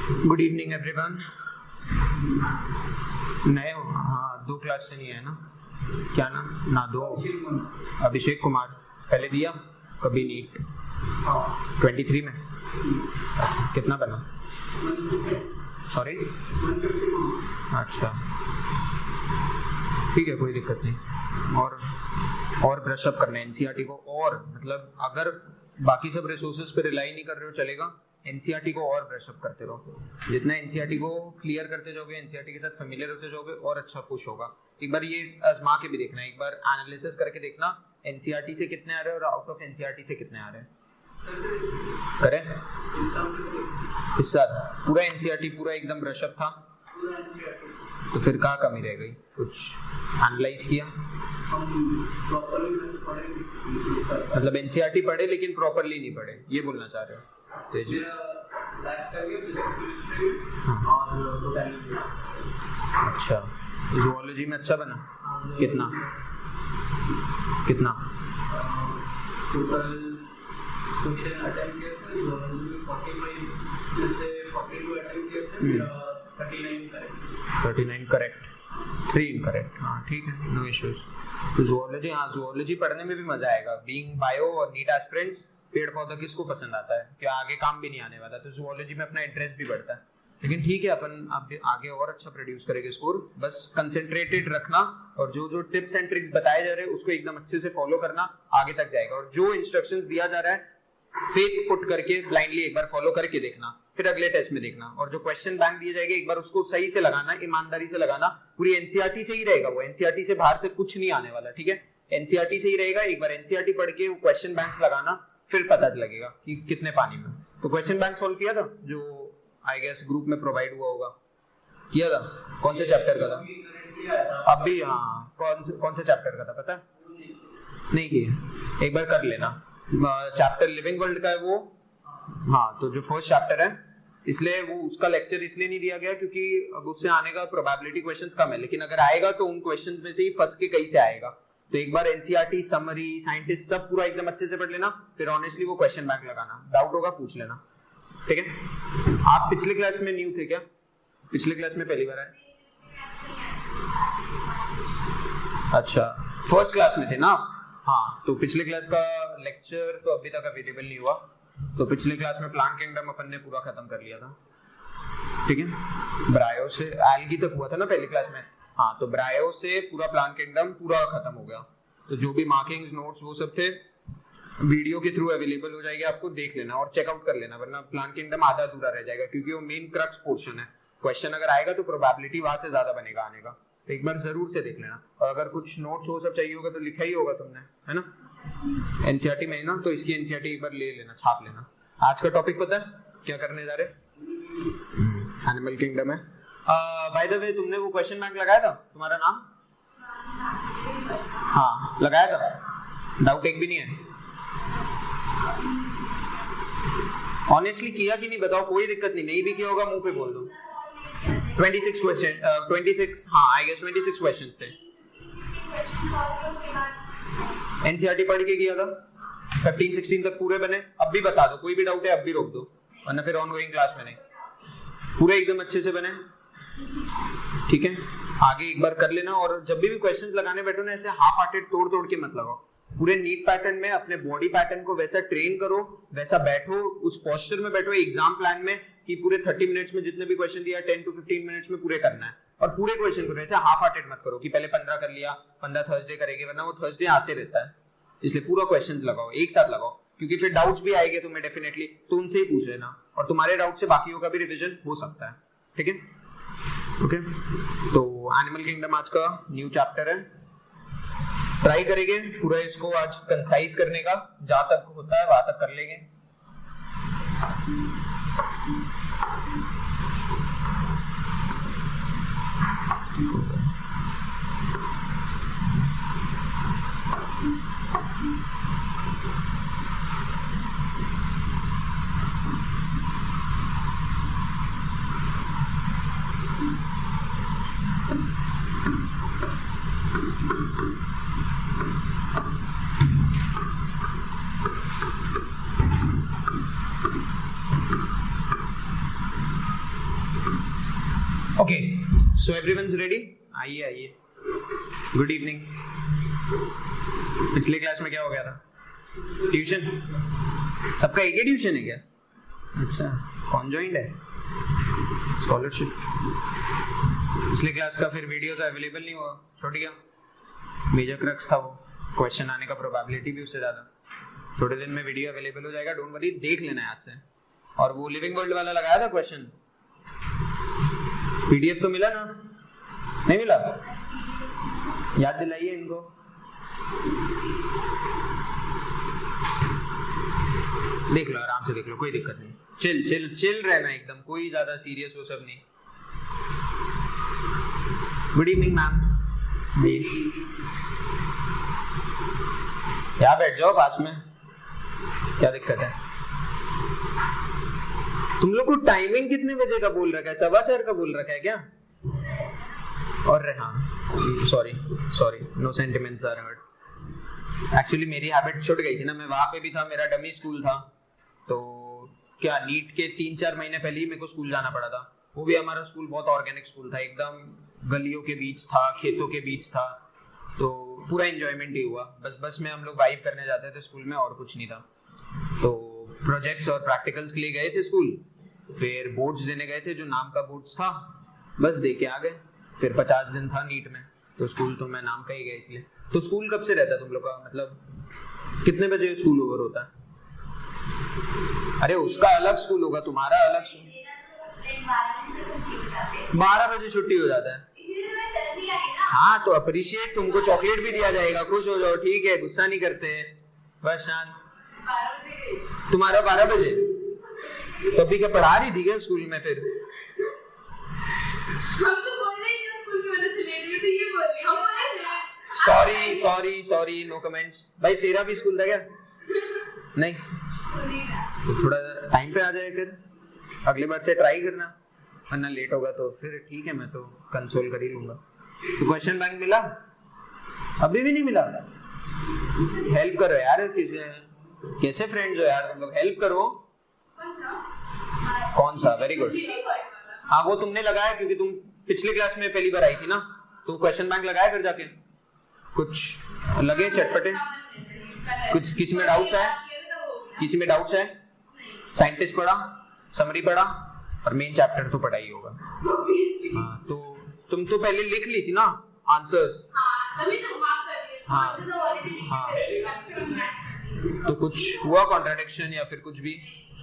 Good evening everyone. नए हो? हाँ, 2 क्लास से नहीं है ना? क्या नाम? ना दो अभिषेक कुमार। पहले दिया कभी नीट 23 में कितना बना? सॉरी, अच्छा ठीक है, कोई दिक्कत नहीं। और ब्रशअप करना है एनसीईआरटी को, और मतलब अगर बाकी सब रिसोर्सेज पे रिलाई नहीं कर रहे हो चलेगा, एनसीईआरटी को और ब्रशअप करते रहो। जितना एनसीईआरटी को क्लियर करते जाओगे, एनसीईआरटी के साथ फेमिलियर होते जाओगे, और अच्छा पुश होगा। एक बार ये आजमा के भी देखना, एक बार एनालिसिस करके देखना एनसीईआरटी से कितने आ रहे हैं और आउट ऑफ एनसीईआरटी से कितने आ रहे हैं। करें इस साल पूरा एनसीईआरटी पूरा एकदम ब्रशअप था, तो फिर कहाँ कमी रह गई? कुछ एनालाइज किया? मतलब एनसीईआरटी पढ़े लेकिन प्रॉपरली नहीं पढ़े, ये बोलना चाह रहे हो? अच्छा, ज़ूलॉजी में अच्छा बना? कितना कितना? क्वेश्चन अटेम्प्ट किए थे ज़ूलॉजी में 45 जैसे 42 अटेम्प्ट किए थे, 39 करेक्ट, 3 इनकरेक्ट। हाँ ठीक है, नो इश्यूज। तो ज़ूलॉजी, हाँ ज़ूलॉजी पढ़ने में भी मजा आएगा। बीइंग बायो और नीट एस्पिरेंट्स, पेड़ पौधा किसको पसंद आता है? क्या आगे काम भी नहीं आने वाला, तो ज़ूलॉजी में अपना इंटरेस्ट भी बढ़ता है। लेकिन ठीक है, अपन अब आगे और अच्छा प्रोड्यूस करेंगे स्कोर। बस कंसंट्रेटेड रखना, और जो टिप्स एंड ट्रिक्स बताए जा रहे हैं उसको एकदम अच्छे से फॉलो करना, आगे तक जाएगा। और जो इंस्ट्रक्शंस दिया जा रहा है फेथ पुट करके ब्लाइंडली एक बार फॉलो करके देखना, फिर अगले टेस्ट में देखना। और जो क्वेश्चन बैंक दिए जाएंगे एक बार उसको सही से लगाना, ईमानदारी से लगाना। पूरी एनसीईआरटी से ही रहेगा वो, एनसीईआरटी से बाहर से कुछ नहीं आने वाला, ठीक है? एनसीईआरटी से ही रहेगा। एक बार एनसीईआरटी पढ़ के वो क्वेश्चन बैंक्स लगाना, फिर पता लगेगा कि कितने पानी में। तो क्वेश्चन बैंक सॉल्व किया था जो आई गेस ग्रुप में प्रोवाइड हुआ होगा, किया था? कौन से चैप्टर का था? अभी हाँ, कौन से चैप्टर का था पता? नहीं किया, एक बार कर लेना। चैप्टर लिविंग वर्ल्ड का है वो। हाँ, तो जो फर्स्ट चैप्टर है, इसलिए वो उसका लेक्चर इसलिए नहीं दिया गया क्योंकि अब उससे आने का प्रोबेबिलिटी क्वेश्चंस कम है, लेकिन अगर आएगा तो उन क्वेश्चंस में से ही फंस के कहीं से आएगा। तो एक बार एनसीईआरटी, समरी, साइंटिस्ट सब पूरा एकदम अच्छे से पढ़ लेना, फिर ऑनेस्टली वो क्वेश्चन बैंक लगाना। डाउट होगा पूछ लेना, ठीक है? आप पिछले क्लास में न्यू थे क्या? पिछले क्लास में पहली बार आए? अच्छा, फर्स्ट क्लास में थे ना? हाँ, तो पिछले क्लास का लेक्चर तो अभी तक अवेलेबल नहीं हुआ। तो पिछले क्लास में प्लांट किंगडम अपन ने पूरा खत्म कर लिया था, ठीक है? ब्रायो से एल्गी तक हुआ था ना पहली क्लास में। हाँ, तो ब्रायो से पूरा प्लांट किंगडम पूरा खत्म हो गया। तो जो भी मार्किंग्स, नोट्स वो सब थे वीडियो के थ्रू अवेलेबल हो जाएंगे, आपको देख लेना और चेकआउट कर लेना, वरना प्लांट किंगडम आधा अधूरा रह जाएगा, क्योंकि वो मेन क्रक्स पोर्शन है। क्वेश्चन अगर आएगा तो प्रोबेबिलिटी वहां से ज्यादा बनेगा आने का। तो एक बार जरूर से देख लेना। और अगर कुछ नोट्स वो सब चाहिए होगा तो लिखा ही होगा तुमने, है ना? एनसीईआरटी में ना, तो इसकी एनसीईआरटी एक बार ले लेना, छाप लेना। आज का टॉपिक पता है क्या करने जा रहे? एनिमल किंगडम है। बाय द वे, तुमने वो क्वेश्चन बैंक लगाया था? तुम्हारा नाम? हाँ, लगाया था। डाउट एक भी नहीं है? ऑनेस्टली किया कि नहीं बताओ, कोई दिक्कत नहीं भी किया होगा मुंह पे बोल दो। 26 क्वेश्चन, 26, हाँ आई गेस 26 क्वेश्चंस थे। एनसीईआरटी पढ़ के किया था, 15-16 तक पूरे बने। अब भी बता दो, कोई भी डाउट है अब भी रोक दो, वरना फिर ऑनगोइंग क्लास में नहीं। पूरे एकदम अच्छे से बने, ठीक है? आगे एक बार कर लेना। और जब भी क्वेश्चंस लगाने बैठो ना, ऐसे हाफ हार्टेड तोड़ के मत लगाओ। पूरे नीट पैटर्न में अपने बॉडी पैटर्न को वैसा ट्रेन करो, वैसा बैठो, उस पोस्चर में बैठो एग्जाम प्लान में कि पूरे 30 मिनट्स में जितने भी क्वेश्चन दिया 10 to 15 मिनट्स में पूरे करना है। और पूरे क्वेश्चन को ऐसे हाफ हार्टेड मत करो कि पहले 15 कर लिया, 15 थर्सडे करेंगे, वरना वो थर्सडे आते रहता है। इसलिए पूरा क्वेश्चंस लगाओ, एक साथ लगाओ, क्योंकि फिर डाउट्स भी आएंगे तुम्हें डेफिनेटली, तो उनसे ही पूछ लेना। और तुम्हारे डाउट से बाकियों का भी रिवीजन हो सकता है, ठीक है? ओके, तो एनिमल किंगडम आज का न्यू चैप्टर है। ट्राई करेंगे पूरा इसको आज कंसाइज करने का, जहां तक होता है वहां तक कर लेंगे। ओके, सो एवरीवनस रेडी? आइए आइए, गुड इवनिंग। पिछले क्लास में क्या हो गया था? ट्यूशन? सबका एक ही ट्यूशन है क्या? अच्छा, कौन ज्वाइंड है? स्कॉलरशिप। पिछले क्लास का फिर वीडियो तो अवेलेबल नहीं हुआ, छूट गया। मेजर क्रक्स था वो, क्वेश्चन आने का प्रोबेबिलिटी भी उससे ज्यादा। थोड़े दिन में वीडियो अवेलेबल हो जाएगा, डोंट वरी, देख लेना है आज से। और वो लिविंग वर्ल्ड वाला लगाया था क्वेश्चन, पीडीएफ तो मिला ना? नहीं मिला? याद दिलाइए इनको। देख लो, आराम से देख लो, कोई दिक्कत नहीं। चिल चिल चिल रहना एकदम, कोई ज्यादा सीरियस वो सब नहीं। Good evening ma'am. यहाँ बैठ जाओ पास में, क्या दिक्कत है? तुम लोग को टाइमिंग कितने बजे का बोल रखा है? 4:15 का बोल रखा है क्या? और हाँ, sorry no sentiments are hurt. Actually मेरी हैबिट छूट गई थी ना, मैं वहां पे भी था, मेरा डमी स्कूल था, तो क्या नीट के 3-4 महीने पहले ही मेरे को स्कूल जाना पड़ा था। वो भी हमारा स्कूल बहुत ऑर्गेनिक स्कूल था, एकदम गलियों के बीच था, खेतों के बीच था, तो पूरा एंजॉयमेंट ही हुआ। बस में हम लोग वाइब करने जाते थे स्कूल में, और कुछ नहीं था। तो प्रोजेक्ट्स और प्रैक्टिकल्स के लिए गए थे स्कूल, फिर बोर्ड्स देने गए थे, जो नाम का बोर्ड्स था, बस दे के आ गए। फिर 50 दिन था नीट में, तो स्कूल तो मैं नाम का ही गया इसलिए। तो स्कूल कब से रहता है तुम लोग का? मतलब कितने बजे स्कूल ओवर होता है? अरे उसका अलग स्कूल होगा, तुम्हारा अलग स्कूल। 12 बजे छुट्टी हो जाता है। हाँ तो अप्रिशिएट, तुमको चॉकलेट भी दिया जाएगा, खुश हो जाओ, ठीक है, गुस्सा नहीं करते, बस शांत। तुम्हारा 12 बजे? तो अभी क्या पढ़ा रही थी क्या स्कूल में? फिर सॉरी नो कमेंट्स। भाई तेरा भी स्कूल था क्या? नहीं, तो थोड़ा टाइम पे आ जाए, फिर अगली बार से ट्राई करना, वरना लेट होगा तो फिर ठीक है, मैं तो कंसोल कर ही लूंगा। तो क्वेश्चन बैंक मिला? अभी भी नहीं मिला? हेल्प करो यार, कैसे फ्रेंड्स हो यार तुम लोग, हेल्प करो। कौन सा? Very good. हाँ वो तुमने लगाया क्योंकि तुम पिछले क्लास में पहली बार आई थी ना, तो क्वेश्चन बैंक लगाया फिर जाके। कुछ लगे चटपटे? कुछ किसी में डाउट्स है? किसी में डाउट्स है? साइंटिस्ट पढ़ा, समरी पढ़ा, और मेन चैप्टर तो पढ़ा ही होगा। हाँ तो तुम तो पहले लिख ली थी ना आंसर्स। हाँ तो कुछ हुआ कॉन्ट्राडिक्शन या फिर कुछ भी?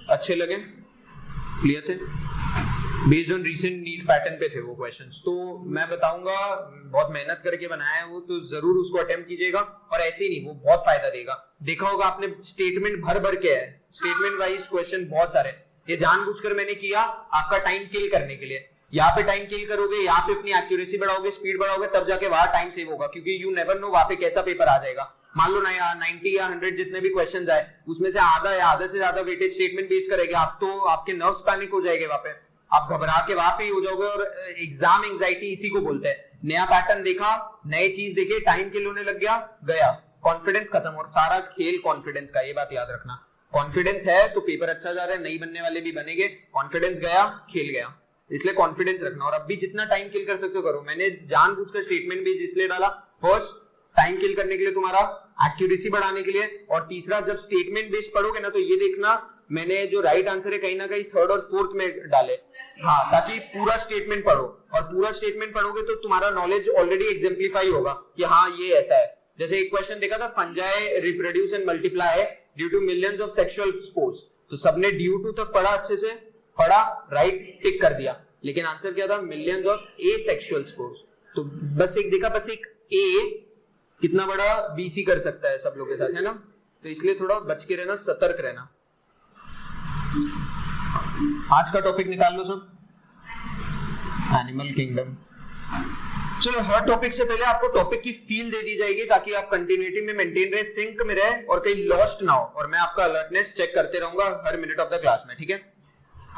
अच्छे लगे? क्लियर थे? Based on recent NEET pattern पे थे वो क्वेश्चंस, तो मैं बताऊंगा, बहुत मेहनत करके बनाया है वो, तो जरूर उसको अटेम्प्ट कीजिएगा। और ऐसे ही नहीं, वो बहुत फायदा देगा। देखा होगा आपने, स्टेटमेंट भर के है, स्टेटमेंट वाइज क्वेश्चन बहुत सारे। ये जानबूझकर मैंने किया आपका टाइम किल करने के लिए। यहाँ पे टाइम किल करोगे, यहाँ पे अपनी एक्यूरेसी बढ़ाओगे, स्पीड बढ़ाओगे, तब जाके वहां टाइम सेव होगा, क्योंकि यू नेवर नो वहां पे कैसा पेपर आ जाएगा। मान लो ना यार 90 या 100 जितने भी क्वेश्चंस आए, उसमें से आधा या आधा से ज्यादा वेटेज स्टेटमेंट बेस करेंगे, आप तो आपके नर्व्स पैनिक हो जाएंगे, वहां पे आप घबरा के वहां पे हो जाओगे। और एग्जाम एंजाइटी इसी को बोलते हैं। नया पैटर्न देखा, नए चीज देखे, टाइम किल होने लग गया, कॉन्फिडेंस खत्म। और सारा खेल कॉन्फिडेंस का, ये बात याद रखना। कॉन्फिडेंस है तो पेपर अच्छा जा रहा है, नहीं बनने वाले भी बनेंगे। कॉन्फिडेंस गया, खेल गया, इसलिए कॉन्फिडेंस रखना। और अब भी जितना टाइम किल कर सकते हो करो। मैंने जानबूझकर स्टेटमेंट बेस इसलिए डाला, फर्स्ट टाइम किल करने के लिए, तुम्हारा एक्यूरेसी बढ़ाने के लिए, और तीसरा जब स्टेटमेंट बेस पढ़ोगे ना, तो ये देखना मैंने जो राइट आंसर है कहीं ना कहीं 3rd और 4th में डाले, हाँ, ताकि पूरा स्टेटमेंट पढ़ो। और पूरा स्टेटमेंट पढ़ोगे तो तुम्हारा नॉलेज ऑलरेडी एग्जाम्प्लीफाई होगा कि हाँ ये ऐसा है। जैसे एक क्वेश्चन देखा था, fungi reproduce and multiply due to millions of sexual spores, तो सबने ड्यू टू तक पढ़ा, अच्छे से पढ़ा, राइट टिक कर दिया, लेकिन आंसर क्या था? Millions of A sexual spores. तो बस एक देखा, बस एक ए कितना बड़ा बीसी कर सकता है सब लोग के साथ, है ना? तो इसलिए थोड़ा बच के रहना, सतर्क रहना। आज का टॉपिक निकाल लो सब, एनिमल किंगडम। चलो, हर टॉपिक से पहले आपको टॉपिक की फील दे दी जाएगी, ताकि आप कंटिन्यूटी में मेंटेन रहे, सिंक में रहे, और कहीं लॉस्ट ना हो। और मैं आपका अलर्टनेस चेक करते रहूंगा हर मिनट ऑफ द क्लास में, ठीक है?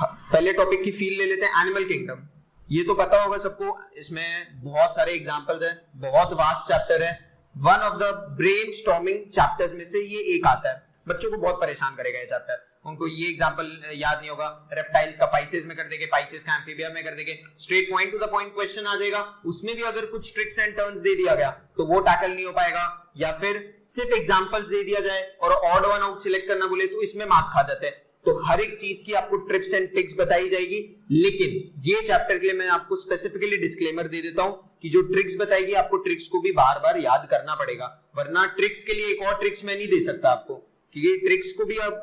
पहले टॉपिक की फील ले लेते हैं, एनिमल किंगडम। ये तो पता होगा सबको, इसमें बहुत सारे एग्जांपल्स हैं, बहुत वास्ट चैप्टर है, one of the brainstorming chapters में से ये एक आता है। बच्चों को बहुत परेशान करेगा ये चैप्टर। उनको ये एग्जांपल याद नहीं होगा, रेप्टाइल्स का पाइसेस में कर देंगे, पाइसेस का एम्फीबिया में कर देंगे, straight point to the point question आ जाएगा, उसमें भी अगर कुछ ट्रिक्स एंड टर्न्स दे दिया गया तो वो टैकल नहीं हो पाएगा, या फिर सिर्फ एग्जांपल्स दे दिया जाए और ऑड वन आउट सिलेक्ट करना बोले तो इसमें मार्क खा जाते हैं। तो हर एक चीज की आपको ट्रिप्स एंड ट्रिक्स बताई जाएगी, लेकिन ये चैप्टर के लिए मैं आपको स्पेसिफिकली डिस्क्लेमर दे देता हूं कि जो ट्रिक्स बताएगी आपको ट्रिक्स को भी बार बार याद करना पड़ेगा, वरना ट्रिक्स के लिए एक और ट्रिक्स मैं नहीं दे सकता आपको, क्योंकि ट्रिक्स को भी अब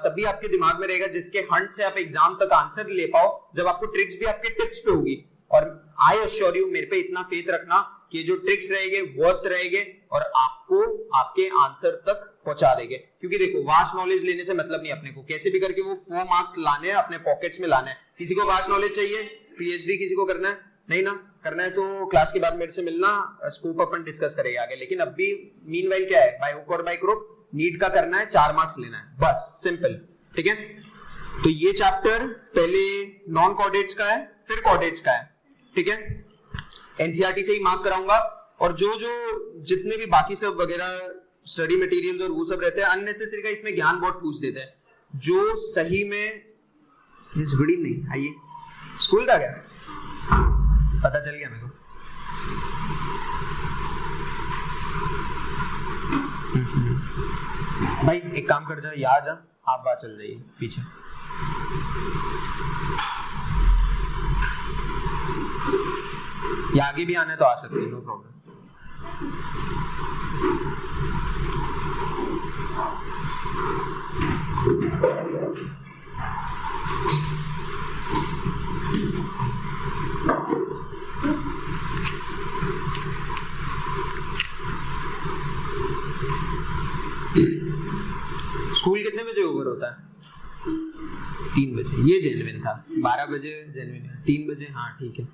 तभी आपके दिमाग में रहेगा जिसके हंट से आप एग्जाम तक आंसर ले पाओ, जब आपको ट्रिक्स भी आपके टिप्स पे होगी। और आई अश्योर यू, मेरे पे इतना फेथ रखना कि जो ट्रिक्स रहेंगे वर्थ रहेंगे और आपको आपके आंसर तक पहुंचा देंगे। क्योंकि देखो वास्ट नॉलेज लेने से मतलब नहीं, अपने को कैसे भी करके वो 4 मार्क्स लाने हैं, अपने पॉकेट्स में लाने हैं। किसी को वास्ट नॉलेज चाहिए, पीएचडी किसी को करना है, नहीं ना करना है तो क्लास के बाद मेरे से मिलना, स्कोप अपन डिस्कस करेंगे आगे। लेकिन अब भी मीनवाइल क्या है, बाय हुक और बाय क्रोक नीट का करना है, 4 मार्क्स लेना है, बस सिंपल, ठीक है। तो ये चैप्टर पहले नॉन कॉर्डेट्स का है, फिर कॉर्डेट्स का है, ठीक है। एनसीईआरटी से ही मार्क कराऊंगा, और जो जितने भी बाकी सब वगैरह स्टडी मटेरियल्स और वो सब रहते हैं अननेसेसरी का इसमें ज्ञान बहुत पूछ देते हैं, जो सही में गुड इवनिंग, आइए स्कूल था क्या, पता चल गया मेरे को। भाई एक काम कर जा, यहाँ जा, आप वहां चल जाइए पीछे। या आगे भी आने तो आ सकते हैं, नो प्रॉब्लम। स्कूल कितने बजे ओवर होता है? 3 बजे। ये जेन्युइन था, 12 बजे जेन्युइन है, 3 बजे हाँ ठीक है।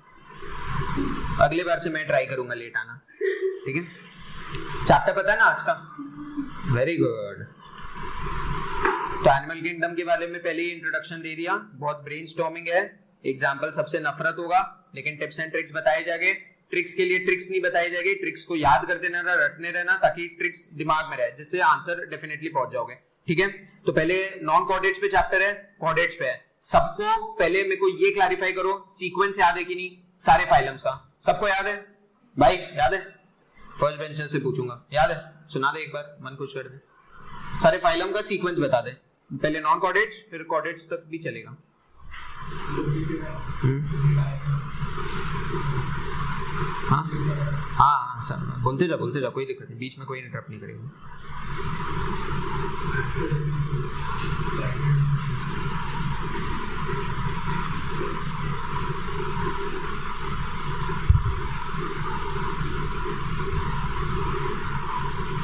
अगले बार से मैं ट्राई करूंगा लेट आना, ठीक है। चैप्टर पता है ना आज का? Very good. तो एनिमल किंगडम के बारे में पहले ही इंट्रोडक्शन दे दिया, बहुत ब्रेनस्टॉर्मिंग है, एग्जाम्पल सबसे नफरत होगा, लेकिन टिप्स एंड ट्रिक्स बताए जाएंगे। ट्रिक्स के लिए ट्रिक्स नहीं बताई जाएगी, ट्रिक्स को याद करते रहना, रटने रहना, ताकि ट्रिक्स दिमाग में रहे, जिससे आंसर डेफिनेटली पहुंच जाओगे, ठीक है। तो पहले नॉन कॉर्डेट्स पे चैप्टर है, कॉर्डेट्स पे है। सबको पहले मेरे को ये क्लैरिफाई करो, सीक्वेंस याद है कि नहीं सारे फाइलम्स का? सबको याद है भाई? याद है? फर्स्ट बेंचर से पूछूंगा, याद है? सुना दे एक बार, मन खुश कर दे। सारे फाइलम का सीक्वेंस बता दे, पहले नॉन कॉर्डेट्स फिर कॉर्डेट्स तक भी चलेगा। हाँ हाँ सर, बोलते जा कोई दिक्कत नहीं, बीच में कोई इंटरप्ट नहीं करेगा।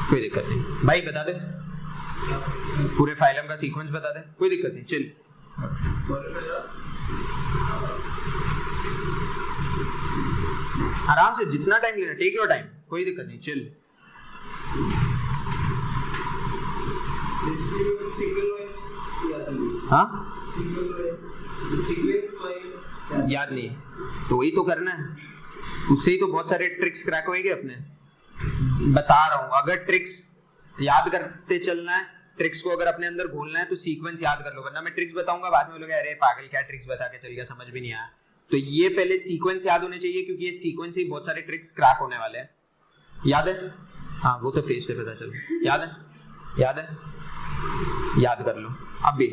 कोई दिक्कत नहीं भाई, बता दे पूरे फाइलम का सीक्वेंस बता दे, कोई दिक्कत नहीं, चिल। आराम से जितना टाइम लेना, टेक योर टाइम, कोई दिक्कत नहीं, चिल। हाँ याद नहीं तो वही तो करना है, उससे ही तो बहुत सारे ट्रिक्स क्रैक होंगे अपने। बता रहा हूं, अगर ट्रिक्स याद करते चलना है, ट्रिक्स को अगर अपने अंदर घोलना है तो सीक्वेंस याद कर लो, वरना मैं ट्रिक्स बताऊंगा बाद में लोग अरे पागल क्या ट्रिक्स बता के चल गया, समझ भी नहीं आया। तो ये पहले सीक्वेंस याद होने चाहिए, क्योंकि ये सीक्वेंस ही बहुत सारे ट्रिक्स क्रैक होने वाले हैं। याद है? हाँ वो तो फेस से पता चल। याद है? याद है? याद कर लो। अब भी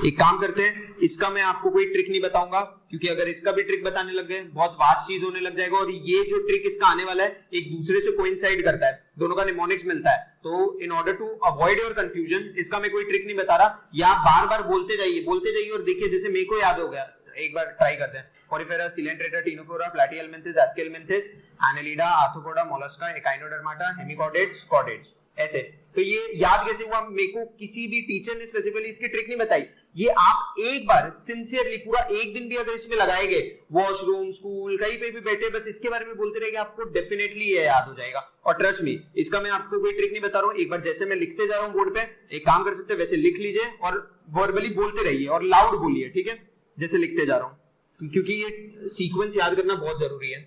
एक काम करते हैं, इसका मैं आपको कोई ट्रिक नहीं बताऊंगा, क्योंकि अगर इसका भी ट्रिक बताने लग गए बहुत वास्ट चीज होने लग जाएगा, और ये जो ट्रिक इसका आने वाला है एक दूसरे से कोइंसाइड करता है, दोनों का निमोनिक्स मिलता है। तो in order to avoid your confusion, इसका मैं कोई ट्रिक नहीं बता रहा, या बार बार बोलते जाइए और देखिए जैसे मेरे को याद हो गया। एक बार ट्राई करते हैं। Porifera, Coelenterata, Ctenophora, Platyhelminthes, Aschelminthes, Annelida, Arthropoda, Mollusca, Echinodermata, Hemichordates, Chordates, ऐसे। तो ये याद कैसे हुआ? मेरे को किसी भी टीचर ने स्पेसिफिकली इसकी ट्रिक नहीं बताई। ये आप एक बार सिंसियरली पूरा एक दिन भी अगर इसमें लगाएंगे, वॉशरूम, स्कूल, कहीं पे भी बैठे बस इसके बारे में बोलते रहेंगे, आपको डेफिनेटली ये याद हो जाएगा। और ट्रस्ट मी, इसका मैं आपको कोई ट्रिक नहीं बता रहा हूँ, एक बार जैसे मैं लिखते जा रहा हूँ बोर्ड पे, एक काम कर सकते हैं वैसे लिख लीजिए और वर्बली बोलते रहिए और लाउड बोलिए, ठीक है, जैसे लिखते जा रहा हूँ, क्योंकि ये सीक्वेंस याद करना बहुत जरूरी है।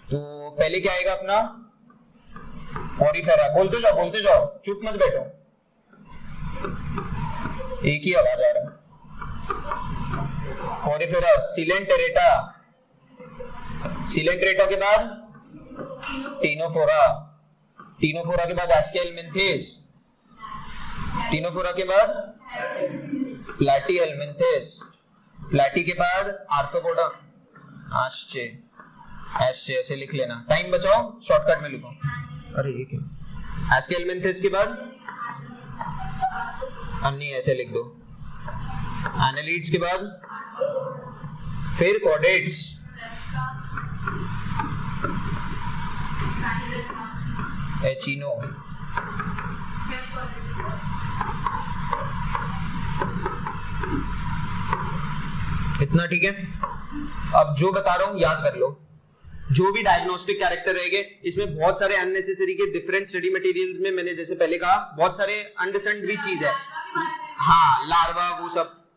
तो पहले क्या आएगा अपना? पॉरीफेरा। बोलते जाओ, चुप मत बैठो। एक ही आवाज आ रहा है। पोरिफेरा, सिलेंटेरेटा, सिलेंटेरेटा के बाद टीनोफोरा, टीनोफोरा के बाद एस्केलमिंथेस, टीनोफोरा के बाद प्लैटीहेलमिंथेस, प्लैटी के बाद आर्थ्रोपोडा, आश्चे, एस्चे ऐसे लिख लेना, टाइम बचाओ, शॉर्टकट में लिखो। अरे ये क्या, एस्केलमिंथेस के बाद अन्नी ऐसे लिख दो, एनालिड्स के बाद फिर कॉर्डेट्स, एचिनो, इतना ठीक है। अब जो बता रहा हूं याद कर लो, जो भी डायग्नोस्टिक कैरेक्टर रहेंगे इसमें बहुत सारे अननेसेसरी के डिफरेंट स्टडी मटेरियल्स में मैंने जैसे पहले कहा बहुत सारे अंडरस्टैंड भी चीज है, हाँ लार्वा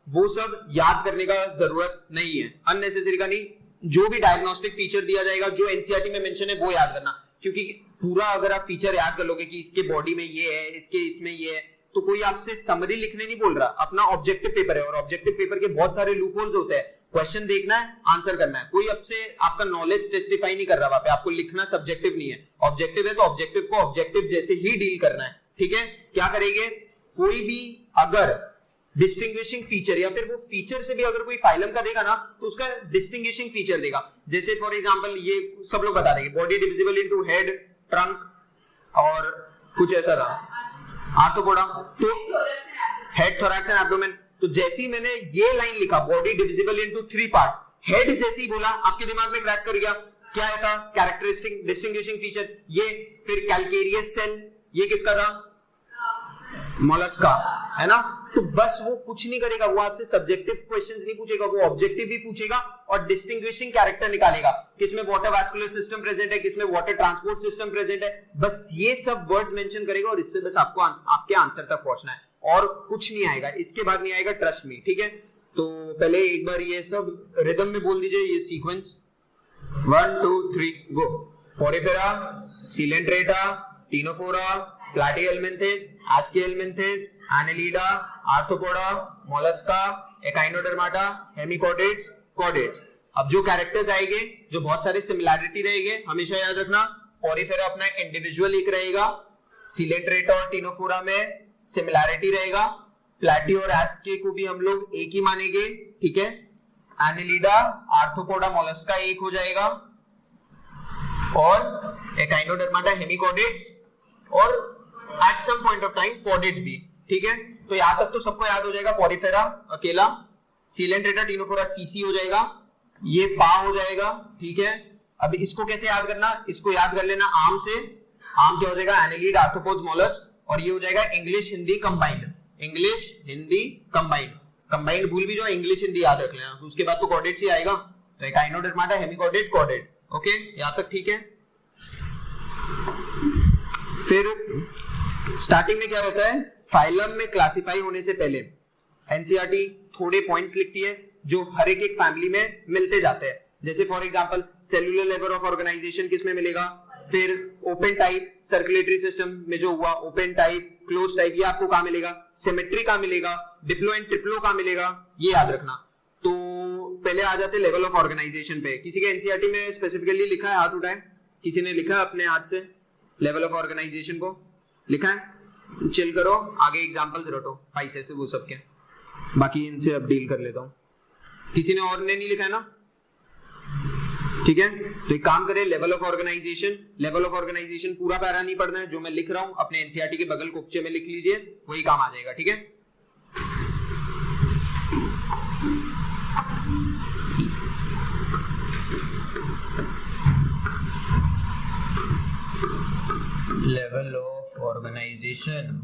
वो सब याद करने का जरूरत नहीं है, अननेसेसरी का नहीं। जो भी डायग्नोस्टिक फीचर दिया जाएगा जो एनसीईआरटी में मेंशन है वो याद करना, क्योंकि पूरा अगर आप फीचर याद कर लोगे कि इसके बॉडी में ये है, इसके इसमें ये है, तो कोई आपसे समरी लिखने नहीं बोल रहा, अपना ऑब्जेक्टिव पेपर है और ऑब्जेक्टिव पेपर के बहुत सारे लूपहोल्स होते हैं, क्वेश्चन देखना है, आंसर करना है, कोई आपसे आपका नॉलेज टेस्टिफाई नहीं कर रहा वहां पे, आपको लिखना सब्जेक्टिव नहीं है, ऑब्जेक्टिव है तो ऑब्जेक्टिव को ऑब्जेक्टिव जैसे ही डील करना है, ठीक है। क्या करेंगे, कोई भी अगर डिस्टिंग्विशिंग फीचर या फिर वो फीचर से भी अगर कोई फाइलम का देगा ना तो उसका डिस्टिंग्विशिंग फीचर देगा, जैसे फॉर एग्जांपल ये सब लोग बता देंगे body divisible into head, trunk और कुछ ऐसा था, आर्थ्रोपोडा, तो हेड, थोरैक्स एंड एब्डोमेन। तो जैसे ही मैंने ये लाइन लिखा body divisible into 3 parts, head जैसे ही बोला आपके दिमाग में क्रैक कर गया, क्या था कैरेक्टरिस्टिक डिस्टिंग्विशिंग फीचर ये, फिर कैलकेरियस सेल, ये किसका था, मोलस्का, है ना। तो बस वो कुछ नहीं करेगा, वो आपसे सब्जेक्टिव क्वेश्चंस नहीं पूछेगा, वो ऑब्जेक्टिव भी पूछेगा और डिस्टिंग्विशिंग कैरेक्टर निकालेगा, किसमें वाटर वास्कुलर सिस्टम प्रेजेंट है, किसमें वाटर ट्रांसपोर्ट सिस्टम प्रेजेंट है, बस ये सब वर्ड्स मेंशन करेगा और इससे बस आपको आपके आंसर तक पहुंचना है और कुछ नहीं आएगा, इसके बाद नहीं आएगा, ट्रस्ट मी, ठीक है। तो पहले एक बार ये सब रिदम में बोल दीजिए, ये sequence 1 2 3 go. Porifera, coelenterata, ctenophora, platyhelminthes, aschelminthes, annelida, arthropoda, mollusca, echinodermata, hemichordates, chordates. अब जो कैरेक्टर्स आएंगे, जो बहुत सारे सिमिलैरिटी रहेंगे, हमेशा याद रखना, पोरिफेरा अपना इंडिविजुअल एक रहेगा, सिलेंट्रेटा और टीनोफोरा में सिमिलैरिटी रहेगा, प्लैटी और एस्के को भी हम लोग एक ही मानेंगे, ठीक है। एनालिडा, आर्थ्रोपोडा, मोलस्का एक हो जाएगा और एकाइनोडर्माटा, हेमिकॉर्डेट्स और at some point of time chordates भी, ठीक है। तो यहां तक तो सबको याद हो जाएगा, पोरिफेरा अकेला, सिलेंट्रेटा, टीनोफोरा सीसी हो जाएगा, ये पा हो जाएगा, ठीक है। अब इसको कैसे याद करना, इसको याद कर लेना आम से, आम क्या हो जाएगा, एनालिड, आर्थ्रोपोड्स, मोलस्क, और ये हो जाएगा English Hindi combined, English Hindi combined, combined भूल भी जाओ, इंग्लिश हिंदी याद रख लेना, उसके बाद तो कॉर्डेट्स ही आएगा, तो एकाइनोडर्माटा, हेमिकॉर्डेट, कॉर्डेट, ओके, यहां तक ठीक है। फिर स्टार्टिंग में क्या रहता है, फाइलम में क्लासिफाई होने से पहले एनसीईआरटी थोड़े पॉइंट्स लिखती है जो हर एक फैमिली में मिलते जाते हैं, जैसे for example cellular level of organisation किसमें मिलेगा, फिर ओपन टाइप सर्कुलेटरी सिस्टम में जो हुआ, ओपन टाइप, क्लोज टाइप, ये आपको कहां मिलेगा, सिमेट्री कहां मिलेगा, डिप्लो एंड ट्रिप्लो कहां मिलेगा, ये याद रखना। तो पहले आ जाते लेवल ऑफ ऑर्गेनाइजेशन पे, किसी के एनसीईआरटी में स्पेसिफिकली लिखा है, हाथ उठाए, किसी ने लिखा अपने हाथ से लेवल ऑफ ऑर्गेनाइजेशन को, लिखा है, चिल करो, आगे एग्जांपल्स रटो पैसे से वो सब के, बाकी इनसे अब डील कर लेता हूं। किसी ने और ने नहीं लिखा है ना, ठीक है। तो एक काम करें, level of organisation, level of organisation पूरा पैरा नहीं पढ़ना है, जो मैं लिख रहा हूं अपने एनसीईआरटी के बगल कोपचे में लिख लीजिए, वही काम आ जाएगा, ठीक है। Level of organisation,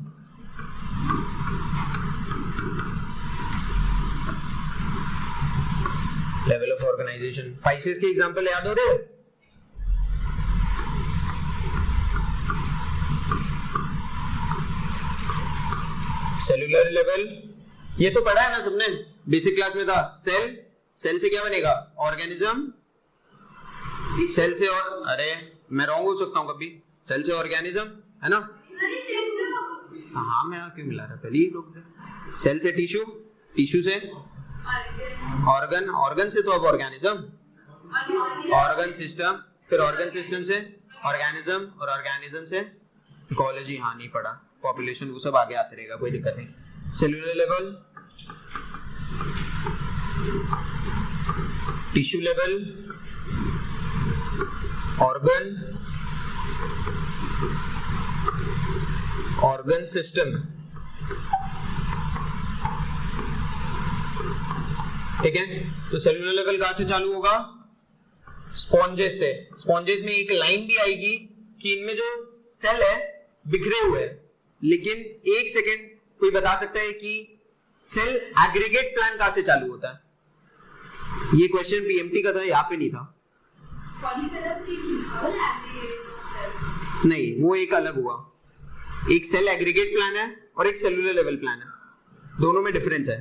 level of organisation, pisces के एग्जांपल याद हो रहे, सेलुलर लेवल, ये तो पढ़ा है ना सबने, बेसिक क्लास में था, सेल, सेल से क्या बनेगा, ऑर्गेनिज्म, सेल से, और अरे मैं रॉन्ग हो सकता हूं कभी, सेल से ऑर्गेनिज्म, है ना। हाँ मैं क्यों मिला रहा, पहले ही लोग सेल से टिश्यू, टिश्यू से ऑर्गन, ऑर्गन से तो अब ऑर्गेनिज्म, ऑर्गन सिस्टम, फिर ऑर्गन सिस्टम से ऑर्गेनिज्म और ऑर्गेनिज्म से इकोलॉजी। हाँ नहीं पढ़ा, पॉपुलेशन वो सब आगे आते रहेगा, कोई दिक्कत नहीं। Cellular level, tissue level, organ, organ system, ठीक है। तो सेलुलर लेवल कहां से चालू होगा? स्पॉन्जेस से। स्पॉन्जेस में एक लाइन भी आएगी कि इनमें जो सेल है बिखरे हुए हैं, लेकिन एक सेकेंड कोई बता सकता है कि सेल एग्रीगेट प्लान कहां से चालू होता है? ये क्वेश्चन पीएमटी का था, यहाँ पे नहीं था। नहीं, वो एक अलग हुआ। एक सेल एग्रीगेट प्लान है और एक सेलुलर लेवल प्लान है, दोनों में डिफरेंस है।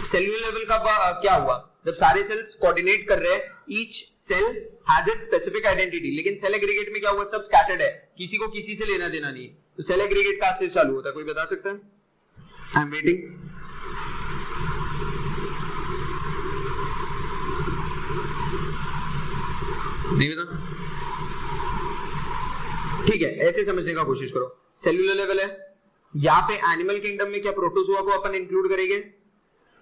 सेलुलर लेवल का क्या हुआ? जब सारे सेल्स कोऑर्डिनेट कर रहे हैं, each cell has its specific identity, लेकिन सेल एग्रीगेट में क्या हुआ? सब स्कैटर्ड है, किसी को किसी से लेना देना नहीं। तो सेल एग्रीगेट कहां से चालू होता है, कोई बता सकता है? I am waiting. नहीं बता? ठीक है, ऐसे समझने का कोशिश करो। सेलुलर लेवल है, यहां पे एनिमल किंगडम में क्या प्रोटोजोआ को अपन इंक्लूड करेंगे?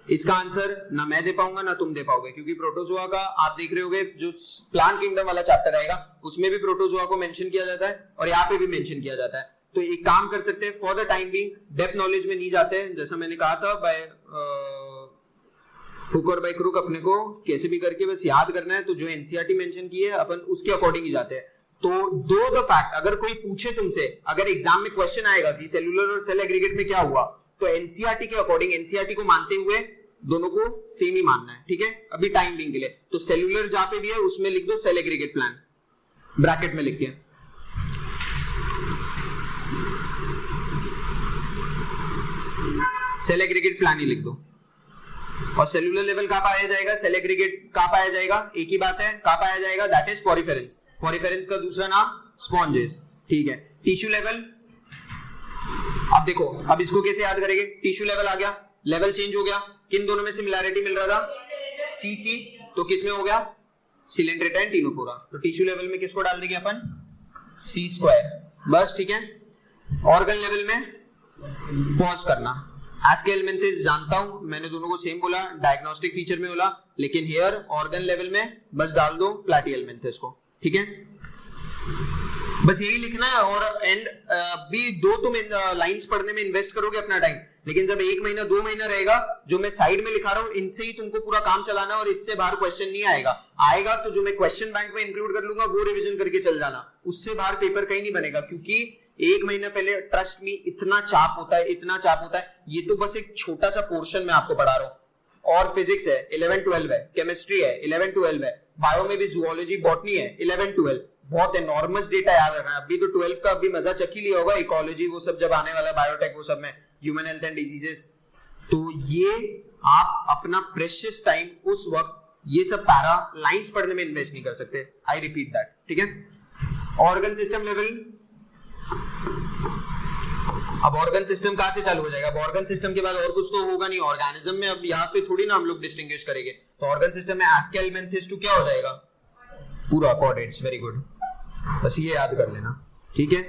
इसका आंसर ना मैं दे पाऊंगा ना तुम दे पाओगे, क्योंकि प्रोटोजोआ का आप देख रहे होगे जो प्लांट किंगडम वाला चैप्टर आएगा उसमें भी प्रोटोजोआ को मेंशन किया जाता है और यहाँ पे भी मेंशन किया जाता है। तो एक काम कर सकते हैं, for the time being depth knowledge में नहीं जाते हैं, जैसा मैंने कहा था बाय हुक और बाय क्रूक, अपने को कैसे भी करके बस याद करना है। तो जो एनसीईआरटी मेंशन की है अपन उसके अकॉर्डिंग ही जाते हैं। तो दो द फैक्ट, अगर कोई पूछे तुमसे, अगर एग्जाम में क्वेश्चन आएगा कि सेलुलर और सेल एग्रीगेट में क्या हुआ, तो एनसीईआरटी के अकॉर्डिंग, एनसीईआरटी को मानते हुए दोनों को सेम ही मानना है, ठीक है, अभी टाइम बीइंग के लिए। तो सेलुलर जहां पे भी है उसमें लिख दो सेल एग्रीगेट प्लान, ब्रैकेट में लिख के। सेल एग्रीगेट प्लान ही लिख दो। और सेलुलर लेवल कहां पाया जाएगा, सेल एग्रीगेट कहां पाया जाएगा? एक ही बात है, कहां पाया जाएगा? That is poriferans. पॉरीफेरेंस का दूसरा नाम स्पॉन्जेस, ठीक है। टिश्यू लेवल, अब देखो, अब इसको कैसे याद करेंगे? टिश्यू लेवल आ गया, लेवल चेंज हो गया, किन दोनों में सिमिलैरिटी मिल रहा था? सी सी, तो किस में हो गया? Coelenterata and Ctenophora. तो टिश्यू लेवल में किसको डाल देंगे अपन? सी स्क्वायर, बस, ठीक है। ऑर्गन लेवल में पॉज करना, एस्केलमेंथिस जानता हूं, मैंने दोनों को सेम बोला, डायग्नोस्टिक फीचर में बोला, लेकिन हियर ऑर्गन लेवल में बस डाल दो प्लैटिहेलमिन्थस को, ठीक है। बस यही लिखना है। और एंड भी दो तुम लाइंस पढ़ने में इन्वेस्ट करोगे अपना टाइम, लेकिन जब 1 महीना 2 महीना रहेगा, जो मैं साइड में लिखा रहा हूं इनसे ही तुमको पूरा काम चलाना, और इससे बाहर क्वेश्चन नहीं आएगा। आएगा तो जो मैं क्वेश्चन बैंक में इंक्लूड कर लूंगा वो रिवीजन करके चल जाना, उससे बाहर पेपर कहीं नहीं बनेगा। क्योंकि 1 महीना पहले ट्रस्ट मी इतना चाप होता है, इतना चाप होता है। ये तो बस एक छोटा सा पोर्शन में आपको पढ़ा रहा हूं। और फिजिक्स है 11-12 है, केमिस्ट्री है 11-12 है, बायो में भी जूलॉजी बॉटनी है 11-12, बहुत एनॉर्मस डेटा याद रखना है। अभी तो 12 का अभी मजा चख ही लिया होगा, इकोलॉजी वो सब जब आने वाला है, बायोटेक वो सब में, ह्यूमन हेल्थ एंड डिजीजेस। तो ये आप अपना प्रेशियस टाइम उस वक्त ये सब पैरा लाइंस पढ़ने में इन्वेस्ट नहीं कर सकते। आई रिपीट दैट, ठीक है। ऑर्गन सिस्टम लेवल, अब ऑर्गन सिस्टम कहां से चालू हो जाएगा? अब ऑर्गन सिस्टम के बाद और कुछ तो होगा नहीं ऑर्गेनिज्म में। अब यहाँ पे थोड़ी ना हम लोग डिस्टिंग्विश करेंगे। तो ऑर्गन सिस्टम में एस्केलमेंथिस टू क्या हो जाएगा? पूरा कॉर्डेट्स, वेरी गुड, बस ये याद कर लेना, ठीक है।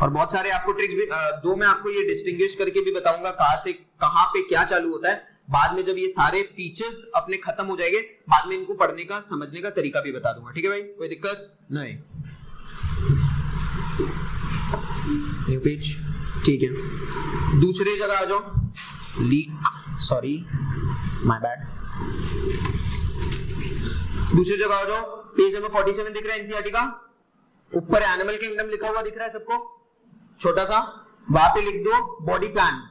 और बहुत सारे आपको ट्रिक्स भी दो मैं आपको ये डिस्टिंग्विश करके भी बताऊंगा कहां से कहां पे क्या चालू होता है। बाद में जब ये सारे फीचर्स अपने खत्म हो जाएंगे, बाद में इनको पढ़ने का समझने का तरीका भी बता दूंगा, ठीक है भाई, कोई दिक्कत नहीं। न्यू पेज, ठीक है। दूसरी जगह आ जाओ, लीक, सॉरी माय बैड। दूसरी जगह आ जाओ, पेज नंबर 47 दिख रहा है एनसीईआरटी का, ऊपर एनिमल किंगडम लिखा हुआ दिख रहा है सबको, छोटा सा, वहां पे लिख दो बॉडी प्लान।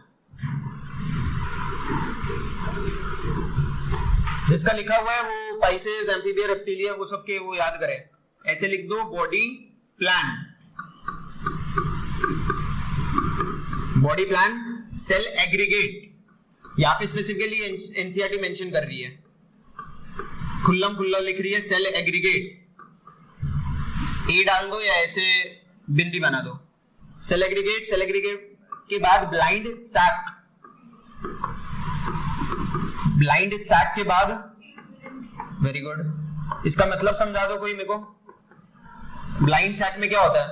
जिसका लिखा हुआ है वो पाइसेस, एम्फीबिया, रेप्टिलिया, वो सब के वो याद करें। ऐसे लिख दो body plan. Body plan, cell aggregate, यहाँ पे स्पेसिफिकली एनसीईआरटी मेंशन कर रही है, खुल्लम खुल्ला लिख रही है सेल एग्रीगेट। ए डाल दो या ऐसे बिंदी बना दो। सेल एग्रीगेट, सेल एग्रीगेट के बाद ब्लाइंड सैक, ब्लाइंड सैक के बाद, वेरी गुड, इसका मतलब समझा दो कोई मेरे को। ब्लाइंड सैक में क्या होता है?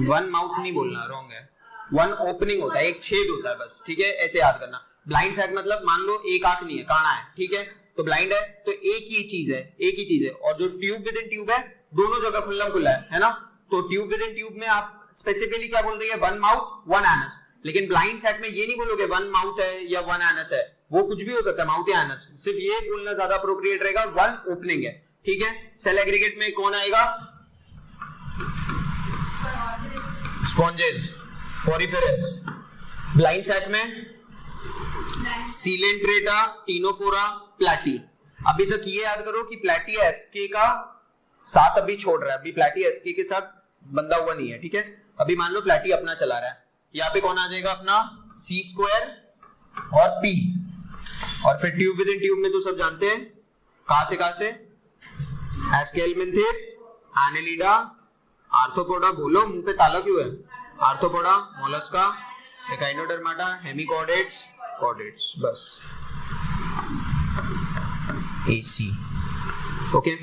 वन माउथ नहीं बोलना, रॉन्ग है, वन ओपनिंग होता है, एक छेद होता है बस, ठीक है, ऐसे याद करना। ब्लाइंड सैक मतलब मान लो एक आंख नहीं है, काना है, ठीक है, तो ब्लाइंड है तो एक ही चीज है, एक ही चीज है। और जो ट्यूब विद इन ट्यूब है, दोनों जगह खुला खुला है ना, तो ट्यूब विद इन ट्यूब में आप स्पेसिफिकली क्या बोल देंगे? One mouth one anus. लेकिन ब्लाइंड सैक में ये नहीं बोलोगे वन माउथ है या वन एनस है, वो कुछ भी हो सकता है, माउथ या एनस, सिर्फ ये बोलना ज्यादा अप्रोप्रिएट रहेगा, वन ओपनिंग है, ठीक है। सेल एग्रीगेट में कौन आएगा? स्पॉन्जेस, पोरिफेरस। ब्लाइंड सैक में सीलेंट्रेटा, टीनोफोरा, प्लैटी। अभी तक ये याद करो कि प्लैटी एसके का साथ अभी छोड़ रहा है, अभी प्लैटी एसके के साथ बंधा हुआ नहीं है, ठीक है। अभी मान लो प्लैटी अपना चला रहा है, यहाँ पे कौन आ जाएगा अपना? सी स्क्वायर और पी। और फिर ट्यूब विद इन ट्यूब में तो सब जानते हैं, कहां से एस्केलमिंथिस, एनेलिडा, आर्थ्रोपोडा। बोलो, मुंह पे ताला क्यों है? Arthropoda, mollusca, echinodermata, hemichordates, chordates, बस एसी, ओके।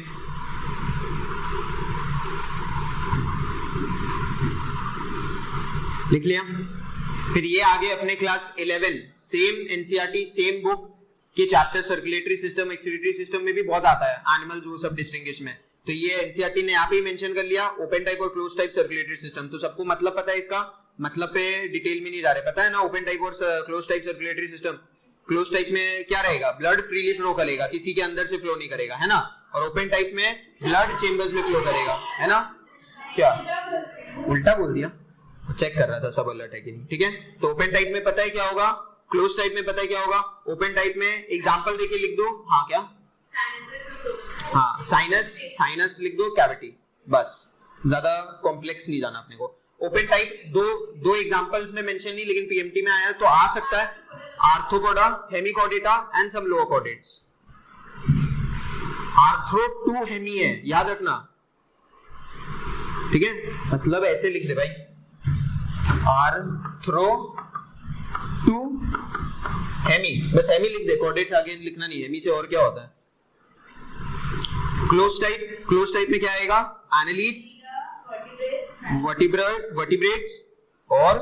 लिख लिया। फिर ये आगे अपने class 11 same NCERT same book के chapter circulatory system excretory system में भी बहुत आता है, एनिमल्स वो सब डिस्टिंग्विश में। तो ये एनसीईआरटी ने यहाँ पे ही मेंशन कर लिया, ओपन टाइप और क्लोज टाइप सर्कुलेटरी सिस्टम। तो सबको मतलब पता है इसका, मतलब पे डिटेल में नहीं जा रहे, पता है ना ओपन टाइप और close type circulatory system. Close type में क्या रहेगा? ब्लड फ्रीली फ्लो करेगा, किसी के अंदर से फ्लो नहीं करेगा, है ना। और ओपन टाइप में ब्लड चेंबर्स में फ्लो करेगा, है ना। क्या उल्टा बोल दिया? चेक कर रहा था सब अलर्ट है कि नहीं, ठीक है। तो ओपन टाइप में पता है क्या होगा, क्लोज टाइप में पता है क्या होगा। ओपन टाइप में एग्जांपल देके लिख दो, हाँ क्या, हाँ साइनस, साइनस लिख दो, कैविटी, बस, ज्यादा कॉम्प्लेक्स नहीं जाना अपने को। ओपन टाइप दो एग्जांपल्स में मेंशन नहीं, लेकिन पीएमटी में आया तो आ सकता है, arthropoda, hemichordata and some lower chordates. Arthro to hemi है, याद रखना, ठीक है। मतलब ऐसे लिख दे भाई, आर्थ्रो टू हेमी, बस हेमी लिख दे, कॉर्डेट्स आगे लिखना नहीं, हेमी से और क्या होता है। क्लोज टाइप में क्या आएगा? एनालिड्स, वर्टिब्रेट्स और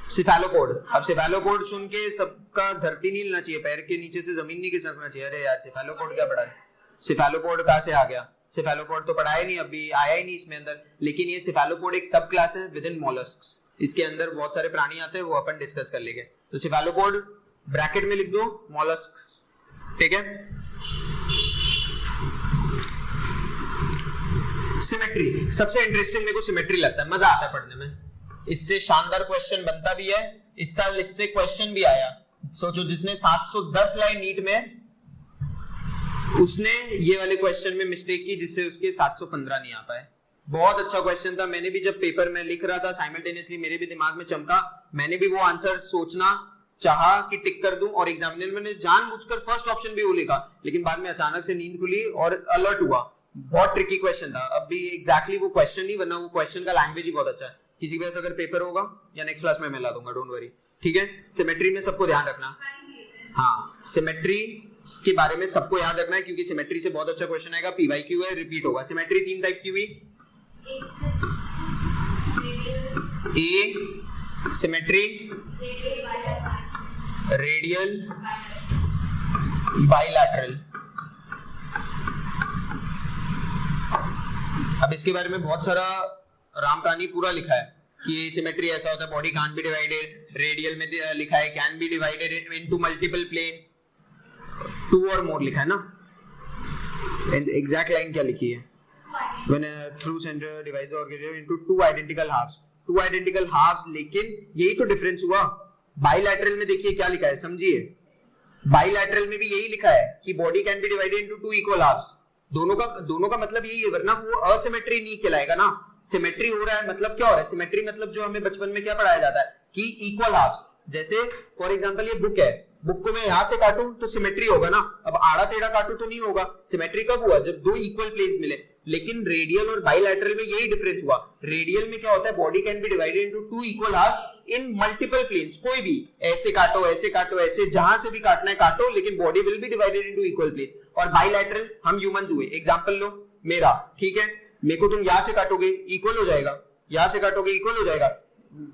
सिफेलोपोड। अब सिफेलोपोड सुन के सबका धरती नहीं हिलना चाहिए, पैर के नीचे से जमीन नहीं खिसकना चाहिए। अरे यार सिफेलोपोड क्या पढ़ा है, सिफेलोपोड कहां से आ गया? सिफेलोपोड तो पढ़ाया नहीं, अभी आया ही नहीं इसमें अंदर। लेकिन ये सिफेलोपोड एक सब क्लास है विद इन मोलस्क्स, इसके अंदर बहुत सारे प्राणी आते हैं, वो अपन डिस्कस कर लेंगे। तो सिफेलोपोड ब्रैकेट में लिख दो, मोलस्क्स, ठीक है। सिमेट्री सबसे इंटरेस्टिंग मेरे को सिमेट्री लगता है, मजा आता है पढ़ने में, इससे शानदार क्वेश्चन बनता भी है। इस साल इससे क्वेश्चन भी आया, सोचो जिसने 710 लाए नीट में, उसने ये वाले क्वेश्चन में मिस्टेक की जिससे उसके 715 नहीं आ पाए। बहुत अच्छा क्वेश्चन था, मैंने भी जब पेपर में लिख रहा था साइमल्टेनियसली मेरे भी दिमाग में चमका, मैंने भी वो आंसर सोचना चाहा कि टिक कर दूं, और एग्जामिनर मैंने जानबूझकर फर्स्ट ऑप्शन भी वो लिखा, लेकिन बाद में अचानक से नींद खुली और अलर्ट हुआ। बहुत ट्रिकी क्वेश्चन था, अब भी एग्जैक्टली वो क्वेश्चन नहीं, वरना वो क्वेश्चन का लैंग्वेज ही बहुत अच्छा है। किसी वजह से अगर पेपर होगा या नेक्स्ट क्लास में मैं ला दूंगा, डोंट वरी, ठीक है। सिमेट्री में सबको ध्यान रखना, हाँ सिमेट्री के बारे में सबको याद रखना है, क्योंकि सिमेट्री से बहुत अच्छा क्वेश्चन आएगा, पीवाईक्यू है, रिपीट होगा। सिमेट्री 3 टाइप की हुई, ए सिमेट्री, रेडियल, बाइलैटरल। अब इसके बारे में बहुत सारा राम कहानी पूरा लिखा है कि सिमेट्री ऐसा होता है, body can't be divided, radial में लिखा है can be divided into multiple planes, 2 और मोर लिखा है ना। एंड एग्जैक्ट लाइन क्या लिखी है, when through centre divides organised into 2 identical halves, 2 identical halves. लेकिन यही तो डिफरेंस हुआ। बाइलैटरल में देखिए क्या लिखा है, समझिए, बाइलैटरल में भी यही लिखा है कि body can be divided into 2 equal halves. दोनों का मतलब यही है, वरना वो असिमेट्री नहीं कहलाएगा ना। सिमेट्री हो रहा है मतलब क्या हो रहा है, सिमेट्री मतलब जो हमें बचपन में क्या पढ़ाया जाता है कि इक्वल हाफ्स। जैसे फॉर एग्जांपल ये बुक है, बुक को मैं यहां से काटूं तो सिमेट्री होगा ना, अब आड़ा टेढ़ा काटूं तो नहीं होगा। सिमेट्री कब हुआ, जब 2 इक्वल प्लेन्स मिले। लेकिन रेडियल और बाइलैटरल में यही डिफरेंस हुआ। रेडियल में क्या होता है, body can be divided into two equal halves in multiple planes, कोई भी ऐसे काटो ऐसे जहां से भी काटना है काटो, लेकिन body will be divided into equal planes. और बाइलैटरल हम ह्यूमंस हुए, एग्जांपल लो मेरा, ठीक है, मेरे को तुम यहां से काटोगे इक्वल हो जाएगा, यहां से काटोगे इक्वल हो जाएगा,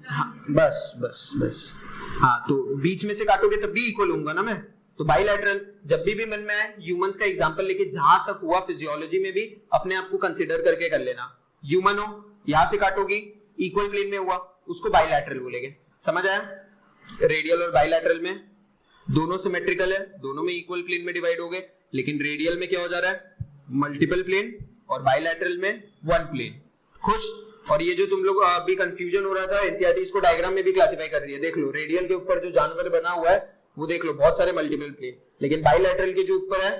हाँ, बस हाँ, तो बीच में से काटोगे तब भी इक्वल होऊंगा ना मैं। तो बाइलैटरल जब भी मन में आए ह्यूमंस का एग्जांपल लेके जहां तक हुआ फिजियोलॉजी में भी अपने आप को कंसीडर करके कर लेना। ह्यूमन हो, यहां से काटोगे इक्वल प्लेन में हुआ, उसको बाइलैटरल बोलेंगे, समझ आया। रेडियल और बाइलैटरल में दोनों सिमेट्रिकल है, दोनों में इक्वल प्लेन में डिवाइड हो गए, लेकिन रेडियल में क्या हो जा रहा है, मल्टीपल प्लेन, और बाइलैटरल में वन प्लेन। खुश। और ये जो तुम लोग अभी कंफ्यूजन हो रहा था, एनसीईआरटी इसको डायग्राम में भी क्लासिफाई कर रही है, देख लो रेडियल के ऊपर जो जानवर बना हुआ है वो देख लो, बहुत सारे मल्टीपल प्लेन, लेकिन बाइलैटरल के जो ऊपर है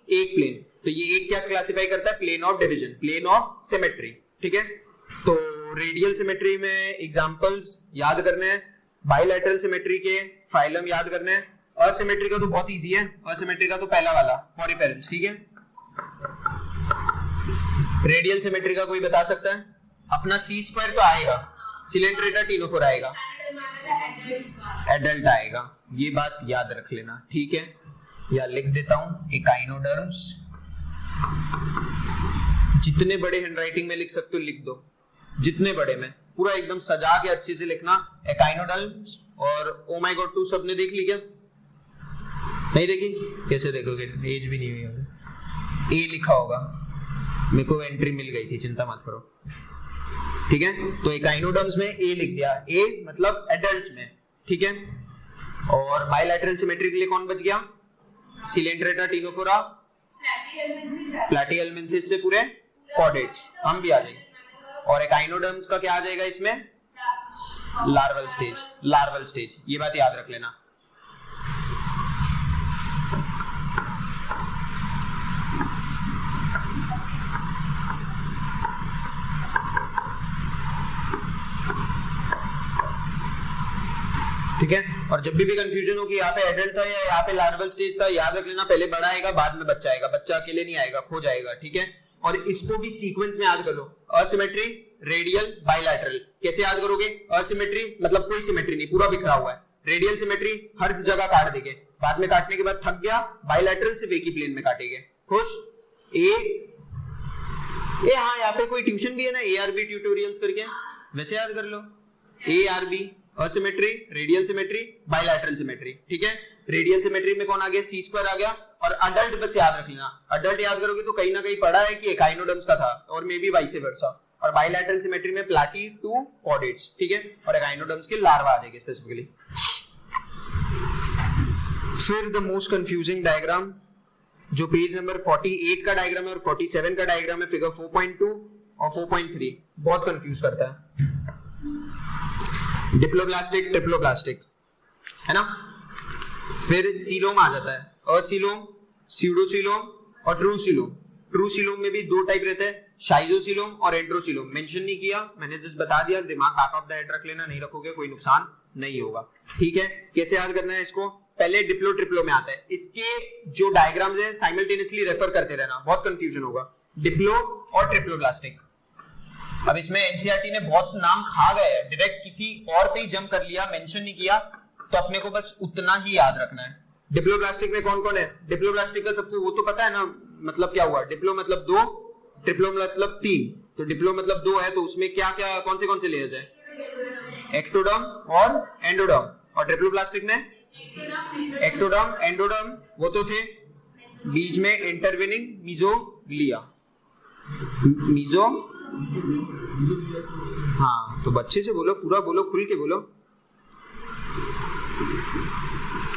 एक प्लेन, तो ये एक क्या क्लासिफाई करता है, plane of division, plane of symmetry, ठीक है। तो रेडियल सिमेट्री में एग्जांपल्स याद करने हैं, बाइलैटरल सिमेट्री के फाइलम याद करने हैं, असिमेट्री का तो बहुत इजी है, असिमेट्री का तो पहला वाला पॉरीफेरेंस, ठीक है। रेडियल सिमेट्री का कोई बता सकता है, अपना सी स्क्वायर तो आएगा, सिलेंड्रेटा टीनोफोर आएगा, एडल्ट आएगा, ये बात याद रख लेना, ठीक है। या लिख देता हूं एकाइनोडर्म्स, जितने बड़े हैंडराइटिंग में लिख सकते हो लिख दो, जितने बड़े में, पूरा एकदम सजा के अच्छे से लिखना एकाइनोडर्म्स। और ओ माय गॉड 2 सबने देख ली क्या, नहीं देखी, कैसे देखोगे, एज भी नहीं हुई होगी, ए लिखा होगा, मेरे को एंट्री मिल गई थी, चिंता मत करो, ठीक है। तो एकाइनोडर्म्स में ए लिख दिया, ए मतलब एडल्ट्स में, ठीक है। और बाइलैटरल सिमेट्री के लिए कौन बच गया, सिलेंड्रेटा टीनोफोरा, प्लैटीहेल्मिन्थिस से पूरे कॉर्डेट्स, हम भी आ जाएंगे। और एकाइनोडर्म्स का क्या आ जाएगा इसमें, लार्वल स्टेज, लार्वल स्टेज, ये बात याद रख लेना। ठीक है। और जब भी कंफ्यूजन हो कि यहाँ पे एडल्ट था या यहाँ पे लार्वल स्टेज था, याद रख लेना, पहले बड़ा आएगा बाद में बच्चा आएगा, बच्चा अकेले नहीं आएगा, खो जाएगा, ठीक है। और इसको भी सीक्वेंस में याद कर लो, असिमेट्री, रेडियल, बाइलैटरल। कैसे याद करोगे, असिमेट्री मतलब कोई सिमेट्री नहीं, पूरा बिखरा हुआ है, रेडियल सिमेट्री हर जगह काट देंगे, बाद में काटने के बाद थक गया, बाइलैटरल सिर्फ एक ही प्लेन में काटेंगे, खुश। हाँ, यहाँ पे कोई ट्यूशन भी है ना, ARB ट्यूटोरियल्स करके, वैसे याद कर लो, ARB, asymmetry, radial symmetry, bilateral symmetry, ठीक है। रेडियल सिमेट्री में कौन आ गया, सी स्क्वायर आ गया। और अडल्ट बस याद रख लेना, अडल्ट याद करोगे तो कहीं ना कहीं पढ़ा है कि एकाइनोडर्म्स का था, और मे बी वाइस वर्सा। और बाइलैटरल सिमेट्री में प्लैटी टू कॉर्डेट्स, ठीक है, और एकाइनोडर्म्स के लार्वा आ जाएंगे स्पेसिफिकली। फिर द मोस्ट कंफ्यूजिंग डायग्राम, जो पेज नंबर 48 का डायग्राम है और 47 का डायग्राम है, फिगर 4.2 और 4.3, बहुत कंफ्यूज करता है। डिप्लोब्लास्टिक, ट्रिप्लोब्लास्टिक, है ना। फिर सीलोम आ जाता है, असीलोम, स्यूडोसीलोम और ट्रूसीलोम। ट्रूसीलोम में भी 2 टाइप रहते हैं, शाइजोसीलोम और एंड्रोसीलोम। मेंशन नहीं किया, मैंने जस्ट बता दिया, दिमाग बैक ऑफ द हेड रख लेना, नहीं रखोगे कोई नुकसान नहीं होगा, ठीक है। कैसे याद करना है इसको, पहले डिप्लो ट्रिप्लो में आता है, इसके जो डायग्राम्स है साइमल्टेनियसली रेफर करते रहना, बहुत कंफ्यूजन होगा। डिप्लो और ट्रिप्लोब्लास्टिक, अब इसमें एनसीईआरटी ने बहुत नाम खा गए हैं, डायरेक्ट किसी और पे ही जंप कर लिया, मेंशन नहीं किया, तो अपने को बस उतना ही याद रखना है। डिप्लोब्लास्टिक में कौन कौन है, डिप्लोब्लास्टिक का सबको वो तो पता है ना, मतलब क्या हुआ, डिप्लो मतलब 2, ट्रिप्लो मतलब 3, तो डिप्लो मतलब 2 है, तो उसमें क्या क्या कौन से लेयर्स है, एक्टोडर्म और एंडोडर्म। और ट्रिप्लोब्लास्टिक में एक्टोडर्म, एंडोडर्म वो तो थे, बीच में इंटरवेनिंग मीजोग्लिया, हाँ, तो बच्चे से बोलो, पूरा बोलो, खुल के बोलो।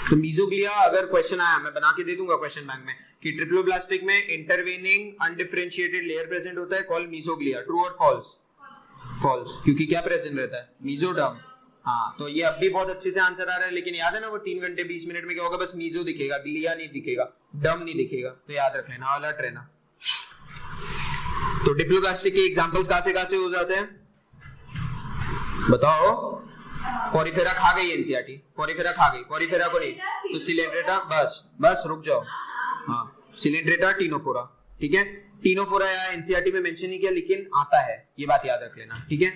तो मीजोग्लिया अगर क्वेश्चन आया, मैं बना के दे दूंगा क्वेश्चन बैंक में, कि ट्रिप्लोब्लास्टिक में इंटरवेनिंग अनडिफरेंशिएटेड लेयर प्रेजेंट होता है, कॉल्ड मीजोग्लिया, ट्रू और फॉल्स, फॉल्स, क्योंकि क्या प्रेजेंट रहता है, मीजोडर्म। हाँ, तो ये अब भी बहुत अच्छे से आंसर आ रहा है, लेकिन याद है ना वो 3 घंटे 20 मिनट में क्या होगा, बस मीजो दिखेगा, ग्लिया नहीं दिखेगा, डम नहीं दिखेगा, तो याद रख लेना, अलर्ट रहना। तो डिप्लोब्लास्टिक के एग्जांपल्स कहां से हो जाते हैं, बताओ। पॉरीफेरा खा गई एनसीईआरटी, पॉरीफेरा खा गई, पॉरीफेरा को नहीं, तो सिलेंड्रेटा, बस रुक जाओ, हाँ, सिलेंड्रेटा टीनोफोरा, ठीक है। टीनोफोरा या एनसीईआरटी में मेंशन नहीं किया लेकिन आता है, ये बात याद रख लेना, ठीक है।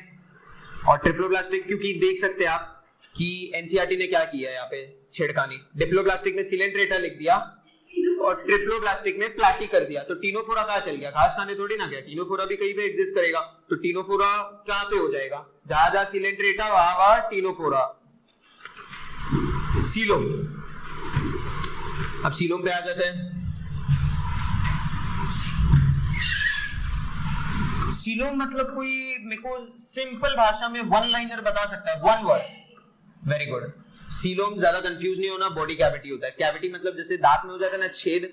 और ट्रिप्लोब्लास्टिक, क्योंकि देख सकते हैं आप कि एनसीईआरटी ने क्या किया है यहाँ पे छेड़खानी, डिप्लोब्लास्टिक में सिलेंट्रेटा लिख दिया और ट्रिप्लोब्लास्टिक में प्लाटी कर दिया, तो टीनोफोरा कहाँ चल गया, घास खाने थोड़ी ना गया, टीनोफोरा भी कहीं पे एग्जिस्ट करेगा, तो टीनोफोरा कहाँ पे हो जाएगा, जहां जहां सिलेंट्रेटा वहां वहां टीनोफोरा। सीलोम, अब सीलोम पे आ जाते हैं। सीलोम मतलब कोई मेरे को सिंपल भाषा में वन लाइनर बता सकता है, one word, very good. Coelom, ज्यादा कंफ्यूज नहीं होना, बॉडी कैविटी होता है। कैविटी मतलब जैसे दांत में हो जाता है ना छेद,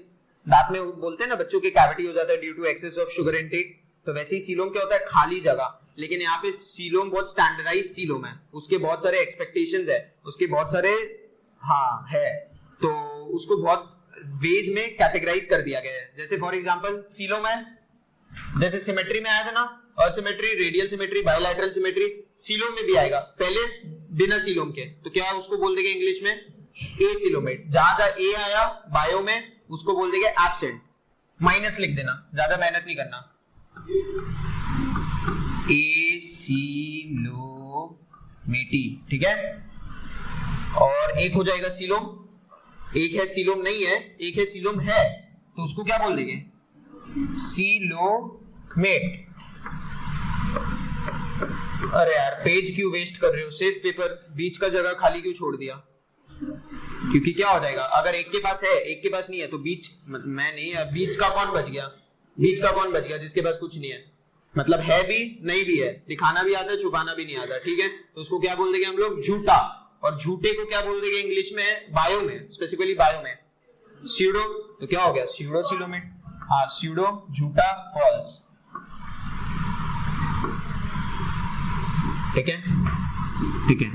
दांत में बोलते हैं ना बच्चों के कैविटी हो जाता है due to excess of sugar intake, तो वैसे ही सीलोम क्या होता है, खाली जगह। लेकिन यहाँ पे सीलोम बहुत स्टैंडर्डाइज सीलोम है, उसके बहुत सारे एक्सपेक्टेशंस है, उसके बहुत सारे है, तो उसको बहुत वेज में कैटेगराइज कर दिया गया है। जैसे फॉर एग्जांपल सीलोम है, जैसे सिमेट्री में आया था ना, asymmetry, radial symmetry, bilateral symmetry, coelom में भी आएगा, पहले बिना सीलोम के, तो क्या उसको बोल देंगे इंग्लिश में एसीलोमेट। जहां जहां ए आया बायो में उसको बोल देंगे एब्सेंट, माइनस लिख देना, ज्यादा मेहनत नहीं करना, एसीलोमेटी, ठीक है। और एक हो जाएगा सीलोम, एक है सीलोम नहीं है, एक है सीलोम है, तो उसको क्या बोल देंगे, सीलोमेट। अरे यार पेज क्यों वेस्ट कर रहे हो, सेफ पेपर, बीच का जगह खाली क्यों छोड़ दिया, क्योंकि क्या हो जाएगा, अगर एक के पास है एक के पास नहीं है तो बीच, मैं नहीं है, बीच का कौन बच गया, बीच का कौन बच गया, जिसके पास कुछ नहीं है, मतलब है भी नहीं भी है, दिखाना भी आता है छुपाना भी नहीं आता, ठीक है। तो उसको क्या बोल देंगे हम लोग, झूठा। और झूठे को क्या बोल देंगे इंग्लिश में, बायो में, स्पेसिफिकली बायो में स्यूडो, तो क्या हो गया स्यूडो सीलोमेट, हाँ स्यूडो झूठा, फॉल्स, ठीक है, ठीक है।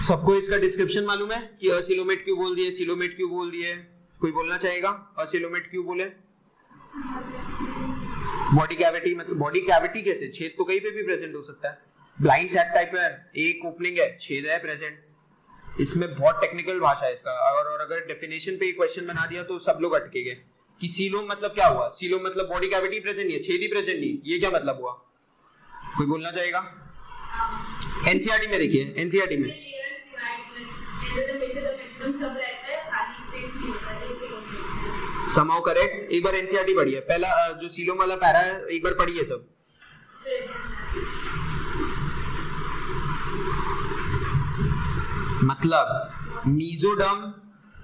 सबको इसका डिस्क्रिप्शन मालूम है कि असीलोमेट क्यों बोल दिए, सीलोमेट क्यों बोल दिए, कोई बोलना चाहेगा असीलोमेट क्यों बोले। बॉडी कैविटी, मतलब बॉडी कैविटी कैसे, छेद तो कहीं पे भी प्रेजेंट हो सकता है, ब्लाइंड सैक टाइप है, एक ओपनिंग है, छेद है प्रेजेंट, इसमें बहुत टेक्निकल भाषा है इसका। और अगर डेफिनेशन पे क्वेश्चन बना दिया तो सब लोग अटकेंगे कि सीलोम मतलब क्या हुआ, सीलोम मतलब बॉडी कैविटी प्रेजेंट नहीं है, छेद ही प्रेजेंट नहीं, ये क्या मतलब हुआ, कोई बोलना चाहेगा। एनसीईआरटी में देखिए, एनसीईआरटी में समाओ करेक्ट, एक बार एनसीईआरटी पढ़िए, पहला जो सीलोम वाला पैरा है एक बार पढ़िए सब। मतलब मीजोडर्म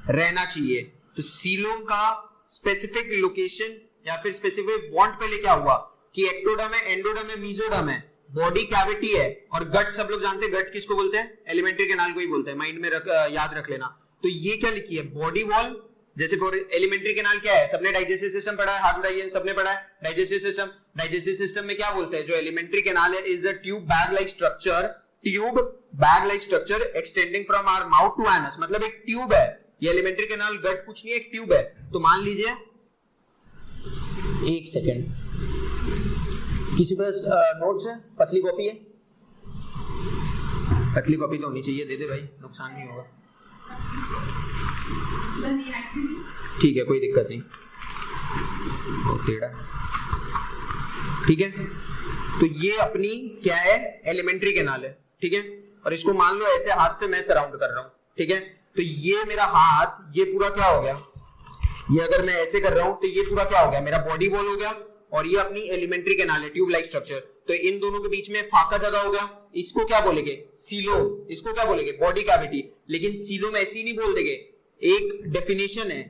रहना चाहिए, तो सीलोम का स्पेसिफिक लोकेशन या फिर स्पेसिफिक बॉन्ड पहले क्या हुआ कि एक्टोडर्म है, एंडोडर्म है, मीजोडर्म है, बॉडी कैविटी है, और गट सब लोग जानते हैं, गट किसको बोलते हैं, एलिमेंट्री कैनाल को ही बोलते हैं, माइंड में याद रख लेना। तो ये क्या लिखी है, बॉडी वॉल, जैसे फॉर एलिमेंट्री कैनाल क्या है, सबने डाइजेस्टिव सिस्टम पढ़ा है, हाथ उठाइए, सबने पढ़ा है डाइजेस्टिव सिस्टम। डाइजेस्टिव सिस्टम में क्या बोलते हैं, जो एलिमेंट्री कैनाल है is a tube bag like structure, tube bag like structure extending from our mouth to anus, मतलब एक ट्यूब है ये एलिमेंट्री कैनाल, गट कुछ नहीं है, एक ट्यूब है। तो मान लीजिए, एक सेकेंड, किसी पास नोट्स है, पतली कॉपी है, पतली कॉपी तो होनी चाहिए, दे दे भाई, नुकसान नहीं होगा, ठीक है कोई दिक्कत नहीं, टेढ़ा, ठीक है। तो ये अपनी क्या है, एलिमेंट्री कैनाल है, ठीक है। और इसको मान लो ऐसे हाथ से मैं सराउंड कर रहा हूं, ठीक है, तो ये मेरा हाथ, ये पूरा क्या हो गया, ये अगर मैं ऐसे कर रहा हूं तो ये पूरा क्या हो गया, मेरा बॉडी वॉल हो गया, और ये अपनी एलिमेंट्री कैनाल है, ट्यूब लाइक स्ट्रक्चर। तो इन दोनों के बीच में फाका जगह हो गया, इसको क्या बोलेंगे, सीलोम, इसको क्या बोलेंगे, बॉडी कैविटी। लेकिन सीलोम ऐसे ही नहीं बोल देंगे, एक डेफिनेशन है,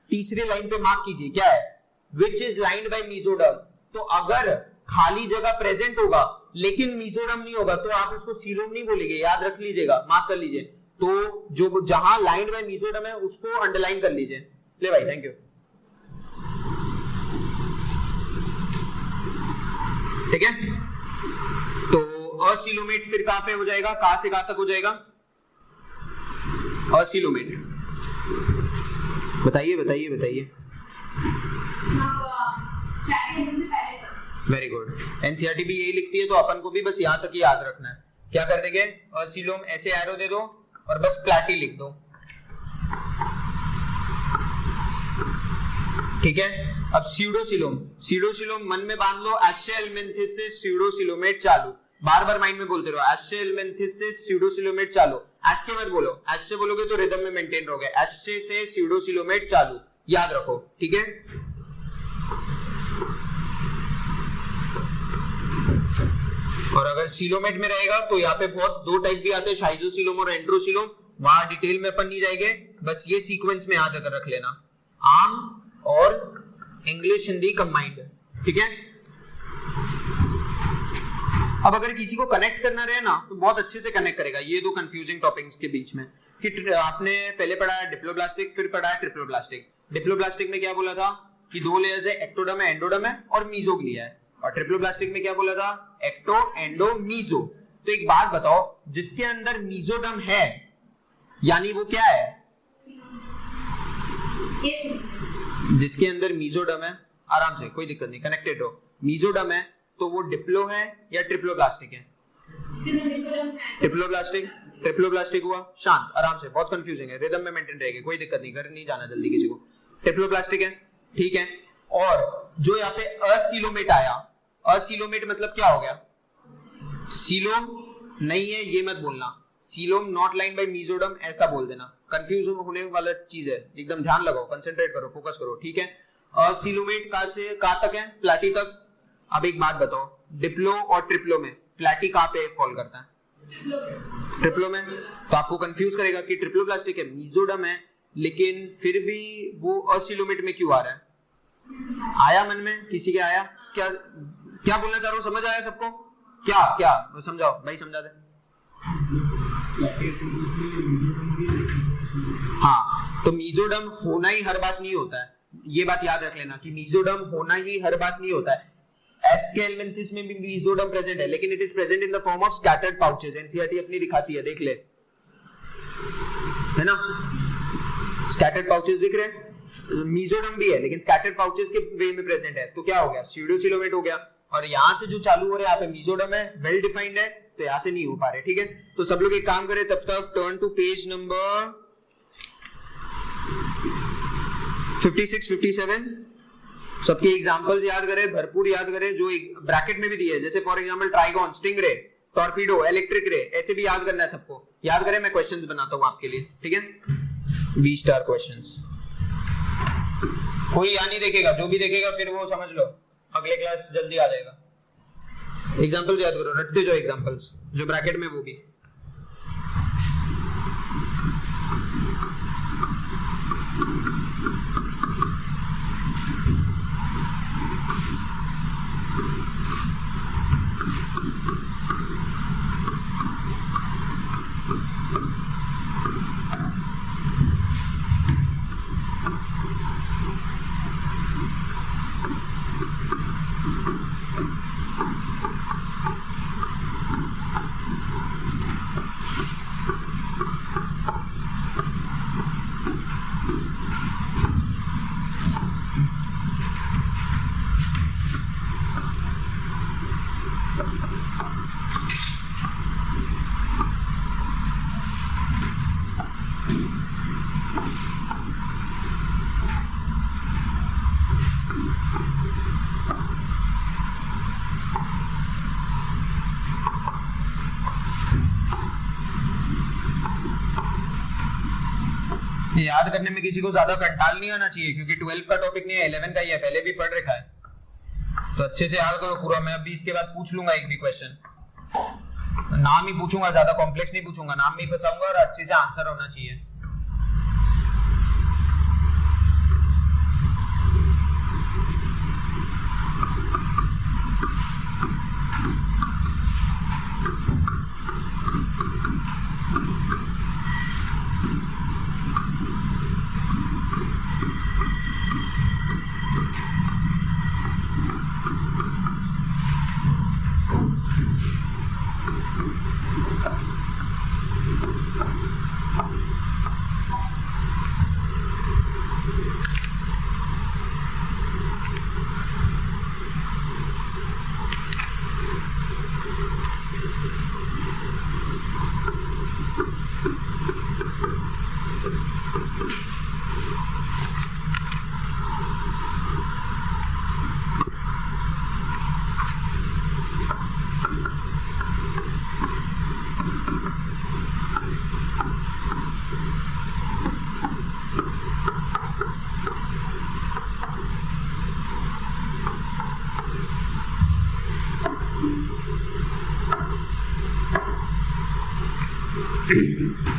तीसरे लाइन पे मार्क कीजिए, क्या है, which is lined by mesoderm. तो अगर खाली जगह प्रेजेंट होगा लेकिन मीजोडर्म नहीं होगा तो आप उसको सीलोम नहीं बोलेंगे, याद रख लीजिएगा, मार्क कर लीजिए। तो जो जहां लाइंड बाय मीजोडर्म है उसको अंडरलाइन कर लीजिए। ले भाई, थैंक यू, ठीक है। तो असीलोमेट फिर कहां पे हो जाएगा, कहां से कहां तक हो जाएगा असीलोमेट, बताइए बताइए बताइए। वेरी गुड, एनसीईआरटी भी यही लिखती है, तो अपन को भी बस यहां तक ही याद रखना है। क्या कर देंगे, असीलोम ऐसे एरो दे दो और बस प्लैटी लिख दो, ठीक है। अब स्यूडोसिलोम मन में बांध लो, एस्चेल्मिंथिस से स्यूडोसिलोमेट चालू, बार बार माइंड में बोलते रहो, एस्चेल्मिंथिस से स्यूडोसिलोमेट चालू, एस्के मत बोलो, एस्चे बोलोगे तो रिदम में मेंटेन रहोगे, एस्चे से स्यूडोसिलोमेट चालू, याद रखो, ठीक है। और अगर सिलोमेट में रहेगा तो यहाँ पे बहुत दो टाइप भी आते हैं, शाइजोसिलोम और एंड्रोसिलोम, वहां डिटेल में अपन नहीं जाएंगे, बस ये सीक्वेंस में याद रख लेना, आम और इंग्लिश हिंदी कंबाइंड, ठीक है। अब अगर किसी को कनेक्ट करना रहे ना तो बहुत अच्छे से कनेक्ट करेगा ये दो कंफ्यूजिंग टॉपिक्स के बीच में, कि आपने पहले पढ़ा है डिप्लोब्लास्टिक, फिर पढ़ा है ट्रिप्लोब्लास्टिक। डिप्लोब्लास्टिक में क्या बोला था कि दो लेयर्स है, एक्टोडर्म है, एंडोडर्म है और मीजोग्लिया है, और ट्रिप्लोब्लास्टिक में क्या बोला था, एक्टो, एंडो, मीजो। तो एक बात बताओ, जिसके अंदर मीजोडर्म है यानी वो क्या है, जिसके अंदर मीजोडर्म है, आराम से कोई दिक्कत नहीं, कनेक्टेड हो, मीजोडर्म है तो वो डिप्लो है या ट्रिप्लोब्लास्टिक है, ट्रिप्लोब्लास्टिक हुआ, शांत, आराम से, बहुत कंफ्यूजिंग है, रिदम में मेंटेन रहेगी, कोई दिक्कत नहीं, घर नहीं जाना जल्दी किसी को, ट्रिप्लोब्लास्टिक है, ठीक है। और जो यहाँ पे असिलोमेट आया, असिलोमेट मतलब क्या हो गया, सीलोम नहीं है ये मत बोलना, coelom not line by mesoderm ऐसा बोल देना, कंफ्यूज होने वाला चीज है, एकदम ध्यान लगाओ, कंसंट्रेट करो, फोकस करो, ठीक है। असिलोमेट कहां से कहां तक है, प्लैटी तक। अब एक बात बताओ, डिप्लो और ट्रिप्लो में प्लैटी कहां पे फॉल करता है, ट्रिप्लो में, तो आपको कंफ्यूज करेगा कि ट्रिप्लोब्लास्टिक है, मीजोडर्म है, लेकिन फिर भी वो असिलोमेट में क्यों आ रहा है, आया मन में किसी के आया, क्या क्या बोलना चाह रहा हूं, समझ आया सबको, क्या क्या समझाओ भाई, समझा दे। हाँ, तो मीजोडर्म होना ही हर बात नहीं होता है, ये बात याद रख लेना कि मीजोडर्म होना ही हर बात नहीं होता है। एस्केल्मिंथिस में भी मीजोडर्म प्रेजेंट है, लेकिन it is present in the form of scattered pouches, NCERT अपनी दिखाती है, देख ले, है ना, स्कैटर्ड पाउचेस दिख रहे हैं, मीजोडर्म भी है लेकिन स्कैटर्ड पाउचेस के वे में प्रेजेंट है, तो क्या हो गया, स्यूडोसिलोमेट हो गया, और यहाँ से जो चालू हो रहा है यहाँ पे मीजोडर्म है, वेल डिफाइंड है, तो यहाँ से नहीं हो पा रहे, ठीक है। तो सब लोग एक काम करें, तब तक टर्न टू पेज नंबर 56-57, सबके एग्जांपल्स याद करें, भरपूर याद करें, जो ब्रैकेट में भी दिए है, जैसे for example trigon, stingray, torpedo, electric ray, ऐसे भी याद करना है सबको, याद करें, मैं क्वेश्चंस बनाता हूं आपके लिए, ठीक है, V स्टार क्वेश्चंस, कोई या नहीं देखेगा, जो भी देखेगा फिर वो समझ लो अगले क्लास जल्दी आ जाएगा। एग्जांपल्स याद करो, रटते जाओ एग्जांपल्स, जो ब्रैकेट में वो भी। याद करने में किसी को ज्यादा कंटाल नहीं आना चाहिए, क्योंकि 12 का टॉपिक नहीं है, 11 का ही है, पहले भी पढ़ रखा है, तो अच्छे से याद करो पूरा। मैं अभी इसके बाद पूछ लूंगा एक भी क्वेश्चन, नाम ही पूछूंगा, ज्यादा कॉम्प्लेक्स नहीं पूछूंगा, नाम में ही फंसाऊंगा और अच्छे से आंसर होना चाहिए।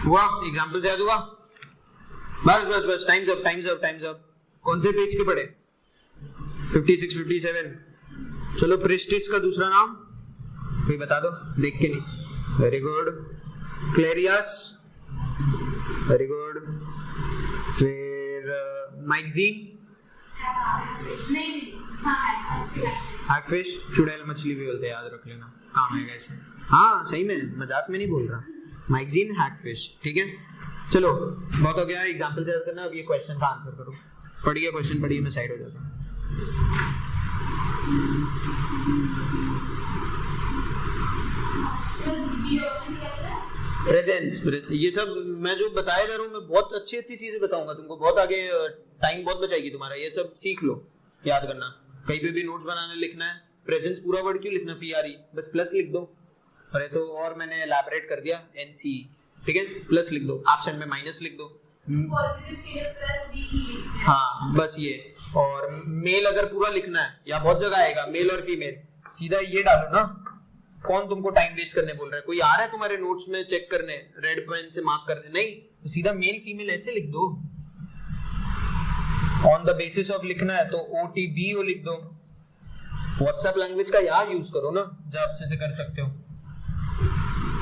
हुआ एग्जांपल याद हुआ? बस टाइम्स अप। कौन से पेज के पढ़े? 56 57। चलो प्रेस्टिस का दूसरा नाम कोई बता दो, देख के नहीं। Very good. Clarias, very good. फिर मैगजीन, हैगफिश, चुड़ैल मछली भी बोलते हैं, याद रख लेना, काम है कैसे। हाँ सही में, मजाक में नहीं बोल रहा। मैगजीन, हैगफिश, ठीक है। चलो बहुत हो गया एग्जांपल याद करना, अब ये क्वेश्चन का आंसर करो। पढ़िए क्वेश्चन, पढ़िए, मैं साइड हो जाता हूँ। प्रेजेंस, ये सब मैं जो बताया जा रहा हूँ, मैं बहुत अच्छी चीजें बताऊंगा तुमको, बहुत आगे टाइम बहुत बचाएगी तुम्हारा। ये सब सीख लो, याद करना। कहीं पे भी नोट्स बनाने लिखना है, प्रेजेंस पूरा वर्ड क्यों लिखना, PRE, बस प्लस लिख दो। अरे तो और मैंने एलैबोरेट कर दिया, NC, ठीक है, प्लस लिख दो, एब्सेंट में माइनस लिख दो। हाँ बस ये। और मेल अगर पूरा लिखना है, या बहुत जगह आएगा मेल और फीमेल, सीधा ये डालो ना। कौन तुमको टाइम वेस्ट करने बोल रहा है? कोई आ रहा है तुम्हारे नोट्स में चेक करने, रेड पेन से मार्क करने? नहीं, तो सीधा मेल फीमेल ऐसे लिख दो। ऑन द बेसिस ऑफ लिखना है तो OTBO लिख दो। व्हाट्सएप लैंग्वेज का यहाँ यूज करो ना, जब अच्छे से कर सकते हो।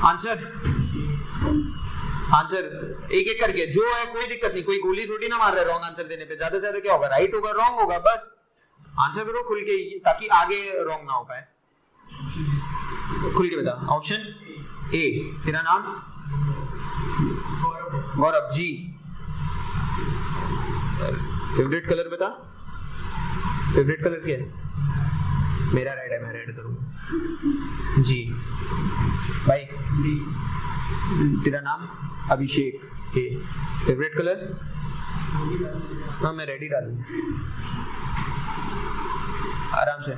आंसर एक एक करके, जो है कोई दिक्कत नहीं, कोई गोली थोड़ी ना मार रहा है रॉन्ग आंसर देने पे। ज्यादा से ज्यादा क्या होगा, राइट होगा, रॉन्ग होगा, बस आंसर करो खुल के, ताकि आगे रॉन्ग ना हो पाए। खुल के बता। ऑप्शन ए, तेरा नाम? गौरव जी। फेवरेट कलर बता। फेवरेट कलर क्या है? मेरा रेड है, मैं रेड करूंगा जी। भाई तेरा नाम? अभिषेक। के फेवरेट कलर? हाँ मैं रेड ही डालूंगा, आराम से।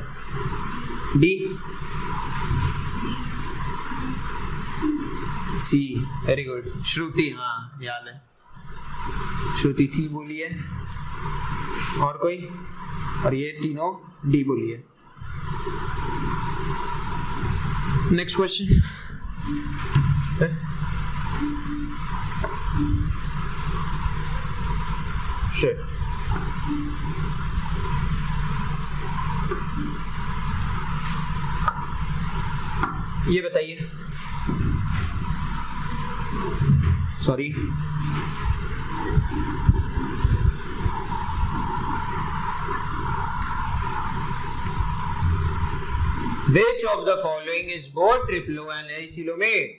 डी, सी, वेरी गुड। श्रुति, हाँ याद है, श्रुति सी बोली है। और कोई? और ये तीनों डी बोली है। Next question. Sure. ये बताइए, sorry, Which of the following is both triplo and acylomate?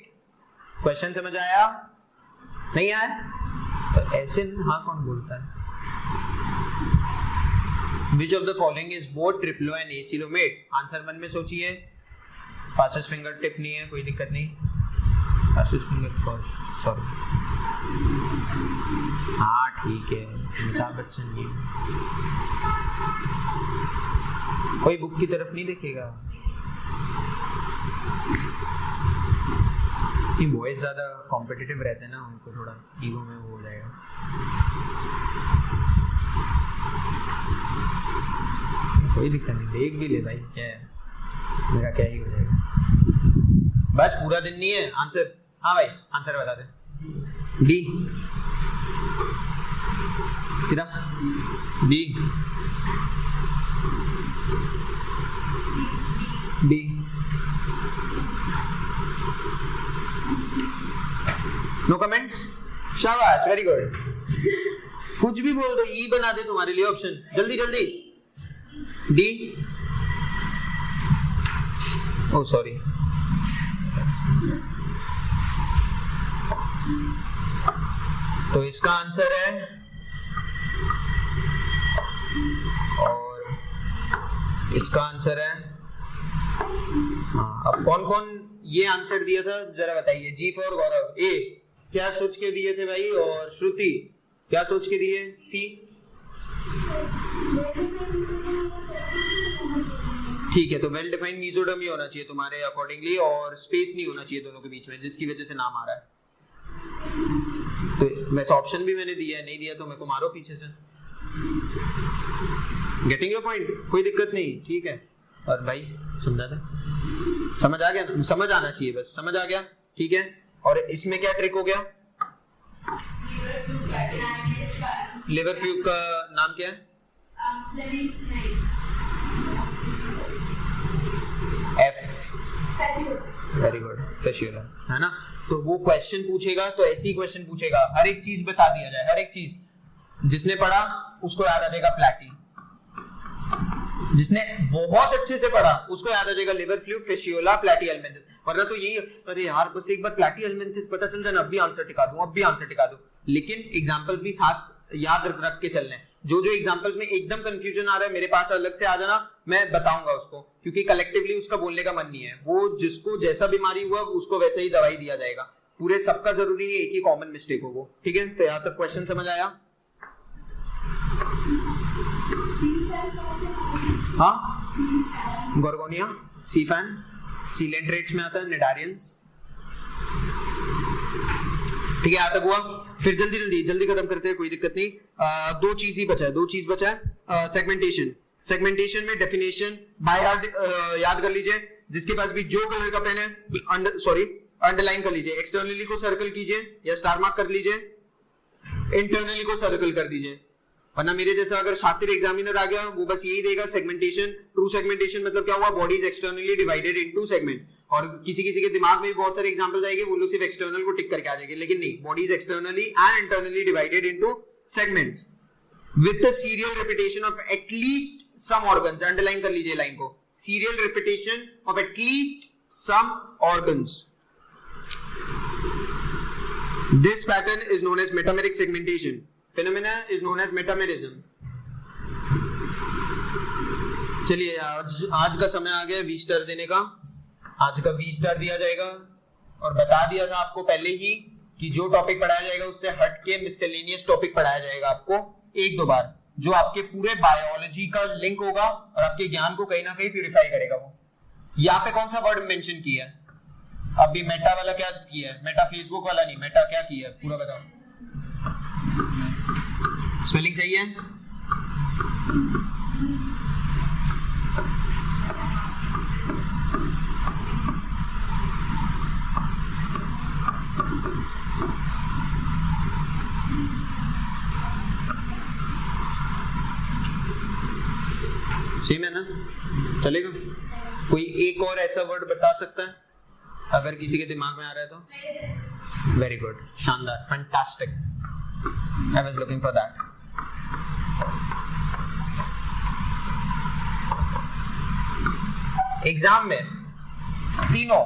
Question समझ आया? नहीं आया? तो ऐसे हाँ कौन बोलता है? Which of the following is both triplo and acylomate? Answer मन में सोचिए। फास्टेस्ट फिंगर टिप नहीं है, कोई दिक्कत नहीं। फास्टेस्ट फिंगर, सॉरी, हाँ ठीक है, अमिताभ बच्चन जी। कोई बुक की तरफ नहीं देखेगा। ये बॉयज ज्यादा कॉम्पिटिटिव रहते हैं ना, उनको थोड़ा ईगो में वो हो जाएगा। कोई दिक्कत नहीं, देख भी ले भाई, क्या है, मेरा क्या ही हो जाएगा। बस पूरा दिन नहीं है। आंसर, हाँ भाई आंसर बता दे। डी, किधर? D, D, no comments? शाबाश, वेरी गुड। कुछ भी बोल दो, ई बना दे तुम्हारे लिए ऑप्शन, जल्दी जल्दी। डी, ओ सॉरी, तो इसका आंसर है, और इसका आंसर है। अब कौन कौन ये आंसर दिया था जरा बताइए। जी फॉर गौरव, ए क्या सोच के दिए थे भाई, और श्रुति क्या सोच के दिए? सी, ठीक है। तो वेल डिफाइंड मेसोडर्मी होना चाहिए तुम्हारे अकॉर्डिंगली, और स्पेस नहीं होना चाहिए दोनों के बीच में, जिसकी वजह से नाम आ रहा है। तो वैसे ऑप्शन भी मैंने दिया है, नहीं दिया तो मेरे को मारो पीछे से। गेटिंग योर पॉइंट, कोई दिक्कत नहीं, ठीक है। और भाई समझा था? समझ आ गया? समझ आना चाहिए, बस समझ आ गया, ठीक है। और इसमें क्या ट्रिक हो गया? लिवर फ्लूक का नाम क्या है? एफ, वेरी गुड, फेशियोला, है ना? तो वो क्वेश्चन पूछेगा तो ऐसी क्वेश्चन पूछेगा, हर एक चीज बता दिया जाए, हर एक चीज। जिसने पढ़ा उसको याद आ जाएगा प्लैटी, जिसने बहुत अच्छे से पढ़ा उसको याद आ जाएगा लिवर फ्लूक, फेशियोला, प्लैटी हेल्मिंथिस। वरना तो यही, अरे यार बस एक बार प्लैटी हेल्मिंथिस पता चल जाए ना, अब भी आंसर टिका दूं, अब भी आंसर टिका दूं। लेकिन एग्जांपल्स भी साथ याद रख के चलने। जो एग्जांपल्स में एकदम कंफ्यूजन आ रहा है, मेरे पास अलग से आ जाना, मैं बताऊंगा उसको, क्योंकि कलेक्टिवली उसका बोलने का मन नहीं है। वो जिसको जैसा बीमारी हुआ उसको वैसे ही दवाई दिया जाएगा। पूरे सबका जरूरी नहीं है एक ही कॉमन मिस्टेक हो वो, ठीक है? तो यहाँ तक क्वेश्चन समझ आया? हाँ, गोर्गोनिया, सीफैन, सीलेंट्रेट्स में आता है, निडारियंस, ठीक है? यहाँ तक हुआ। फिर जल्दी खत्म करते हैं, कोई दिक्कत नहीं। दो चीज बचा है। सेगमेंटेशन में डेफिनेशन बाय हार्ट याद कर लीजिए। जिसके पास भी जो कलर का पेन है अंडरलाइन कर लीजिए, एक्सटर्नली को सर्कल कीजिए या स्टार मार्क कर लीजिए, इंटरनली को सर्कल कर दीजिए। वरना मेरे जैसा अगर शातिर एग्जामिनर आ गया वो बस यही देगा सेगमेंटेशन। ट्रू सेगमेंटेशन मतलब क्या हुआ? Body is externally divided into segment. और किसी के दिमाग में भी बहुत सारे एग्जांपल्स आएंगे, वो लोग सिर्फ एक्सटर्नल को टिक करके आ जाएंगे, लेकिन नहीं, body is externally and internally divided into segments with the serial repetition of at least some organs. Underline कर लीजिए लाइन को, serial repetition of at least some organs. This pattern is known as metameric segmentation. Phenomena is known as metamerism. चलिए आज का समय आ गया we star देने का। आज का वी स्टार दिया जाएगा और बता दिया था आपको पहले ही कि जो टॉपिक पढ़ाया जाएगा उससे हट के मिससेलेनियस टॉपिक पढ़ाया जाएगा आपको एक दो बार, जो आपके पूरे बायोलॉजी का लिंक होगा और आपके ज्ञान को कहीं ना कहीं प्यूरिफाई करेगा। वो यहाँ पे कौन सा वर्ड मेंशन किया है? अभी मेटा वाला क्या किया है? मेटा फेसबुक वाला नहीं, मेटा क्या किया है पूरा बताओ। स्पेलिंग सही है? सेम है ना? चलेगा? कोई एक और ऐसा वर्ड बता सकता है अगर किसी के दिमाग में आ रहा है तो? वेरी गुड, शानदार, fantastic, I was looking for that. Exam में तीनों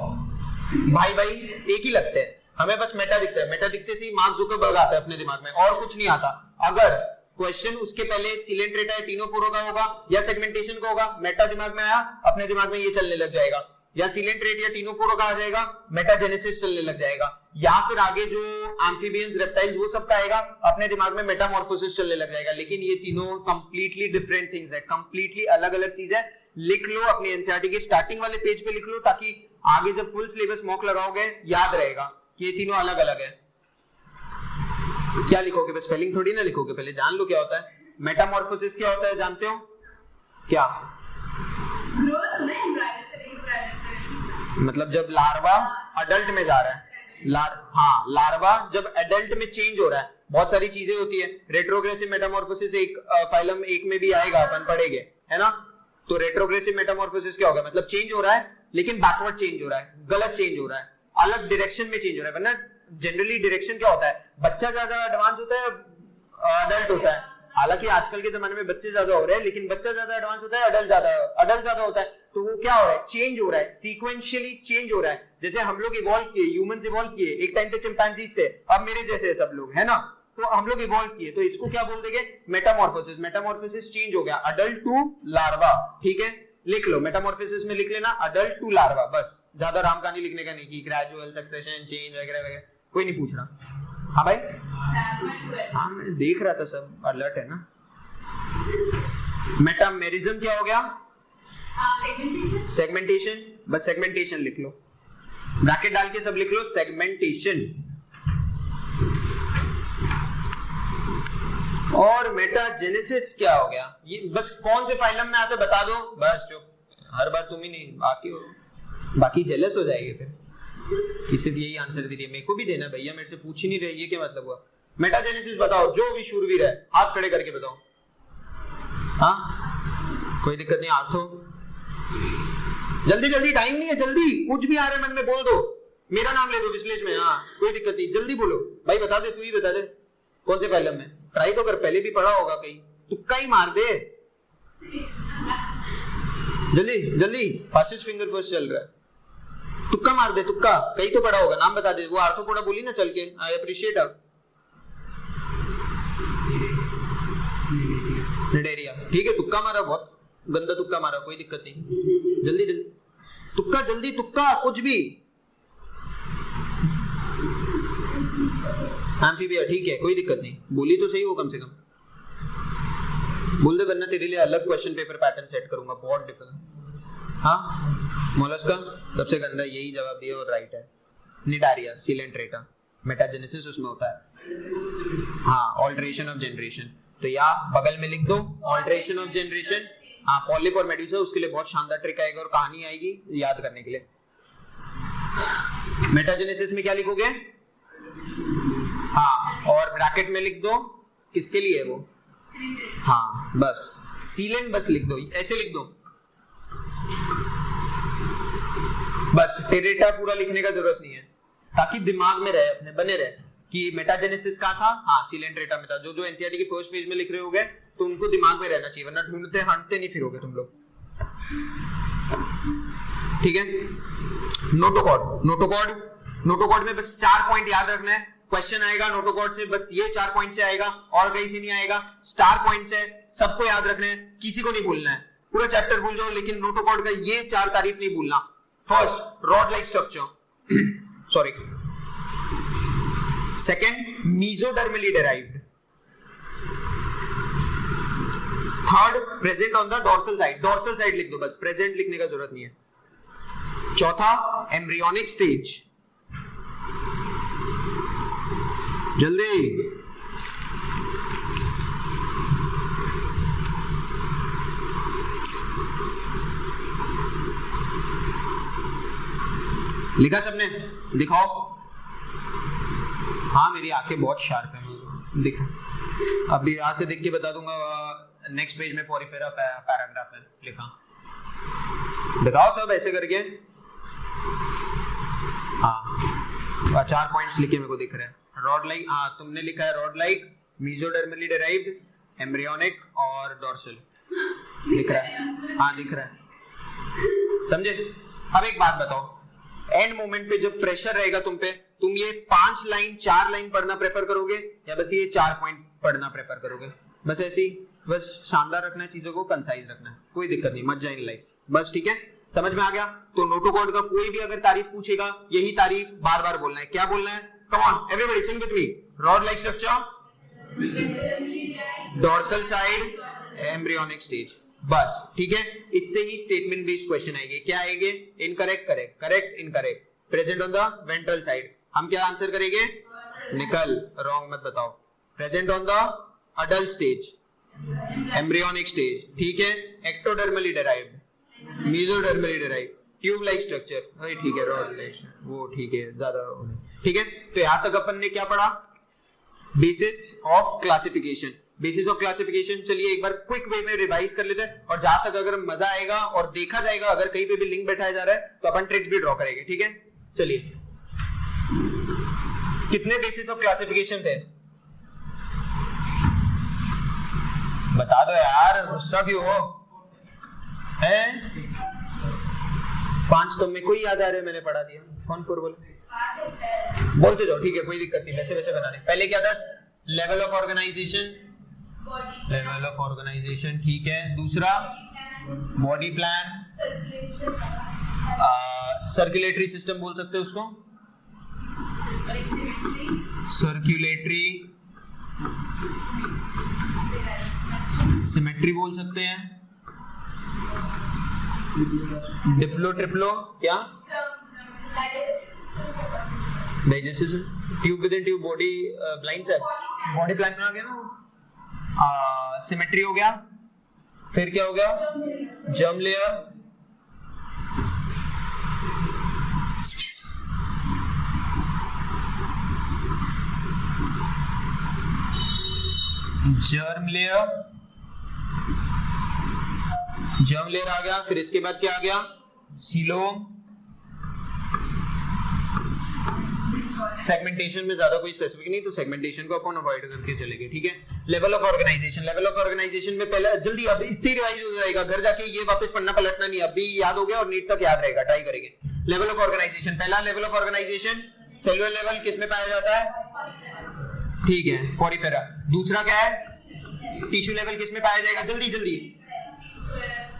भाई एक ही लगते हैं, हमें बस मेटा दिखता है, मेटा दिखते से ही मार्क जुकरबर्ग आता है अपने दिमाग में, और कुछ नहीं आता। अगर क्वेश्चन उसके पहले सीलेंट्रेट है, टीनोफोरो का होगा या सेगमेंटेशन का होगा, मेटा दिमाग में आया, अपने दिमाग में ये चलने लग जाएगा, या सीलेंट्रेट या टीनोफोरो का आ जाएगा, मेटाजेनेसिस चलने लग जाएगा, या फिर आगे जो एम्फीबियंस, रेप्टाइल्स, वो सब का आएगा, अपने दिमाग में मेटामॉर्फोसिस चलने लग जाएगा। लेकिन ये तीनों कंप्लीटली डिफरेंट थिंग्स है, कंप्लीटली अलग अलग चीज है। लिख लो अपनी एनसीईआरटी के स्टार्टिंग वाले पेज पे लिख लो, ताकि आगे जब फुल सिलेबस मॉक लगाओगे याद रहेगा कि ये तीनों अलग अलग है। क्या लिखोगे? बस स्पेलिंग थोड़ी ना लिखोगे, पहले जान लो क्या होता है। मेटामॉर्फोसिस क्या होता है जानते हो क्या? मतलब जब लार्वा अडल्ट में जा रहा है, लार्वा जब एडल्ट में चेंज हो रहा है, बहुत सारी चीजें होती है। रेट्रोग्रेसिव मेटामॉर्फोसिस एक फाइलम 1 में भी आएगा, अपन पढ़ेंगे, है ना? तो रेट्रोग्रेसिव मेटामॉर्फोसिस क्या होगा? मतलब चेंज हो रहा है लेकिन बैकवर्ड चेंज हो रहा है, गलत चेंज हो रहा है, अलग डायरेक्शन में चेंज हो रहा है। वरना जनरली डायरेक्शन क्या होता है? बच्चा ज्यादा एडवांस होता है, अडल्ट होता है। हालांकि आजकल के जमाने में बच्चे ज्यादा हो रहे हैं, लेकिन बच्चा ज्यादा एडवांस होता है, अडल्ट ज्यादा होता है। तो वो क्या हो रहा है? चेंज हो रहा है, सीक्वेंशियली चेंज हो रहा है। जैसे हम लोग इवॉल्व किए, ह्यूमंस इवॉल्व किए, एक टाइम पे चिंपैंजीज थे, अब मेरे जैसे सब लोग, है ना? तो हम लोग इवॉल्व किए, तो इसको क्या बोल देंगे? मेटामॉर्फोसिस। मेटामॉर्फोसिस चेंज हो गया, अडल्ट टू लार्वा, ठीक है? लिख लो, मेटामॉर्फोसिस में लिख लेना अडल्ट टू लार्वा, बस। ज्यादा राम कहानी लिखने का नहीं कि ग्रेजुअल सक्सेशन चेंज वगैरह वगैरह, कोई नहीं पूछ रहा। हाँ भाई, हाँ मैं देख रहा था, सब अलर्ट है ना। मेटामेरिज्म क्या हो गया? सेगमेंटेशन, बस सेगमेंटेशन लिख लो, ब्रैकेट डाल के सब लिख लो, सेगमेंटेशन। और मेटाजेनेसिस क्या हो गया? ये बस कौन से फाइलम में आते बता दो, बस। जो हर बार तुम ही नहीं, बाकी जेलस हो जाएंगे फिर। सिर्फ यही आंसर दे दिया, मेरे को भी देना भैया, मेरे से पूछ ही नहीं रहे, ये क्या मतलब हुआ? मेटाजेनेसिस बताओ, जो भी शूरवीर है हाथ खड़े करके बताओ। हाँ कोई दिक्कत नहीं, आर्थो जल्दी जल्दी, टाइम नहीं है, जल्दी कुछ भी आ रहा है मन में बोल दो, मेरा नाम ले दो विश्लेष में। हाँ कोई दिक्कत नहीं, जल्दी बोलो भाई, बता दे, तू ही बता दे कौन से कॉलम में, ट्राई तो कर, पहले भी पढ़ा होगा कहीं, तुक्का ही मार दे जल्दी जल्दी, फास्टेस्ट फिंगर फर्स्ट चल रहा है, तुक्का मार दे, तुक्का कहीं तो पढ़ा होगा, नाम बता दे। वो आर्थोपोडा बोली ना चल के, आई अप्रिशिएट अप। निडेरिया, ठीक है, तुक्का मारा, बहुत गंदा तुक्का मारा, कोई दिक्कत नहीं, जल्दी जल्दी तुक्का, जल्दी तुक्का, कुछ भी। एम्फीबिया, ठीक है, कोई दिक्कत नहीं, बोली तो सही हो कम से कम, बोल दे, वरना तेरे लिए अलग क्वेश्चन पेपर पैटर्न सेट करूंगा, बहुत डिफिकल्ट। हाँ मोलस्का सबसे गंदा, यही जवाब दिया और राइट है। निडारिया, सीलेंट्रेटा, मेटाजेनेसिस उसमें होता है। हाँ ऑल्टरेशन ऑफ जनरेशन, तो या बगल में लिख दो ऑल्टरेशन ऑफ जनरेशन। हाँ पॉलिप और मेडुसा, उसके लिए बहुत शानदार ट्रिक आएगा और कहानी आएगी याद करने के लिए। मेटाजेनेसिस में क्या लिखोगे? हाँ और ब्रैकेट में लिख दो किसके लिए है वो, हाँ बस सीलेंट बस लिख दो, ऐसे लिख दो बस, टेरेटा पूरा लिखने का जरूरत नहीं है, ताकि दिमाग में रहे, अपने बने रहे कि मेटाजेनेसिस का था, हाँ सीलेंट्रेटा में था। जो एनसीईआरटी के फर्स्ट पेज में लिख रहे होगे तो उनको दिमाग में रहना चाहिए, वरना ढूंढते हंटते नहीं फिरोगे तुम लोग, ठीक है। नोटोकॉर्ड, नोटोकॉर्ड, नोटोकॉर्ड में बस 4 पॉइंट याद रखना है, क्वेश्चन आएगा नोटोकॉर्ड से, बस ये 4 पॉइंट से आएगा और कहीं से नहीं आएगा, स्टार पॉइंट से, सबको याद रखना है, किसी को नहीं भूलना है, पूरा चैप्टर भूल जाओ लेकिन नोटोकॉर्ड का ये 4 तारीफ नहीं भूलना। First, rod like structure, sorry, second मेसोडर्मली derived, third present on the dorsal side, dorsal side लिख दो बस, प्रेजेंट लिखने का जरूरत नहीं है। चौथा एम्ब्रियोनिक स्टेज, जल्दी, लिखा सबने? दिखाओ। हाँ मेरी आंखें बहुत शार्प है, दिखा, अभी यहां से देख के बता दूंगा, नेक्स्ट पेज में पोरिफेरा पैराग्राफ है, लिखा, दिखाओ सब ऐसे करके। हाँ 4 पॉइंट्स लिखे मेरे को दिख रहे हैं। रॉड लाइक, हाँ तुमने लिखा है रॉड लाइक, मेसोडर्मली डेराइव्ड, एम्ब्रियोनिक और डोर्सल, लिख रहा है, हाँ लिख रहा है, समझे। अब एक बात बताओ, एंड मोमेंट पे जब प्रेशर रहेगा तुम पे, तुम ये 5 लाइन 4 लाइन पढ़ना प्रेफर करोगे या बस ये 4 पॉइंट पढ़ना प्रेफर करोगे? बस ऐसी, बस शानदार रखना है, चीजों को कंसाइज रखना है, कोई दिक्कत नहीं, मजा इन लाइफ, बस ठीक है, समझ में आ गया। तो नोटोकॉर्ड का कोई भी अगर तारीफ पूछेगा, यही तारीफ बार बार बोलना है। क्या बोलना है? Come on everybody sing with me, rod like structure, dorsal side, embryonic stage, बस ठीक है। इससे ही स्टेटमेंट बेस्ड क्वेश्चन आएंगे। क्या आएंगे? Incorrect, correct, correct, incorrect, present on the ventral side, हम क्या आंसर करेंगे? निकल, रॉन्ग मत बताओ। Present on the adult stage, embryonic stage, ठीक है। Ectodermally derived, mesodermally derived, tube like structure, ठीक है, रॉड लाइक, वो ठीक है, ज्यादा ठीक है। तो यहां तक अपन ने क्या पढ़ा? Basis of classification, basis of classification. चलिए एक बार क्विक वे में रिवाइज कर लेते हैं, और जहां तक अगर मजा आएगा और देखा जाएगा, अगर कहीं पे भी लिंक बैठाया जा रहा है तो अपन ट्रिक्स भी ड्रॉ करेंगे, ठीक है। चलिए, कितने बेसिस ऑफ क्लासिफिकेशन थे? बता दो यार, गुस्सा क्यों हो? हैं? 5 तो मेरे को ही याद आ रहे हैं, मैंने पढ़ा दिया। कौन फोर बोले? बोलते जाओ, ठीक है, कोई दिक्कत नहीं, वैसे वैसे बनाने। पहले क्या था? Level of organisation, level of organisation, ठीक है। दूसरा बॉडी प्लान, सर्कुलेटरी सिस्टम बोल सकते हैं उसको, सर्कुलेटरी, सिमेट्री बोल सकते हैं, डिप्लो ट्रिप्लो, क्या digestive, tube within tube, body blind sac, body plan में आ गया ना। सिमेट्री हो गया, फिर क्या हो गया? Germ layer, germ layer, germ layer आ गया। फिर इसके बाद क्या आ गया? सीलोम। सेगमेंटेशन में ज्यादा कोई स्पेसिफिक नहीं, तो सेगमेंटेशन को अपन अवॉइड करके चलेंगे, ठीक है। Level of organisation, level of organisation में पहले जल्दी अब इससे रिवाइज हो जाएगा, घर जाके ये वापस पढ़ना पलटना नहीं, अभी याद हो गया और नीट तक याद रहेगा, ट्राई करेंगे। लेवल ऑफ ऑर्गेनाइजेशन, पहला level of organisation cellular level किस में पाया जाता है? ठीक है, पॉरीफेरा। दूसरा क्या है? टिश्यू लेवल किस में पाया जाएगा? जल्दी जल्दी,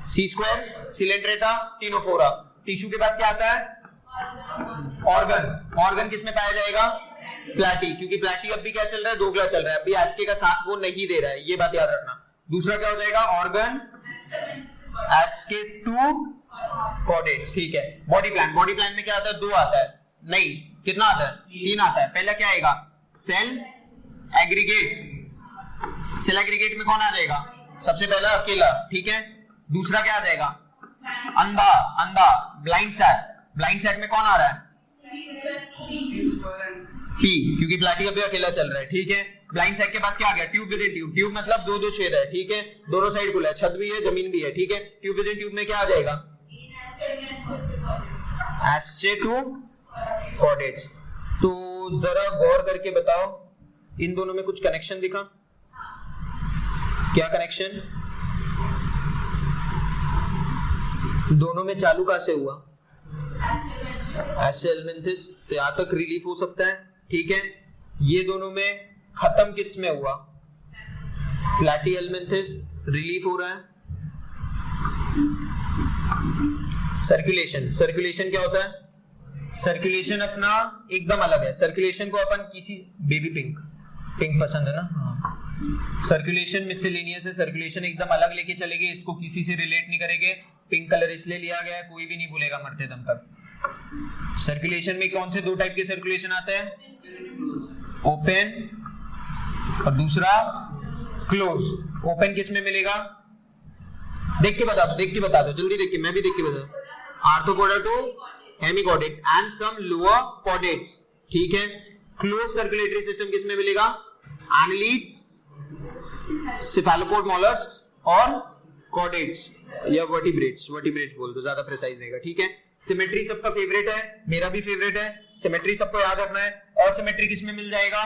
सी स्क्वायर, सिलेंड्रेटा, टिनोफोरा। टिश्यू के बाद क्या आता है? ऑर्गन। ऑर्गन किस में पाया जाएगा? प्लैटी, क्योंकि प्लैटी अब भी क्या चल रहा है? दोगला चल रहा है, अभी एस्के का साथ वो नहीं दे रहा है, ये बात याद रखना। दूसरा क्या हो जाएगा? ऑर्गन एस्के टू कॉर्डेट्स, ठीक है। बॉडी प्लान, बॉडी प्लान में क्या आता है? 2 आता है, नहीं कितना आता है? 3 आता है। पहला क्या आएगा? Cell aggregate. सेल एग्रीगेट में कौन आ जाएगा? सबसे पहला अकेला, ठीक है। दूसरा क्या आ जाएगा? अंधा, अंधा, ब्लाइंड सैक। ब्लाइंड सैक में कौन आ रहा है? टी, क्योंकि प्लैटी अभी अकेला चल रहा है, ठीक है। ब्लाइंड सैक के बाद क्या आ गया? Tube within tube. Tube मतलब 2 छेद है, ठीक है, दोनों साइड खुला है, छत भी है जमीन भी है, ठीक है। ट्यूब विद इन ट्यूब में क्या आ जाएगा? एस्चे टू कॉर्डेट्स। तो जरा गौर करके बताओ, इन दोनों में कुछ कनेक्शन दिखा? क्या कनेक्शन? दोनों में चालू कहां से हुआ? एल्मेंथिस, तो यहां तक रिलीफ हो सकता है, ठीक है। ये दोनों में खत्म किस में हुआ? प्लैटी एल्मेंथिस, रिलीफ हो रहा है। सर्कुलेशन, सर्कुलेशन क्या होता है? सर्कुलेशन अपना एकदम अलग है। सर्कुलेशन को अपन किसी बेबी पिंक, पिंक पसंद है ना? सर्कुलेशन मिसलेनियस है, सर्कुलेशन एकदम अलग लेके चलेंगे, इसको किसी से रिलेट नहीं करेंगे। पिंक कलर इसलिए लिया गया है, कोई भी नहीं भूलेगा मरते दम तक। सर्कुलेशन में कौन से 2 टाइप के सर्कुलेशन आते हैं? ओपन और दूसरा क्लोज। ओपन किस में मिलेगा? देख के बता दो, देख के बता दो, जल्दी देख के, मैं भी देख के बता दो। Arthropoda to hemichordates and some lower chordates, ठीक है। क्लोज सर्कुलेटरी सिस्टम किस में मिलेगा? एनालिड्स, सेफेलोपोड मोलस्क्स और कॉर्डेट्स या वर्टिब्रेट्स। वर्टिब्रेट्स बोल दो, ज्यादा प्रिसाइज रहेगा, ठीक है। सिमेट्री सबका फेवरेट है, मेरा भी फेवरेट है। सिमेट्री सबको याद रखना है। और सिमेट्री किस में मिल जाएगा?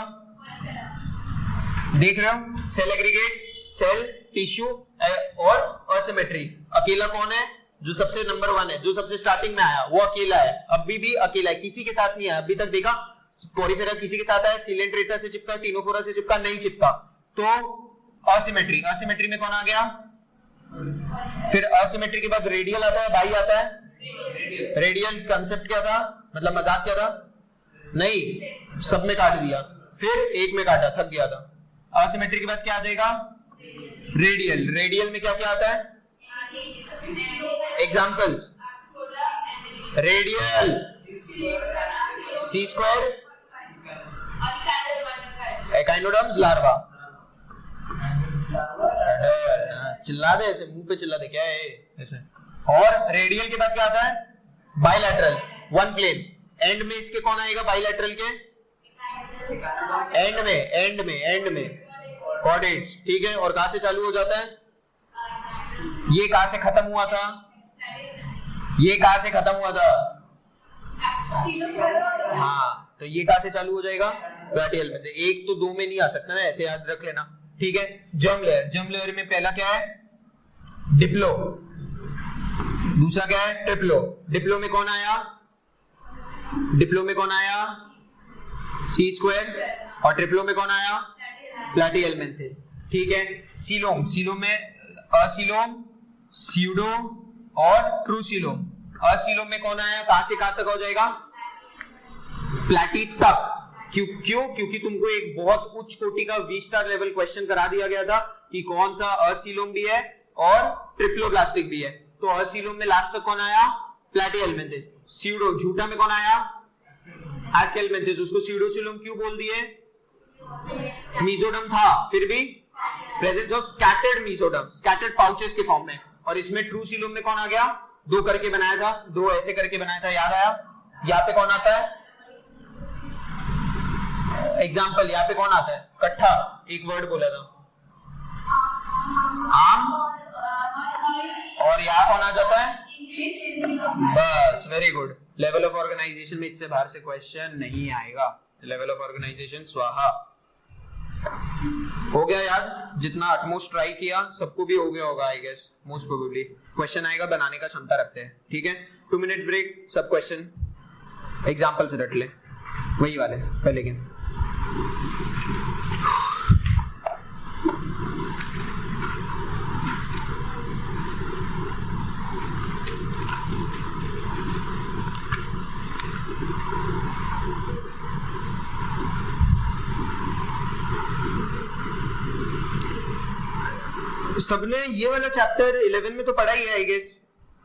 देख रहे हो, सेल एग्रीगेट, सेल, टिश्यू और असिमेट्री। अकेला कौन है? जो सबसे नंबर 1 है, जो सबसे स्टार्टिंग में आया वो अकेला है, अभी भी अकेला है, किसी के साथ नहीं आया अभी तक। देखा, पॉरीफेरा किसी के साथ आया, सिलेंड्रेटा से चिपका, टिनोफोरा से चिपका, नहीं चिपका, तो असिमेट्री। असिमेट्री में कौन आ गया? फिर असिमेट्री के बाद रेडियल आता है, बाई आता है। रेडियल कंसेप्ट क्या था? मतलब मजाक क्या था? नहीं, सब में काट दिया, फिर एक में काटा, थक गया था। असिमेट्री के बाद क्या आ जाएगा? रेडियल। रेडियल में क्या क्या आता है? एग्जाम्पल्स, रेडियल, सी स्क्वायर, एकाइनोडर्म्स, लार्वा। चिल्ला दे ऐसे, मुंह पे चिल्ला दे, क्या है ऐसे। और रेडियल के बाद क्या आता है? Bilateral, 1 plane. एंड में इसके कौन आएगा? बायलैटरल के एंड में कॉर्डेट्स, ठीक है। और कहां से चालू हो जाता है? ये कहां से खत्म हुआ था? ये कहां से खत्म हुआ था? हाँ, तो ये कहां से चालू हो जाएगा? प्लैटियल में। एक तो 2 में नहीं आ सकता ना, ऐसे याद रख लेना, ठीक है। जर्म लेयर, जर्म लेयर में पहला क्या है? डिप्लो। दूसरा क्या है? ट्रिप्लो। डिप्लो में कौन आया? डिप्लो में कौन आया? सी स्क्वायर। और ट्रिप्लो में कौन आया? प्लैटिहेल्मिन्थेस, ठीक है। सीलोम, सीलोम में असीलोम, स्यूडो और ट्रूसीलोम। असीलोम में कौन आया? कहां से कहां तक हो जाएगा? प्लैटी तक। क्यों? क्योंकि तुमको एक बहुत उच्च कोटि का V* लेवल क्वेश्चन करा दिया गया था कि कौन सा असीलोम भी है और ट्रिप्लोब्लास्टिक भी है। तो असीलोम में लास्ट तक कौन आया? प्लैटिहेल्मिन्थेस। स्यूडो, झूठा में कौन आया? एस्केल्मिन्थेस। उसको स्यूडोसीलोम क्यों बोल दिए? मीजोडम था, फिर भी presence of scattered mesoderm, scattered pouches के फॉर्म में। और इसमें ट्रूसीलोम में कौन आ गया? 2 करके बनाया था, 2 ऐसे करके बनाया था, याद आया? यहाँ पे कौन आता है? एग्जाम्पल, यहाँ पे कौन आता है? कट्ठा, एक वर्ड बोला था, आम और यहाँ कौन आ जाता है? बस, very good. Level of organisation में इससे बाहर से क्वेश्चन नहीं आएगा। लेवल ऑफ ऑर्गेनाइजेशन स्वाहा। हो गया याद? जितना अटमोस्ट ट्राई किया सबको भी हो गया होगा I guess, most probably. Question आएगा, बनाने का क्षमता रखते हैं, ठीक है। 2 मिनट ब्रेक, सब क्वेश्चन एग्जाम्पल से रट ले, वही वाले पहले के। सबने ये वाला चैप्टर 11 में तो पढ़ा ही है आई गेस।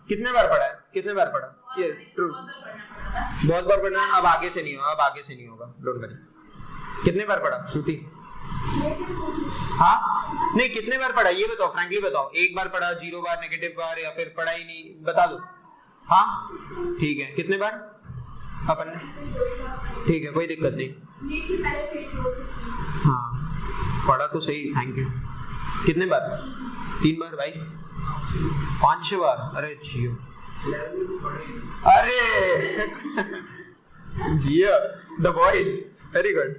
कितने बार पढ़ा है? कितने बार पढ़ा? ये ट्रू, बहुत बार पढ़ा है। अब आगे से नहीं होगा, अब आगे से नहीं होगा, डोंट वरी। कितने बार पढ़ा श्रुति? हाँ नहीं, कितने बार पढ़ा ये बताओ, फ्रैंकली बताओ। 1 बार पढ़ा, 0 बार, नेगेटिव बार, या फिर पढ़ा ही नहीं? बता दो। हाँ ठीक है, कितने बार अपन ने? ठीक है, कोई दिक्कत नहीं। हाँ पढ़ा तो सही, थैंक यू। कितने बार? 3 बार भाई, 5-6 बार। अरे जियो, अरे जियो द बॉयज, वेरी गुड।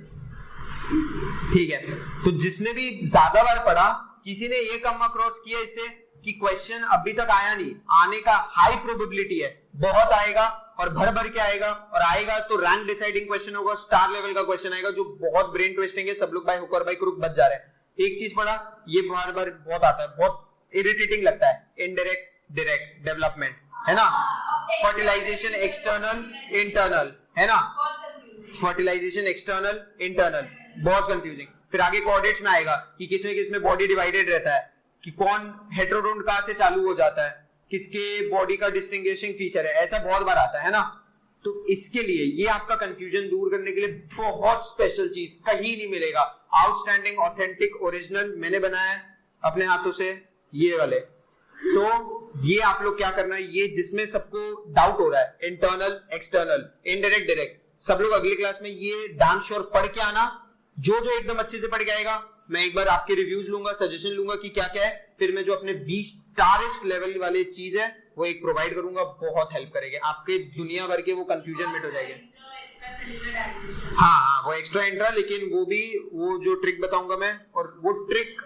ठीक है, तो जिसने भी ज्यादा बार पढ़ा, किसी ने ये कम अक्रॉस किया इससे कि क्वेश्चन अभी तक आया नहीं, आने का हाई प्रोबेबिलिटी है, बहुत आएगा और भर भर के आएगा, और आएगा तो रैंक डिसाइडिंग क्वेश्चन होगा, स्टार लेवल का क्वेश्चन आएगा जो बहुत ब्रेन ट्विस्टिंग है। सब लोग बाय हुक और बाय क्रुक बच जा रहे हैं। एक चीज पढ़ा, ये बार बार बहुत आता है, बहुत इरिटेटिंग लगता है, इनडायरेक्ट डायरेक्ट डेवलपमेंट, है ना। फर्टिलाइजेशन एक्सटर्नल इंटरनल, है ना। फर्टिलाइजेशन एक्सटर्नल इंटरनल, बहुत कंफ्यूजिंग। फिर आगे कोऑर्डिनेट्स में आएगा कि किसमें बॉडी डिवाइडेड रहता है, कि कौन हेटेरोडोन कहां से चालू हो जाता है, किसके बॉडी का डिस्टिंग्विशिंग फीचर है, ऐसा बहुत बार आता है ना। तो इसके लिए, ये आपका कंफ्यूजन दूर करने के लिए बहुत स्पेशल चीज कहीं नहीं मिलेगा। आउटस्टैंडिंग ऑथेंटिक ओरिजिनल मैंने बनाया है अपने हाथों से, ये वाले। तो ये आप लोग क्या करना है, ये जिसमें सबको डाउट हो रहा है, इंटरनल एक्सटर्नल इनडायरेक्ट डायरेक्ट, सब लोग अगली क्लास में ये डांस श्योर पढ़ के आना। जो जो एकदम अच्छे से पढ़ के आएगा, मैं एक बार आपके रिव्यूज लूंगा, सजेशन लूंगा कि क्या क्या है, फिर मैं जो अपने 20 स्टारेस्ट लेवल वाले चीज है वो एक प्रोवाइड करूंगा, बहुत हेल्प करेंगे आपके दुनिया भर के वो कंफ्यूजन मिट हो जाएंगे। हाँ वो एक्स्ट्रा इंट्रा, लेकिन वो जो ट्रिक बताऊंगा मैं, और वो ट्रिक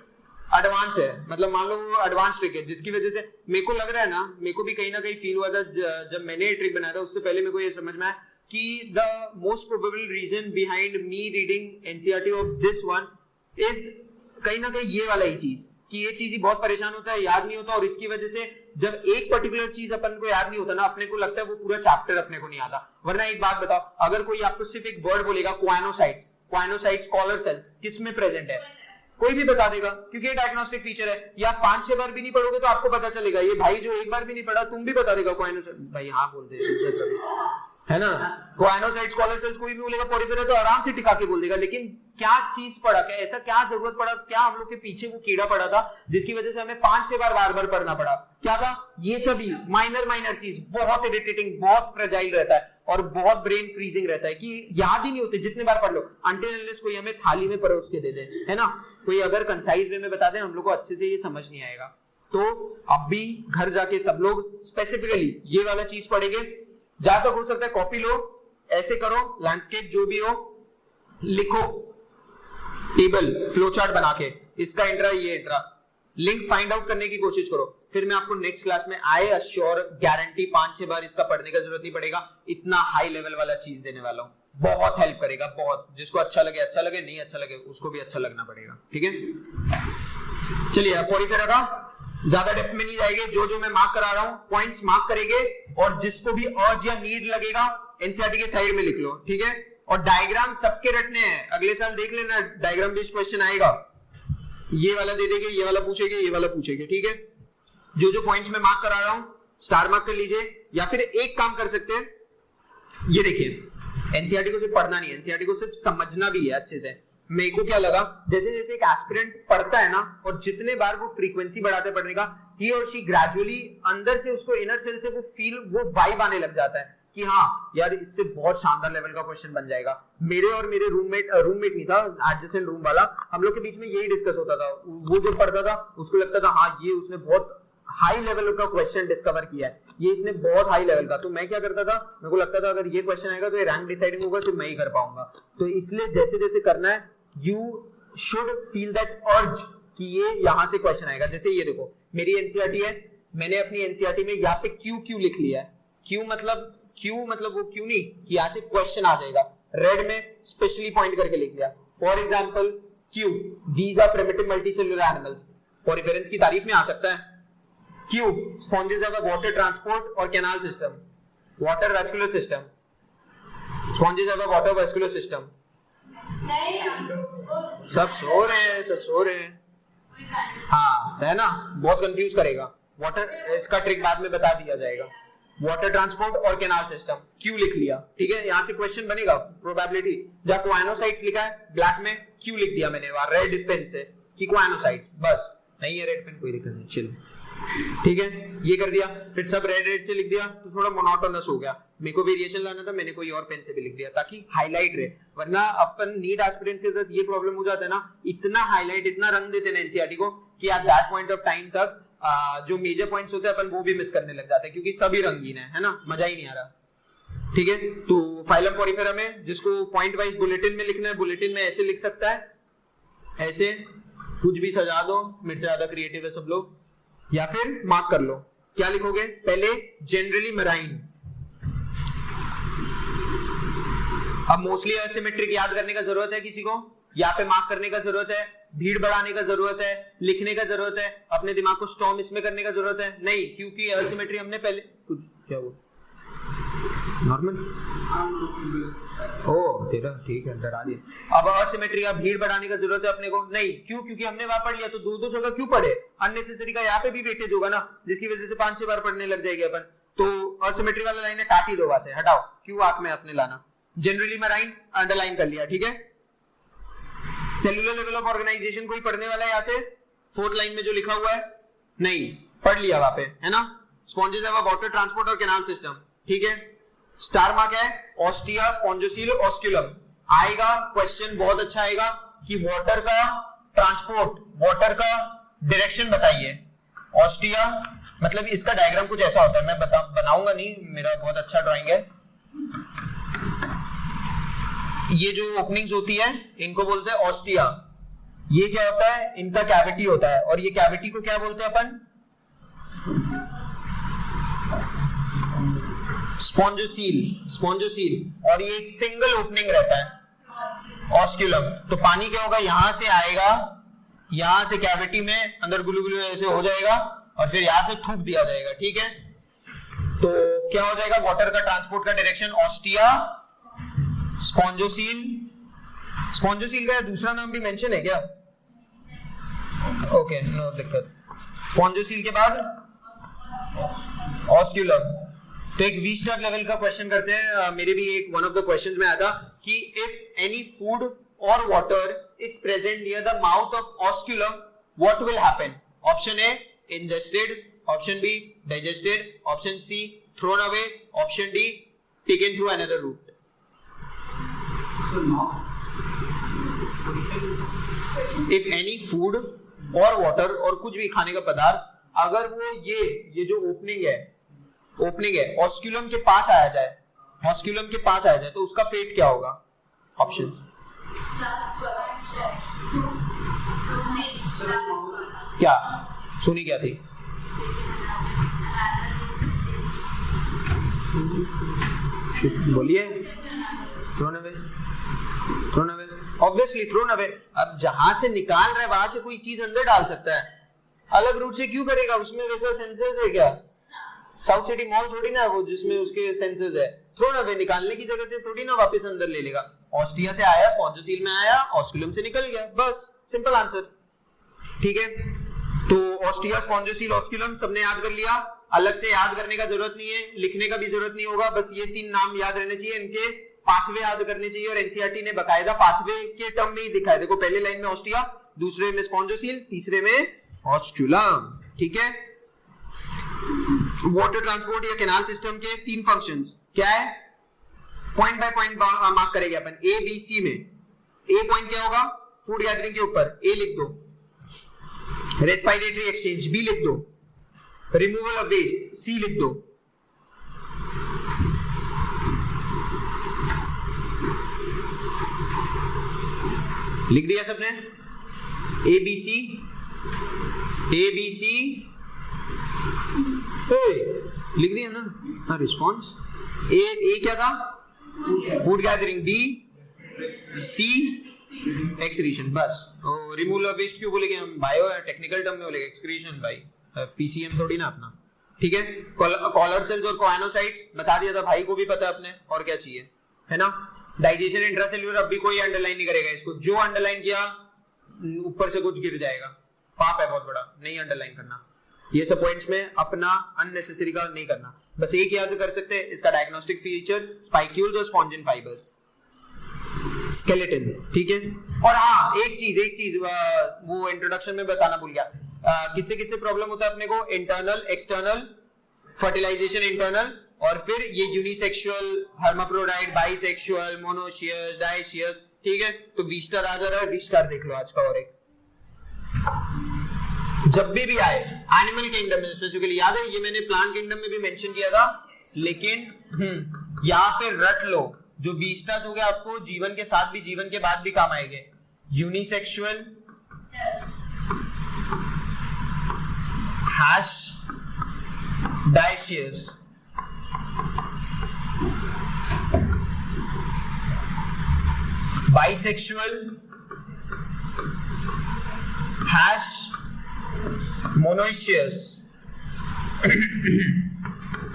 एडवांस है, मतलब मान लो वो एडवांस ट्रिक है, जिसकी वजह से मेरे को लग रहा है ना, मेरे को भी कहीं ना कहीं फील हुआ था जब मैंने ये ट्रिक बनाया था, उससे पहले मेरे को ये समझ में आया कि the most probable reason behind me reading NCERT of this one is कहीं ना कहीं ये वाला ही चीज, कि ये चीज ही बहुत परेशान होता है, याद नहीं होता, और इसकी वजह से जब एक पर्टिकुलर चीज अपन को याद नहीं होता ना, अपने को लगता है वो पूरा चैप्टर अपने को नहीं आता। वरना एक बात बताओ, अगर कोई आपको सिर्फ एक वर्ड बोलेगा क्वाइनोसाइट्स कॉलर सेल्स किसमें प्रेजेंट है, कोई भी बता देगा, क्योंकि ये डायग्नोस्टिक फीचर है। या 5-6 बार भी नहीं पढ़ोगे तो आपको पता चलेगा। ये भाई जो एक बार भी नहीं पढ़ा, तुम भी बता देगा क्वाइनोसाइट, भाई हाँ बोलते हैं, है ना। क्वाइनोसाइट्स कॉलर सेल्स कोई भी बोलेगा, पोरिफेरा तो आराम से टिका के बोल देगा। लेकिन क्या चीज पढ़ा, क्या ऐसा क्या जरूरत पड़ा, क्या हम लोग के पीछे वो कीड़ा पड़ा था जिसकी वजह से हमें 5-6 बार पढ़ना पड़ा? क्या था? ये सभी माइनर चीज, बहुत इरिटेटिंग, बहुत फ्रेजाइल रहता है और बहुत ब्रेन फ्रीजिंग रहता है कि याद ही नहीं होते जितने बार पढ़ लो, अनटिल अनलेस कोई हमें थाली में परोस के दे दे, है ना। कोई अगर कंसाइज वे में बता दे, हम लोग को अच्छे से ये समझ नहीं आएगा। तो अब भी घर जाके सब लोग स्पेसिफिकली ये वाला चीज पढ़ेंगे। जहां तक हो सकता है कॉपी लो, ऐसे करो, लैंडस्केप जो भी हो लिखो, टेबल फ्लो चार्ट बना के, इसका इंट्रा ये इंट्रा, लिंक फाइंड आउट करने की कोशिश करो। फिर मैं आपको नेक्स्ट क्लास में आई अश्योर गारंटी 5-6 बार इसका पढ़ने का जरूरत नहीं पड़ेगा, इतना हाई लेवल वाला चीज देने वाला हूं, बहुत हेल्प करेगा, बहुत। जिसको अच्छा लगे, नहीं अच्छा लगे उसको भी अच्छा लगना पड़ेगा, ठीक है। चलिए अब पोरिफेरा का ज्यादा डेप्थ में नहीं जाएंगे, जो मैं मार्क करा रहा हूं पॉइंट्स मार्क करेंगे, और जिसको भी अर्ज या नीड लगेगा एनसीईआरटी के साइड में लिख लो, ठीक है। और डायग्राम सबके रटने हैं, अगले साल देख लेना डायग्राम बेस्ड क्वेश्चन आएगा, ये वाला दे देंगे, ये वाला पूछेंगे, ठीक है। जो पॉइंट्स में मार्क करा रहा हूं स्टार मार्क कर लीजिए, या फिर एक काम कर सकते हैं, ये देखिए एनसीईआरटी को सिर्फ पढ़ना नहीं है, एनसीईआरटी को सिर्फ समझना भी है अच्छे से। मेरे को क्या लगा, जैसे जैसे एक एस्पिरेंट पढ़ता है ना, और जितने बार वो फ्रीक्वेंसी बढ़ाते पढ़ने का, ही और शी ग्रेजुअली अंदर से उसको इनर सेल से वो फील, वो वाइब आने लग जाता है कि हाँ यार इससे बहुत शानदार लेवल का क्वेश्चन बन जाएगा। मेरे और मेरे रूममेट नहीं था, एडजेसेंट रूम वाला, हम लोग के बीच में यही डिस्कस होता था। वो जो पढ़ता था उसको लगता था हाँ ये उसने बहुत हाई लेवल का क्वेश्चन डिस्कवर किया है, ये इसने बहुत हाई लेवल का। तो मैं क्या करता था, मेरे को लगता था अगर ये क्वेश्चन आएगा तो ये रैंक डिसाइडिंग होगा, सिर्फ मैं ही कर पाऊंगा। तो इसलिए जैसे जैसे करना है, यू शुड फील दैट अर्ज कि ये यहां से क्वेश्चन आएगा। जैसे ये देखो मेरी एनसीईआरटी है, मैंने अपनी एनसीईआरटी में यहाँ पे क्यू लिख लिया है। क्यू मतलब वो क्यू नहीं कि यहाँ से क्वेश्चन आ जाएगा, रेड में स्पेशली पॉइंट करके लिख लिया। For example Q, these are primitive multicellular animals, poriferans की तारीफ में आ सकता है। Q, sponges have a water transport और canal system, water vascular system, sponges have a water vascular system. सब सो रहे हैं हाँ, है ना, बहुत कंफ्यूज करेगा। वाटर, इसका ट्रिक बाद में बता दिया जाएगा। वाटर ट्रांसपोर्ट और कैनाल सिस्टम, क्यू लिख लिया, ठीक है। यहां से क्वेश्चन बनेगा, प्रोबेबिलिटी। जहां क्वाइनोसाइट्स लिखा है ब्लैक में, क्यू लिख दिया मैंने वहां रेड पेन से कि क्वाइनोसाइट्स, बस। नहीं है रेड पेन, कोई दिक्कत नहीं, चिल, ठीक है। ये कर दिया, फिर सब रेड से लिख दिया तो थोड़ा मोनोटोनस हो गया। मेरे को वेरिएशन लाना था, मैंने कोई और पेन से भी लिख दिया ताकि हाईलाइट रहे। वरना अपन नीट एस्पिरेंट्स के साथ ये प्रॉब्लम हो जाता है ना, इतना हाईलाइट, इतना रंग देते हैं एनसीईआरटी को कि at that point of time तक जो मेजर पॉइंट्स होते हैं अपन वो भी मिस करने लग जाते हैं, क्योंकि सभी रंगीन है ना, मजा ही नहीं आ रहा, ठीक है। तो फाइलम पॉरीफेरा में जिसको पॉइंट वाइज बुलेटिन में लिखना है, बुलेटिन में ऐसे लिख सकता है, ऐसे कुछ भी सजा दो, मेरे से ज्यादा क्रिएटिव है सब लोग, या फिर मार्क कर लो। क्या लिखोगे, पहले जनरली मराइन। अब मोस्टली असिमेट्रिक याद करने का जरूरत है किसी को, यहाँ पे मार्क करने का जरूरत है, भीड़ बढ़ाने का जरूरत है, लिखने का जरूरत है, अपने दिमाग को स्टॉर्म इसमें करने का जरूरत है नहीं, क्योंकि असिमेट्री हमने पहले क्या वो नॉर्मल ओ तेरा ठीक है, डरा दिया। अब असिमेट्री या भीड़ बढ़ाने का जरूरत है अपने को नहीं, क्यों, क्योंकि हमने वहां पढ़ लिया, तो दो जगह क्यों पढ़े, अननेसेसरी का यहाँ पे भी वेटेज होगा ना, जिसकी वजह से 5-6 बार पढ़ने लग जाएंगे अपन। तो असिमेट्री वाला लाइन है, काट ही दो वहां से, हटाओ, क्यों आंख में अपने लाना। जनरली मराइन अंडरलाइन कर लिया, ठीक है। सेलुलर लेवल ऑफ ऑर्गेनाइजेशन कोई पढ़ने वाला है यहाँ से, 4th लाइन में जो लिखा हुआ है, नहीं पढ़ लिया वहां पे, है ना। Sponges have a water transport और कैनाल सिस्टम, ठीक है। स्टार मार्क है, ऑस्टिया, स्पॉन्जोसील, ऑस्क्यूलम। आएगा क्वेश्चन, बहुत अच्छा आएगा कि वाटर का ट्रांसपोर्ट, वाटर का डायरेक्शन बताइए। ऑस्टिया मतलब इसका डायग्राम कुछ ऐसा होता है, मैं बनाऊंगा नहीं, मेरा बहुत अच्छा ड्राइंग है। ये जो ओपनिंग्स होती है इनको बोलते हैं ऑस्टिया। ये क्या होता है, इनका कैविटी होता है, और ये कैविटी को क्या बोलते हैं अपन, स्पॉन्जोसील। और ये एक सिंगल ओपनिंग रहता है, ऑस्क्यूलम। तो पानी क्या होगा, यहां से आएगा, यहां से कैविटी में अंदर गुलू ऐसे हो जाएगा, और फिर यहां से थूक दिया जाएगा, ठीक है। तो क्या हो जाएगा, वाटर का ट्रांसपोर्ट का डायरेक्शन ऑस्टिया, स्पॉन्जोसील। स्पॉन्जोसील का दूसरा नाम भी मेंशन है क्या, ओके नो दिक्कत। स्पॉन्जोसील के बाद ऑस्क्यूलम। तो एक वी स्टार लेवल का क्वेश्चन करते हैं, मेरे भी एक वन ऑफ द क्वेश्चंस में आया था कि इफ एनी फूड और water is present near the mouth of osculum, what will happen. Option A ingested, option B digested, option C thrown away, option D taken through another route. If any food और water और कुछ भी खाने का पदार्थ, अगर वो ये जो ओपनिंग है ऑस्क्यूलम के पास आया जाए, तो उसका फेट क्या होगा। ऑप्शन क्या सुनी, क्या थी, बोलिए। Thrown away, obviously thrown away. अब जहां से निकाल रहा है वहां से कोई चीज अंदर डाल सकता है, अलग रूट से क्यों करेगा, उसमें वैसा सेंसर्स है क्या, साउथ सिटी मॉल थोड़ी ना वो जिसमें उसके सेंसर्स है। थ्रोन अवे निकालने की जगह से थोड़ी ना वापस अंदर ले लेगा। ऑस्टिया से आया, स्पॉन्जोसील में आया, ऑस्क्यूलम से निकल गया, बस सिंपल आंसर, ठीक है। तो ऑस्टिया, स्पॉन्जोसील, ऑस्क्यूलम सबने याद कर लिया, अलग से याद करने का जरूरत नहीं है, लिखने का भी जरूरत नहीं होगा, बस ये 3 नाम याद रहने चाहिए, इनके पाथवे याद करने चाहिए। और एनसीईआरटी ने बकायदा पाथवे के टर्म में ही दिखाया, देखो पहले लाइन में ऑस्टिया, दूसरे में स्पॉन्जोसील, तीसरे में ऑस्क्यूलम, ठीक है। वाटर ट्रांसपोर्ट या कैनाल सिस्टम के 3 फंक्शंस, क्या है, पॉइंट बाय पॉइंट मार्क करेंगे अपन। ए बी सी में ए पॉइंट क्या होगा, फूड गैदरिंग के ऊपर, ए लिख दो। रेस्पिरेटरी एक्सचेंज बी लिख दो। रिमूवल ऑफ वेस्ट सी लिख दो। लिख दिया सबने, ए बी सी लिख दिया ना। हाँ, रिस्पॉन्स ए क्या था, food gathering, B C excretion, बस। रिमूवल ऑफ वेस्ट क्यों बोलेंगे हम, बायो टेक्निकल टर्म में बोलेंगे एक्सक्रीशन भाई, पीसीएम थोड़ी ना अपना, ठीक है। कॉलर सेल्स और कोएनोसाइट्स बता दिया था, भाई को भी पता है अपने, और क्या चाहिए, है ना। डाइजेशन इंट्रासेल्युलर, अब भी कोई अंडरलाइन नहीं करेगा इसको, जो अंडरलाइन किया ऊपर से कुछ गिर जाएगा, पाप है बहुत बड़ा, नहीं अंडरलाइन करना। ये सब पॉइंट्स में अपना अननेसेसरी का नहीं करना, बस एक याद कर सकते हैं, इसका डायग्नोस्टिक फीचर स्पाइक्यूल्स और स्पॉन्जिन फाइबर्स, स्केलेटन, ठीक है। और हाँ, एक चीज वो इंट्रोडक्शन में बताना भूल गया, किससे किससे प्रॉब्लम होता है अपने को, इंटरनल एक्सटर्नल, फर्टिलाइजेशन इंटरनल, और फिर ये unisexual, hermaphrodite, bisexual, monoecious, dioecious, ठीक है। तो वीस्टर आ जा रहा है, वीस्टर देख लो आज का। और एक जब भी आए एनिमल किंगडम में स्पेसिफिकली, याद है ये मैंने प्लांट किंगडम में भी मेंशन किया था, लेकिन यहाँ पे रट लो, जो वीस्टर्स हो गया आपको जीवन के साथ भी, जीवन के बाद भी काम आएंगे। Unisexual, hash dioecious, bisexual, hash monoecious,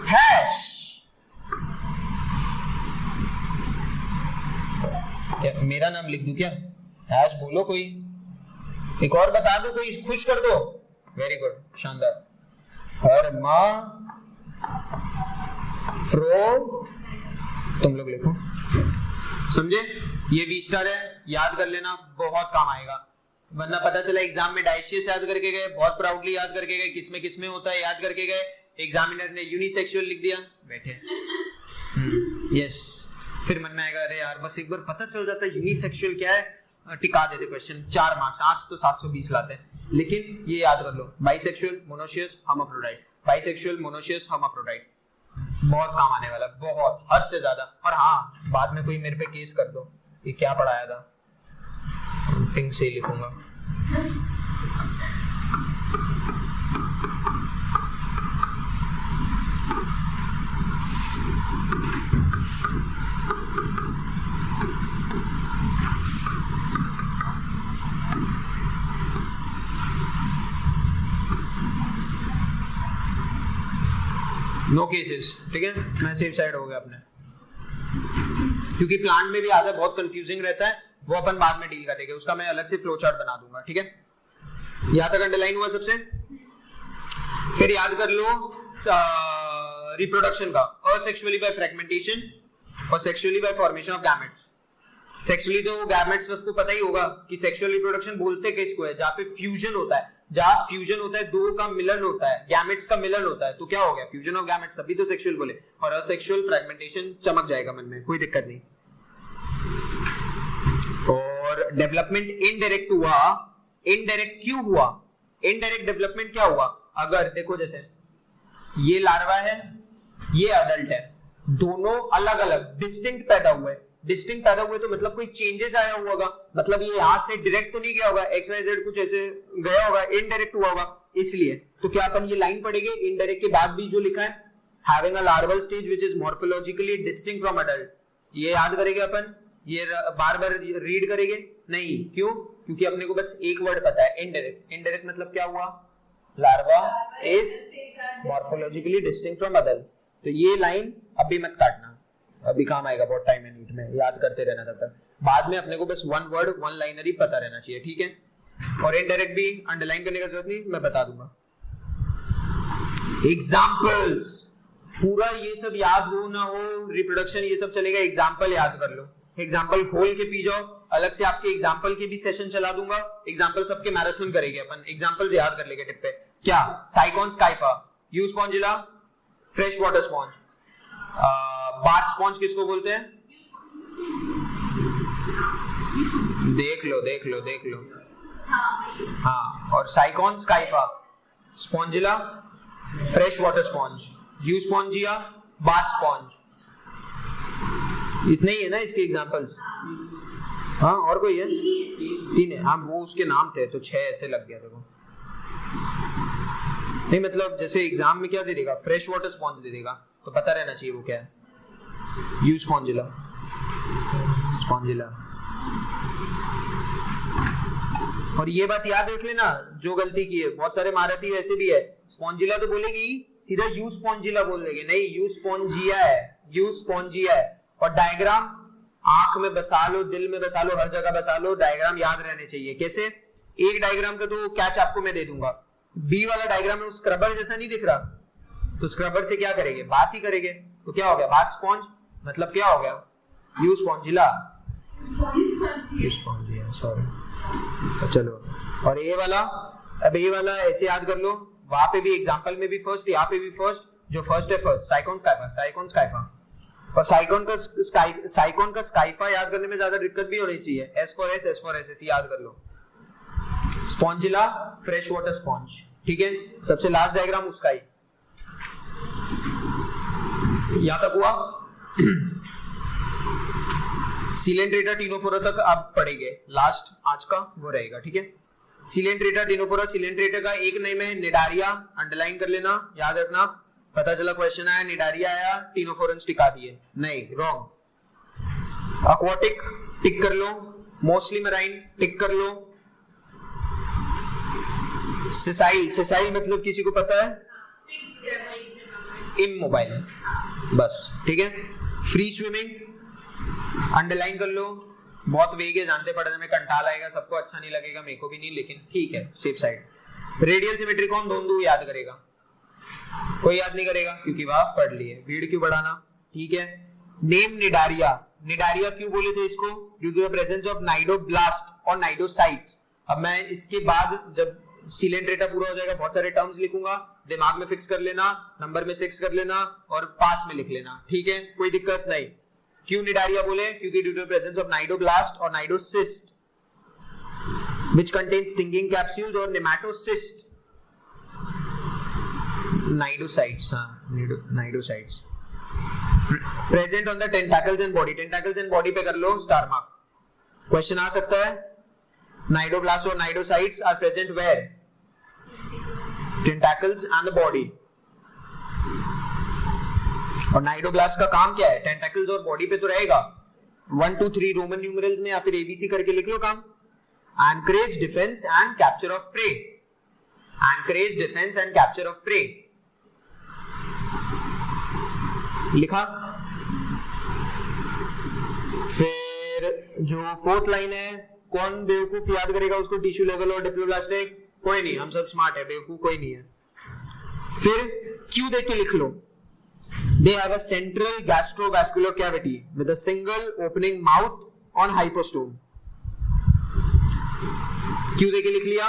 hash, क्या मेरा नाम लिख दूं क्या, हैश बोलो कोई, एक और बता दो, कोई खुश कर दो, वेरी गुड, शानदार। हर्मा फ्रो, तुम लोग लिखो, समझे। ये वीस्टर है, याद कर लेना, बहुत काम आएगा, वरना पता चला एग्जाम में डाइशियस याद करके गए, बहुत प्राउडली याद करके गए, किसमें किसमें होता है याद करके गए, एग्जामिनर ने यूनिसेक्सुअल लिख दिया, बैठे यस, फिर मन में आएगा अरे यार बस एक बार पता चल जाता है यूनिसेक्सुअल क्या है, टिका देते क्वेश्चन, 4 मार्क्स, आज तो 720 लाते हैं। लेकिन ये याद कर लो, bisexual, monoecious, hermaphrodite, bisexual, monoecious, hermaphrodite, बहुत काम आने वाला, बहुत हद से ज्यादा। और हाँ, बाद में कोई मेरे पे केस कर दो, ये क्या पढ़ाया था, पिंक से ही लिखूंगा। नो केसेस, ठीक है, मैं सेफ साइड हो गया अपने, क्योंकि प्लांट में भी आता है, बहुत कंफ्यूजिंग रहता है, वो अपन बाद में डील करेंगे, उसका मैं अलग से फ्लो चार्ट बना दूंगा, ठीक है। यहां तक अंडरलाइन हुआ सबसे। फिर याद कर लो रिप्रोडक्शन का, असेक्सुअली बाय फ्रैगमेंटेशन और sexually bye formation of gametes. Sexually तो गैमेट्स सबको पता ही होगा कि सेक्सुअल रिप्रोडक्शन बोलते किसको है, जहां पे फ्यूजन होता है, जहां फ्यूजन होता है, दो का मिलन होता है, गैमेट्स का मिलन होता है, तो क्या हो गया, फ्यूजन ऑफ गैमेट्स, सभी तो सेक्सुअल बोले। और असेक्सुअल फ्रैगमेंटेशन चमक जाएगा मन में, कोई दिक्कत नहीं। और डेवलपमेंट इनडायरेक्ट हुआ, इनडायरेक्ट क्यों हुआ, इनडायरेक्ट डेवलपमेंट क्या हुआ, अगर देखो जैसे ये लार्वा है, ये अडल्ट है, दोनों अलग अलग डिस्टिंक्ट पैदा हुए, डिस्टिंक्ट पैदा हुए तो मतलब कोई चेंजेस आया हुआ होगा, मतलब ये यहां से डायरेक्ट तो नहीं गया होगा, XYZ कुछ ऐसे गया होगा, इनडायरेक्ट हुआ होगा, इसलिए। तो क्या अपन ये लाइन पढ़ेंगे इनडायरेक्ट के बाद भी जो लिखा है, having a larval stage which is morphologically distinct from adult, ये याद करेंगे अपन, ये बार बार रीड करेंगे नहीं, क्यों, क्योंकि अपने को बस एक वर्ड पता है, इनडायरेक्ट। इनडायरेक्ट मतलब क्या हुआ, larva is morphologically distinct from adult. तो ये लाइन अभी मत काटना, अभी काम आएगा, बहुत टाइम है नीट में, याद करते रहना तब तक, बाद में अपने को बस वन वर्ड वन लाइनर ही पता रहना चाहिए, ठीक है। और इनडायरेक्ट भी अंडरलाइन करने का जरूरत नहीं, मैं बता दूंगा। एग्जांपल्स, पूरा ये सब याद हो ना हो, रिप्रोडक्शन ये सब चलेगा, एग्जांपल याद कर लो, एग्जांपल खोल के पी जाओ, अलग से आपके एग्जांपल के भी सेशन चला दूंगा, एग्जांपल सबके मैराथन करेंगे अपन, एग्जांपल याद कर लेंगे टिप पे। क्या, साइकोन स्काइफा, यू spongilla, fresh water sponge, bath sponge किसको बोलते हैं? देख लो। हाँ, और sycon scypha, spongilla, fresh water sponge, euspongia, bath sponge. इतने ही है ना इसके एग्जांपल्स? हाँ, और कोई है? 3 है। हाँ, वो उसके नाम थे तो 6 ऐसे लग गया देखो। नहीं मतलब जैसे एग्जाम में क्या दे देगा? फ्रेश वाटर स्पॉन्ज दे देगा, तो पता रहना चाहिए वो क्या है। यूस्पॉन्जिला, स्पॉन्जिला। और ये बात याद रख लेना, जो गलती की है, बहुत सारे महारथी ऐसे भी है, स्पॉन्जिला तो बोलेगी सीधा यूस्पॉन्जिला बोल देंगे, नहीं यूस्पॉन्जिया है, यूस्पॉन्जिया है। और डायग्राम आंख में बसा लो, दिल में बसा लो, हर जगह बसा लो, डायग्राम याद रहने चाहिए। कैसे? एक डायग्राम का तो कैच आपको मैं दे दूंगा, बी वाला डायग्राम में स्क्रबर जैसा नहीं दिख रहा, तो स्क्रबर से क्या करेंगे? बात ही करेंगे, तो क्या हो गया? बाथ स्पॉन्ज, मतलब क्या हो गया? यूस्पॉन्जिला, यूस्पॉन्जिया, सॉरी। तो चलो, और ये वाला, अब ये वाला ऐसे याद कर लो, वहां पे भी एग्जांपल में भी फर्स्ट, यहाँ पे भी फर्स्ट, जो फर्स्ट है फर्स्ट, साइकोन स्काइफा, साइकोन स्काइफा। और साइकोन का स्काइफा याद करने में ज्यादा दिक्कत भी होनी चाहिए, एस फॉर एस ऐसे याद कर लो। स्पॉन्जिला, फ्रेश वाटर स्पॉन्ज, ठीक है। सबसे लास्ट डायग्राम उसका ही, यहां तक हुआ। सिलेंड्रेटा टिनोफोरा तक आप पढ़ेंगे, लास्ट आज का वो रहेगा, ठीक है। सिलेंड्रेटा टिनोफोरा, सिलेंड्रेटा का एक नेम है निडारिया, अंडरलाइन कर लेना, याद रखना। पता चला क्वेश्चन आया, निडारिया आया, टिनोफोरन्स टिका दिए, नहीं, रॉन्ग। एक्वाटिक टिक कर लो, मोस्टली मराइन टिक कर लो। सेसाइल, सेसाइल मतलब किसी को पता है? इमोबाइल, बस, ठीक है। फ्री स्विमिंग अंडरलाइन कर लो, बहुत वेग है, जानते पढ़ने में कंटाल आएगा, सबको अच्छा नहीं लगेगा, मेरे को भी नहीं, लेकिन ठीक है, सेफ साइड। रेडियल सिमेट्री कौन दोनों याद करेगा? कोई याद नहीं करेगा क्योंकि वह पढ़ लिए। भीड़ क्यों बढ़ाना, ठीक है। नेम निडारिया, निडारिया क्यों बोले थे इसको? Due to the presence of cnidoblast और नाइडोसाइट्स। अब मैं इसके बाद जब सिलेंड्रेटा पूरा हो जाएगा बहुत सारे टर्म्स लिखूंगा, दिमाग में फिक्स कर लेना, नंबर में 6 कर लेना और पास में लिख लेना, ठीक है, कोई दिक्कत नहीं। क्यों निडारिया बोले? क्योंकि due to the presence of cnidoblast और cnidocyst which contains stinging capsules और nematocyst, cnidocytes, cnidocytes present on the tentacles and body, tentacles and body पे कर लो स्टार मार्क। क्वेश्चन आ सकता है, नाइडोब्लास्ट और cnidocytes are present where? Tentacles and the body. और नाइडोब्लास्ट का काम क्या है? टेंटाकल्स और बॉडी पे तो रहेगा। 1 2 3 रोमन न्यूमरल्स में या फिर एबीसी करके लिख लो काम। Anchorage, defence and capture of prey, anchorage, defence and capture of prey लिखा। फिर जो 4th लाइन है, कौन बेवकूफ याद करेगा उसको? टिश्यू लेवल और डिप्लोब्लास्टिक, कोई नहीं, हम सब स्मार्ट है, बेवकूफ कोई नहीं है। फिर क्यों देख के लिख लो। They have a central gastrovascular cavity with a single opening mouth on hypostome. क्यों देके लिख लिया।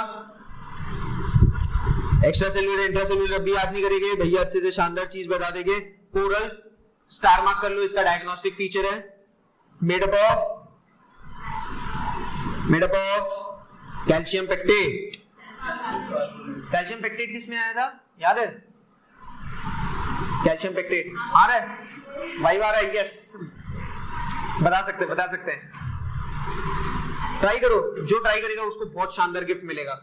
एक्स्ट्रा सेल्यूलर, इंट्रा सेल्यूलर भी याद नहीं करेंगे भैया, अच्छे से शानदार चीज बता देंगे। कोरल्स स्टार मार्क कर लो, इसका डायग्नोस्टिक फीचर है। Made up of calcium pectate. Calcium pectate किसमें आया था, याद है? कैल्शियम पेक्टेट आ रहा है, वाइव आ रहा है, यस, बता सकते हैं। ट्राई करो, जो ट्राई करेगा उसको बहुत शानदार गिफ्ट मिलेगा।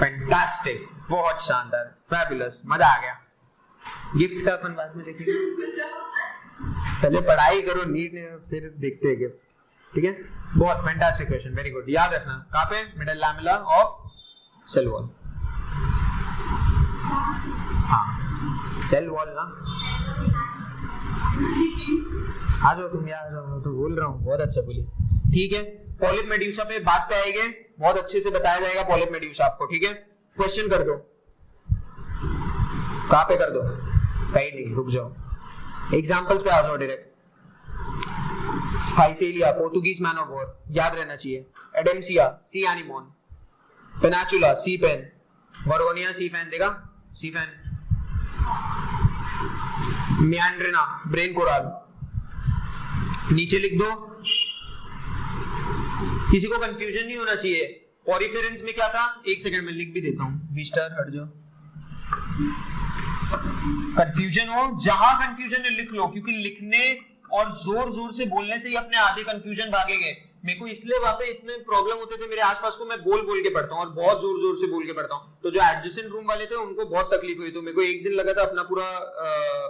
फैंटास्टिक, बहुत शानदार, फैबुलस, मजा आ गया। गिफ्ट का अपन बाद में देखेंगे, पहले पढ़ाई करो नीट, फिर देखते हैं गिफ्ट, ठीक है। बहुत फैंटास्टिक क्वेश्चन, वेरी गुड, याद रखना। कहां पे? Middle lamella of cell wall. हाँ, सेल वॉल ना, आ जाओ तुम, यार तो बोल रहा हूँ, बहुत अच्छा बोली, ठीक है। पॉलिप मेड्यूसा पे बात पे आएंगे, बहुत अच्छे से बताया जाएगा पॉलिप मेड्यूसा आपको, ठीक है। क्वेश्चन कर दो, कहां पे कर दो? कहीं नहीं, रुक जाओ, एग्जांपल्स पे आ जाओ direct. Physalia, Portuguese man of war, याद रहना चाहिए। Adamsia, sea anemone. Pennatula, sea pen. Gorgonia, sea fan, देखा? Sea fan. Meandrina, brain coral, नीचे लिख दो। किसी को कंफ्यूजन नहीं होना चाहिए। पॉरीफेरेंस में क्या था, एक सेकंड में लिख भी देता हूं, विस्टर हट जाओ, कंफ्यूजन हो, जहां कंफ्यूजन है लिख लो, क्योंकि लिखने और जोर जोर से बोलने से ही अपने आधे कंफ्यूजन भागेंगे। मेरे को इसलिए वहां पे इतने प्रॉब्लम होते थे मेरे आसपास को, मैं बोल बोल के पढ़ता हूँ और बहुत जोर जोर से बोल के पढ़ता हूँ, तो जो एडजेसेंट रूम वाले थे उनको बहुत तकलीफ हुई। तो मेरे को एक दिन लगा था अपना पूरा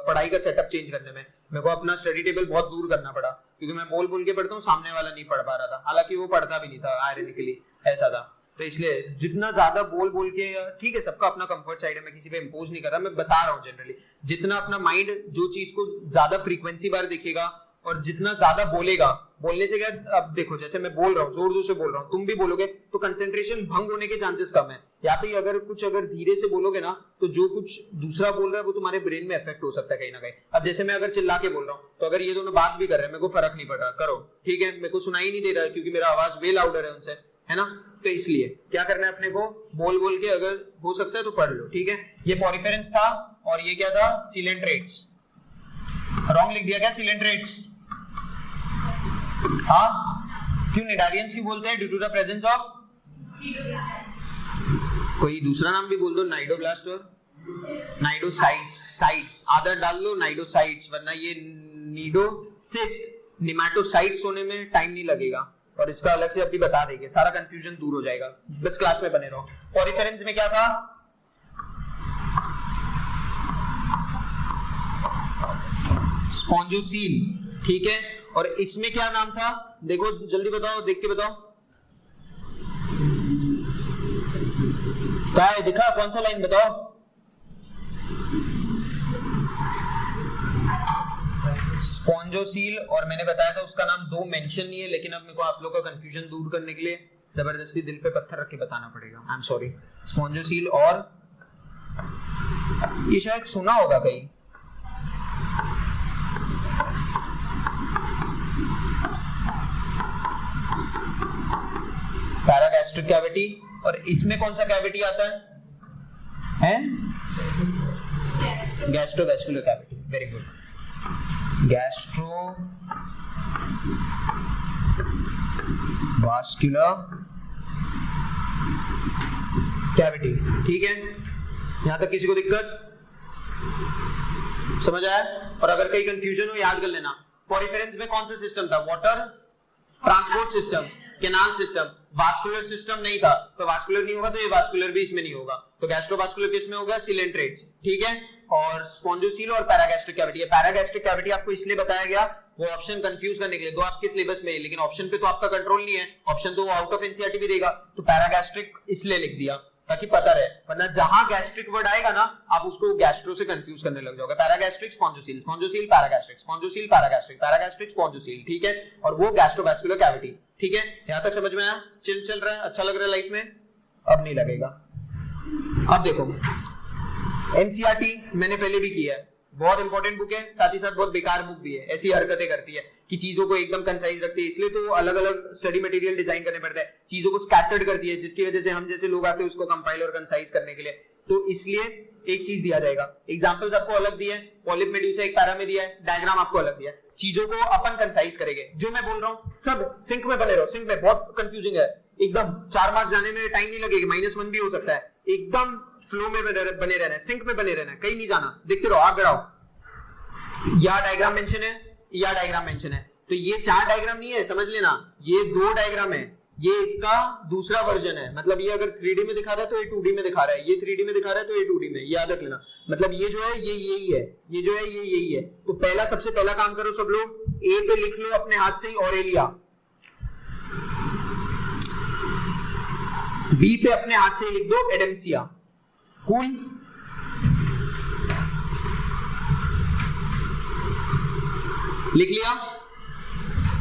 पढ़ाई का सेटअप चेंज करने में। मेरे को अपना स्टडी टेबल बहुत दूर करना पड़ा, क्योंकि मैं बोल बोल के पढ़ता हूँ, सामने वाला नहीं पढ़ पा रहा था, हालांकि वो पढ़ता भी नहीं था, आयरनिकली ऐसा था। तो इसलिए जितना ज्यादा बोल बोल के, ठीक है सबका अपना कंफर्ट साइड है, मैं किसी पे इंपोज नहीं कर रहा, मैं बता रहा हूँ जनरली, जितना अपना माइंड जो चीज को ज्यादा फ्रीक्वेंसी बार दिखेगा और जितना ज्यादा बोलेगा, बोलने से क्या, अब देखो जैसे मैं बोल रहा हूँ, जोर जोर से बोल रहा हूँ, तुम भी बोलोगे तो कंसंट्रेशन भंग होने के चांसेस कम है। यहाँ पे अगर धीरे से बोलोगे ना, तो जो कुछ दूसरा बोल रहा है वो तुम्हारे ब्रेन में इफेक्ट हो सकता है कहीं ना कहीं। अब जैसे मैं अगर चिल्ला के बोल रहा हूँ, तो अगर ये दोनों बात भी कर रहे हैं, मेरे को फर्क नहीं पड़ रहा, करो ठीक है, मेरे को सुनाई नहीं दे रहा है क्योंकि मेरा आवाज वे लाउडर है उनसे, है ना। तो इसलिए क्या करना है अपने को, बोल बोल के अगर हो सकता है तो पढ़ लो, ठीक है। ये पॉरीफेरेंस था और ये क्या था, सीलेंट्रेट्स। रॉन्ग लिख दिया क्या, सीलेंट्रेट्स? हाँ, क्यों निडारियंस क्यों बोलते हैं? Due to the presence of, कोई दूसरा नाम भी बोल दो, नाइडोब्लास्ट और नाइडोसाइट्स, आदर डाल लो नाइडोसाइट्स, वरना ये नीडोसिस्ट, निमैटोसाइट्स होने में टाइम नहीं लगेगा, और इसका अलग से अभी बता देंगे, सारा कंफ्यूजन दूर हो जाएगा, बस क्लास में बने रहो। पॉरीफेरेंस में क्या था, स्पॉन्जोसील, ठीक है। और इसमें क्या नाम था, देखो जल्दी बताओ, देख के बताओ क्या है, दिखा कौन सा लाइन बताओ, स्पॉन्जोसील। और मैंने बताया था उसका नाम दो मेंशन नहीं है, लेकिन अब मेरे को आप लोग का कंफ्यूजन दूर करने के लिए जबरदस्ती दिल पे पत्थर रख के बताना पड़ेगा, आई एम सॉरी। स्पॉन्जोसील, और ये शायद सुना होगा कहीं, पैरागैस्ट्रिक कैविटी। और इसमें कौन सा कैविटी आता है, gastrovascular cavity, very good, gastrovascular cavity, ठीक है। यहां तक किसी को दिक्कत समझ आया? और अगर कहीं कंफ्यूजन हो याद कर लेना, पॉरीफेरेंस में कौन सा सिस्टम था, water transport system, canal system, vascular system नहीं था, तो वास्कुलर नहीं होगा तो ये वास्कुलर भी इसमें नहीं होगा, तो गैस्ट्रोवास्कुलर किस में होगा, सीलेंट्रेट्स, ठीक है। और स्पॉन्जोसील और पैरागैस्ट्रिक कैविटी। पैरागैस्ट्रिक कैविटी आपको इसलिए बताया गया, वो ऑप्शन कंफ्यूज करने के लिए, दो आपके सिलेबस में है, लेकिन ऑप्शन पे तो आपका कंट्रोल नहीं है, ऑप्शन तो आउट ऑफ एनसीईआरटी भी देगा, तो पैरागैस्ट्रिक इसलिए लिख दिया ताकि पता रहे, वरना जहां गैस्ट्रिक वर्ड आएगा ना, आप उसको गैस्ट्रो से कंफ्यूज करने लग जाओगे। Paragastric, spongocoel, spongocoel paragastric, spongocoel paragastric, paragastric spongocoel, ठीक है। और वो गैस्ट्रोवास्कुलर कैविटी, ठीक है। यहां तक समझ में आया? चल रहा है, अच्छा लग रहा है लाइफ में? अब नहीं लगेगा। अब देखो, एनसीईआरटी मैंने पहले भी किया है, बहुत इंपॉर्टेंट बुक है, साथ ही साथ बहुत बेकार बुक भी है, ऐसी हरकतें करती है कि चीजों को एकदम कंसाइज रखती है, इसलिए तो अलग अलग स्टडी मटेरियल डिजाइन करने पड़ते हैं, चीजों को स्कैटर्ड करती है, जिसकी वजह से हम जैसे लोग आते हैं उसको कंपाइल और कंसाइज करने के लिए। तो इसलिए एक चीज दिया जाएगा, एग्जांपल्स आपको अलग दिए हैं, पॉलिप मेड्यूसा एक पैरा में दिया है, डायग्राम आपको अलग दिया है, चीजों को अपन कंसाइज करेंगे। जो मैं बोल रहा हूँ सब सिंक में बने रहो, सिंक में बहुत कंफ्यूजिंग है एकदम, 4 मार्क्स जाने में टाइम नहीं लगेगा, -1 भी हो सकता है, एकदम फ्लो में बने रहना है, सिंक में बने रहना है, कहीं नहीं जाना, देखते रहो, आगे बढ़ाओ। या डायग्राम मेंशन है, या डायग्राम मेंशन है, तो ये 4 डायग्राम नहीं है, समझ लेना, ये 2 डायग्राम है, ये इसका दूसरा वर्जन है, मतलब ये अगर 3D में दिखा रहा है तो ये 2D में दिखा रहा है, ये 3D में दिखा रहा है तो ये 2D में, याद रख लेना। मतलब ये जो है ये यही है, ये जो है ये यही है। तो पहला, सबसे पहला काम करो सब लोग, ए पे लिख लो अपने हाथ से ही ऑरेलिया, बी पे अपने हाथ से लिख दो एडेम्सिया, कूल। लिख लिया,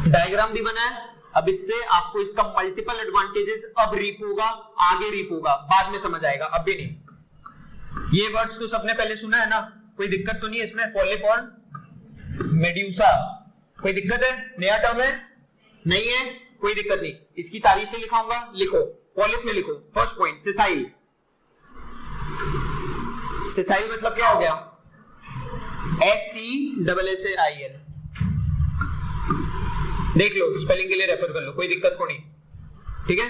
डायग्राम भी बना है। अब इससे आपको इसका मल्टीपल एडवांटेजेस अब रीप होगा, आगे रीप होगा, बाद में समझ आएगा, अब भी नहीं। ये वर्ड्स तो सबने पहले सुना है ना, कोई दिक्कत तो नहीं है इसमें, पॉलिप और मेड्यूसा, कोई दिक्कत है? नया टर्म है? नहीं है, कोई दिक्कत नहीं, इसकी तारीफें लिखाऊंगा, लिखो, पॉलिप में लिखो। First point, sessile. सेसाइल मतलब क्या हो गया? SCSSIL। देख लो, स्पेलिंग के लिए रेफर कर लो, कोई दिक्कत को नहीं, ठीक है।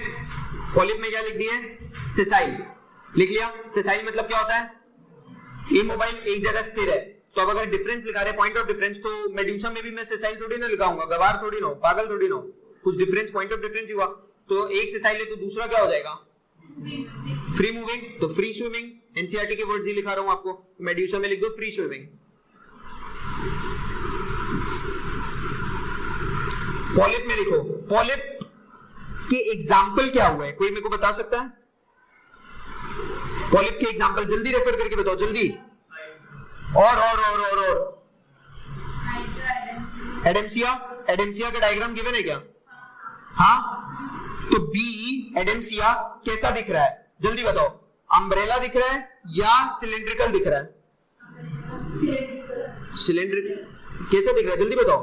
पॉलिप में क्या लिख दिए, सेसाइल लिख लिया। सेसाइल मतलब क्या होता है, इमोबाइल, एक जगह स्थिर है। तो अब अगर डिफरेंस लिखा रहे, पॉइंट ऑफ डिफरेंस, तो मेड्यूसा में भी मैं सेसाइल थोड़ी ना लिखाऊंगा, गवार थोड़ी ना हो, पागल थोड़ी ना हो, कुछ डिफरेंस, पॉइंट ऑफ डिफरेंस हुआ। तो एक सेसाइल है तो दूसरा क्या हो जाएगा, फ्री मूविंग, तो फ्री स्विमिंग। एनसीईआरटी के वर्ड्स ही लिखा रहा हूं आपको, मेड्यूसा में लिख दो फ्री स्विमिंग। पॉलिप में लिखो, पॉलिप के एग्जाम्पल क्या हुए, कोई मेरे को बता सकता है? पॉलिप के एग्जाम्पल जल्दी रेफर करके बताओ, जल्दी। और एडेम्सिया, एडेम्सिया का डायग्राम गिवन है क्या? हाँ, तो बी एडेम्सिया कैसा दिख रहा है, जल्दी बताओ। अम्ब्रेला दिख रहा है या सिलेंड्रिकल दिख रहा है? सिलेंड्रिकल कैसा दिख रहा है, जल्दी बताओ।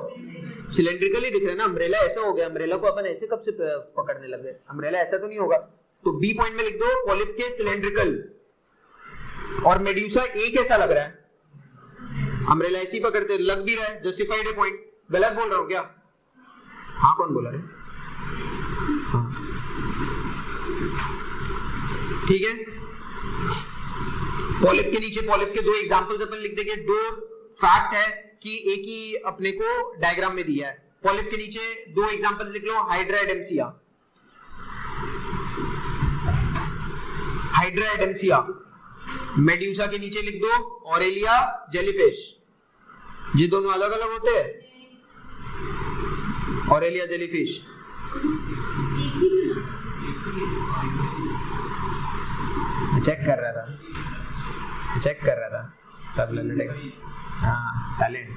सिलेंड्रिकल ही दिख रहा है ना, अम्ब्रेला ऐसा हो गया। अम्ब्रेला को अपन ऐसे कब से पकड़ने लग गए, अम्ब्रेला ऐसा तो नहीं होगा। तो बी पॉइंट में लिख दो पॉलिप के सिलेंड्रिकल। और मेड्यूसा ए कैसा लग रहा है, अम्ब्रेला ऐसे ही पकड़ते, लग भी रहा है, जस्टिफाइड है पॉइंट। गलत बोल रहा हूं क्या? हाँ, कौन बोला रे? हाँ, ठीक है। पॉलिप के नीचे पॉलिप के दो एग्जांपल्स अपन लिख देंगे। दो फैक्ट है कि एक ही अपने को डायग्राम में दिया है। पॉलिप के नीचे दो एग्जांपल्स लिख लो, hydra adamsia, hydra adamsia. Medusa के नीचे लिख दो ऑरेलिया जेलीफिश। ये दोनों अलग अलग होते हैं, ऑरेलिया जेलीफिश। चेक कर रहा था सब लड़ेगा। हाँ, टैलेंट।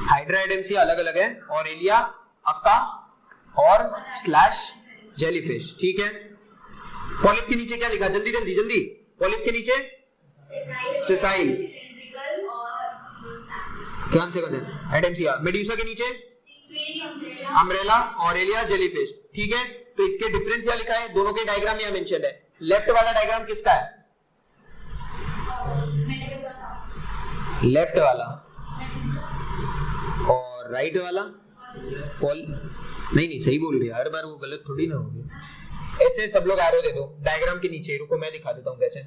हाइड्रा एडेम्सिया अलग अलग है, ऑरेलिया, अक्का और स्लैश जेलीफिश, ठीक है। पॉलिप के नीचे क्या लिखा, जल्दी जल्दी जल्दी। पॉलिप के नीचे सेसाइल, कौन से कहते, एडेम्सिया। मेड्यूसा के नीचे अम्ब्रेला, ऑरेलिया, जेलीफिश, ठीक है। तो इसके डिफरेंस क्या लिखा है, दोनों के डायग्राम यहाँ मेंशन है। लेफ्ट वाला डायग्राम किसका है, लेफ्ट वाला, और राइट वाला पॉल, नहीं सही बोल रही है, हर बार वो गलत थोड़ी ना होगी। ऐसे सब लोग एरो दे दो डायग्राम के नीचे, रुको मैं दिखा देता हूं कैसे।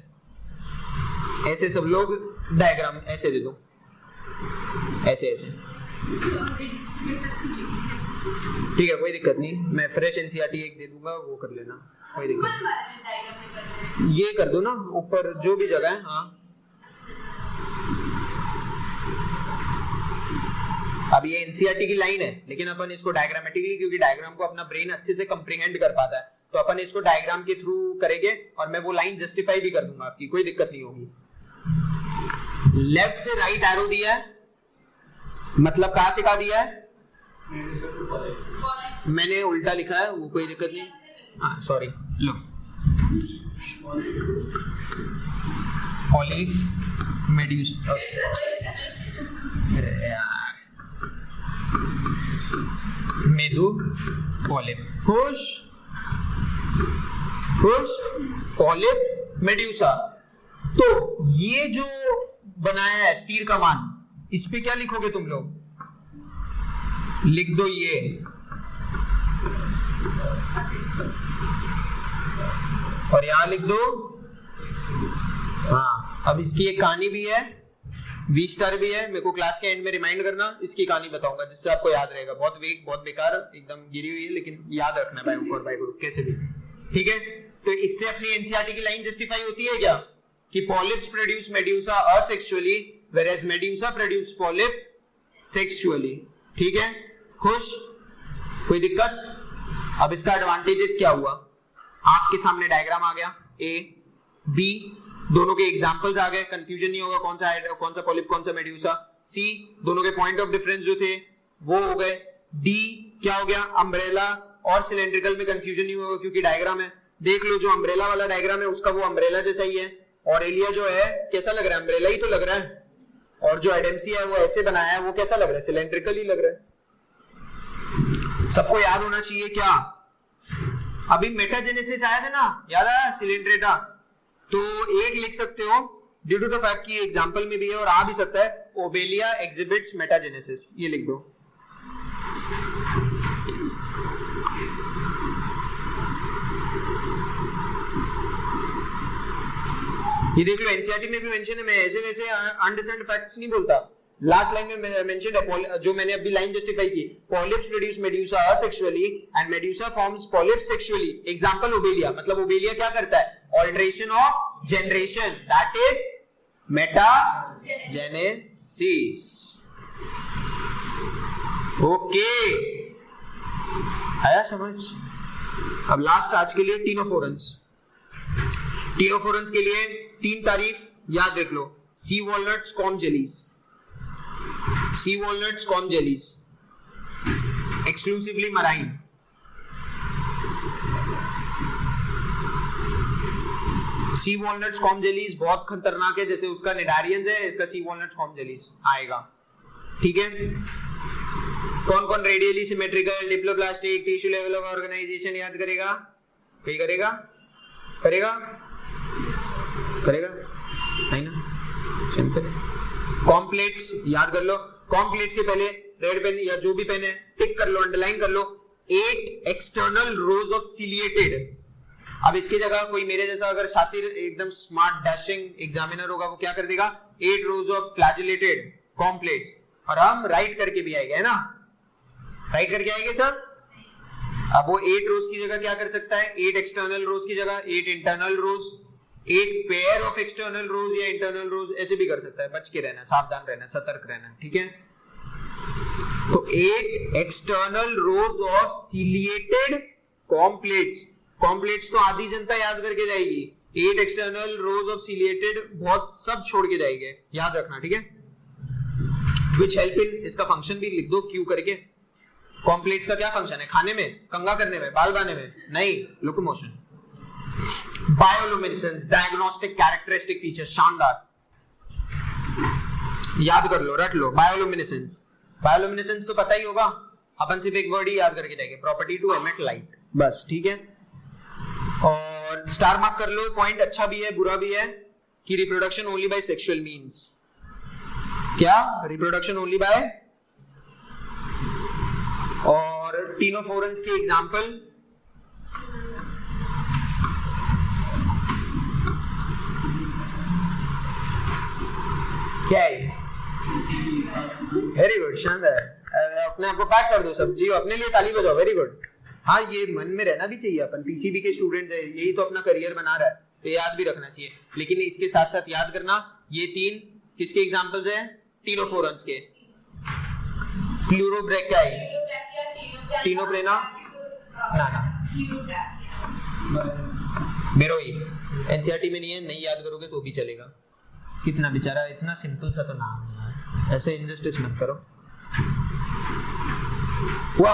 ऐसे सब लोग डायग्राम ऐसे दे दो, ऐसे ऐसे, ठीक है, कोई दिक्कत नहीं। मैं फ्रेश एनसीईआरटी एक दे दूंगा, वो कर लेना, कोई दिक्कत नहीं। ये कर दो ना ऊपर जो भी जगह है। हाँ, अब ये एनसीईआरटी की लाइन है, लेकिन अपन इसको डायग्रामेटिकली, क्योंकि डायग्राम को अपना ब्रेन अच्छे से कंप्रीहेंड कर पाता है, तो अपन इसको डायग्राम के थ्रू करेंगे और मैं वो लाइन जस्टिफाई भी कर दूंगा आपकी, कोई दिक्कत नहीं होगी। लेफ्ट से राइट एरो दिया है, मतलब कहां से कहां दिया है, मैंने उल्टा लिखा है, वो कोई दिक्कत नहीं। हाँ सॉरी, लो पॉली मेड्यूसा, मेदू पॉलिप, खुश खुश पॉलिप मेड्यूसा। तो ये जो बनाया है तीर कमान, इस पे क्या लिखोगे तुम लोग, लिख दो ये, और यहां लिख दो। हाँ, अब इसकी एक कहानी भी है, वी स्टार भी है, मेरे को क्लास के एंड में रिमाइंड करना, इसकी कहानी बताऊंगा जिससे आपको याद रहेगा। बहुत वीक, बहुत बेकार, एकदम गिरी हुई है, लेकिन याद रखना बाय हुक और बाय क्रुक कैसे भी, ठीक है। तो इससे अपनी एनसीईआरटी की लाइन जस्टिफाई होती है क्या, कि polyps produce medusa asexually whereas medusa produce polyp sexually, ठीक है। खुश, कोई दिक्कत? अब इसका एडवांटेजेस क्या हुआ, आपके सामने डायग्राम आ गया, ए बी दोनों के एग्जांपल्स आ गए, कंफ्यूजन नहीं होगा कौन सा पॉलिप कौन सा मेड्यूसा। सी दोनों के पॉइंट ऑफ डिफरेंस जो थे वो हो गए। डी क्या हो गया, अम्ब्रेला और सिलेंड्रिकल में कंफ्यूजन नहीं होगा क्योंकि डायग्राम है। देख लो, जो अम्ब्रेला वाला डायग्राम है उसका वो अम्ब्रेला जैसा ही है, और एलिया जो है कैसा लग रहा है, अम्ब्रेला ही तो लग रहा है, और जो एडेम्सिया है वो ऐसे बनाया है, वो कैसा लग रहा है, सिलेंड्रिकल ही लग रहा है। सबको याद होना चाहिए क्या, अभी मेटाजेनेसिस आया था ना, याद आया, सिलेंड्रेटा, तो एक लिख सकते हो ड्यू टू द फैक्ट कि एग्जांपल में भी है और आ भी सकता है, ओबेलिया एग्जिबिट्स मेटाजेनेसिस, ये लिख दो। ये देख लो एनसीईआरटी में भी मेंशन है, मैं ऐसे वैसे अनडिसाइडेड फैक्ट्स नहीं बोलता। लास्ट लाइन में मेंशन है, जो मैंने अभी लाइन जस्टिफाई की, polyps produce medusa asexually and medusa forms polyps sexually. Example Obelia, मतलब ओबेलिया क्या करता है, alteration of generation, that is metagenesis. Okay, आया समझ? अब लास्ट आज के लिए टीनोफोरंस। टीनोफोरंस के लिए 3 तारीफ याद रख लो, sea walnuts, corn jellies, sea walnuts, corn jellies, exclusively marine, sea walnuts, corn jellies बहुत खतरनाक है, जैसे उसका निडारियंस है, इसका सी वॉलनट्स, कॉर्न जेलीज आएगा। ठीक है, कौन कौन radially symmetrical, diploblastic, tissue level of organisation याद करेगा? कोई करेगा? करेगा? करेगा नहीं ना? सिंपल। कॉम्प्लेक्स याद कर लो, कॉम्प्लेक्स के पहले रेड पेन या जो भी पेन है टिक कर लो, अंडरलाइन कर लो, 8 एक्सटर्नल रोज ऑफ सिलिएटेड। अब इसकी जगह कोई मेरे जैसा अगर शातिर एकदम स्मार्ट डैशिंग एग्जामिनर होगा, वो क्या कर देगा, 8 रोज ऑफ फ्लैजिलेटेड कॉम्प्लेक्स, और हम राइट करके भी आएंगे, है ना? राइट करके आएंगे सर। अब वो 8 रोज की जगह क्या कर सकता है, 8 एक्सटर्नल रोज की जगह 8 internal rows, 8 pair of external rows या इंटरनल रोज, ऐसे भी कर सकता है। बच के रहना, सावधान रहना, सतर्क रहना, ठीक है? तो 8 external rose of ciliated complex, complex तो आधी जनता याद करके जाएगी, 8 एक्सटर्नल रोज ऑफ सिलिएटेड बहुत सब छोड़ के जाएंगे, याद रखना, ठीक है? विच हेल्प इन, इसका फंक्शन भी लिख दो क्यू करके। कॉम्प्लेक्स का क्या फंक्शन है, खाने में, कंघा करने में, बाल बाने में नहीं, locomotion. Bioluminescence, diagnostic characteristic feature, शानदार, याद कर लो, रट लो। बायोलुमिनेसेंस, बायोलुमिनेसेंस तो पता ही होगा, अपन सिर्फ एक वर्ड ही याद करके जाएंगे, प्रॉपर्टी टू एमिट लाइट, बस, ठीक है? और स्टार मार्क कर लो, पॉइंट अच्छा भी है बुरा भी है, कि reproduction only by sexual means. क्या? Reproduction only by. और टीनोफोरंस के एग्जांपल, क्या है? वेरी गुड, शानदार। अपने आप को पैक कर दो सब, जी अपने लिए ताली बजाओ, वेरी गुड। हाँ, ये मन में रहना भी चाहिए, अपन पीसीबी के स्टूडेंट्स है, यही तो अपना करियर बना रहा है, तो याद भी रखना चाहिए। लेकिन इसके साथ साथ याद करना, ये 3 किसके एग्जांपल्स हैं? टीनोफोरंस के। प्लूरोब्रैकियाई, टीनोप्रेना, नाना, बेरोई। एनसीईआरटी में नहीं है, नहीं याद करोगे तो भी चलेगा। कितना बेचारा, इतना सिंपल सा तो नाम है, ऐसे इनजस्टिस मत करो। हुआ?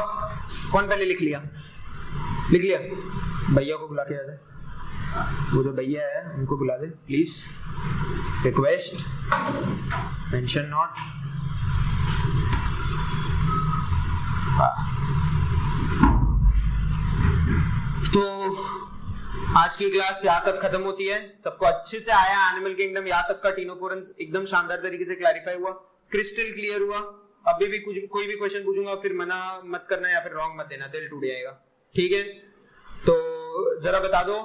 कौन पहले लिख लिया? लिख लिया? भैया को बुला के आ जाए, वो जो भैया है उनको बुला दे प्लीज, रिक्वेस्ट, मेंशन नॉट। तो आज की क्लास यहाँ तक खत्म होती है। सबको अच्छे से आया एनिमल किंगडम, यहाँ तक का टीनोफोरंस एकदम शानदार तरीके से क्लैरिफाई हुआ, क्रिस्टल क्लियर हुआ। अभी भी कुछ कोई भी क्वेश्चन पूछूंगा फिर मना मत करना या फिर रॉन्ग मत देना, दिल टूट जाएगा, ठीक है? तो जरा बता दो,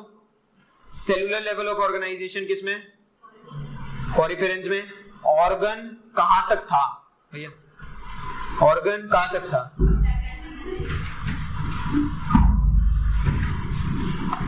सेलुलर लेवल ऑफ ऑर्गेनाइजेशन किसमें? कोरिफेरेंस में। ऑर्गन कहां तक था भैया? ऑर्गन कहां तक था?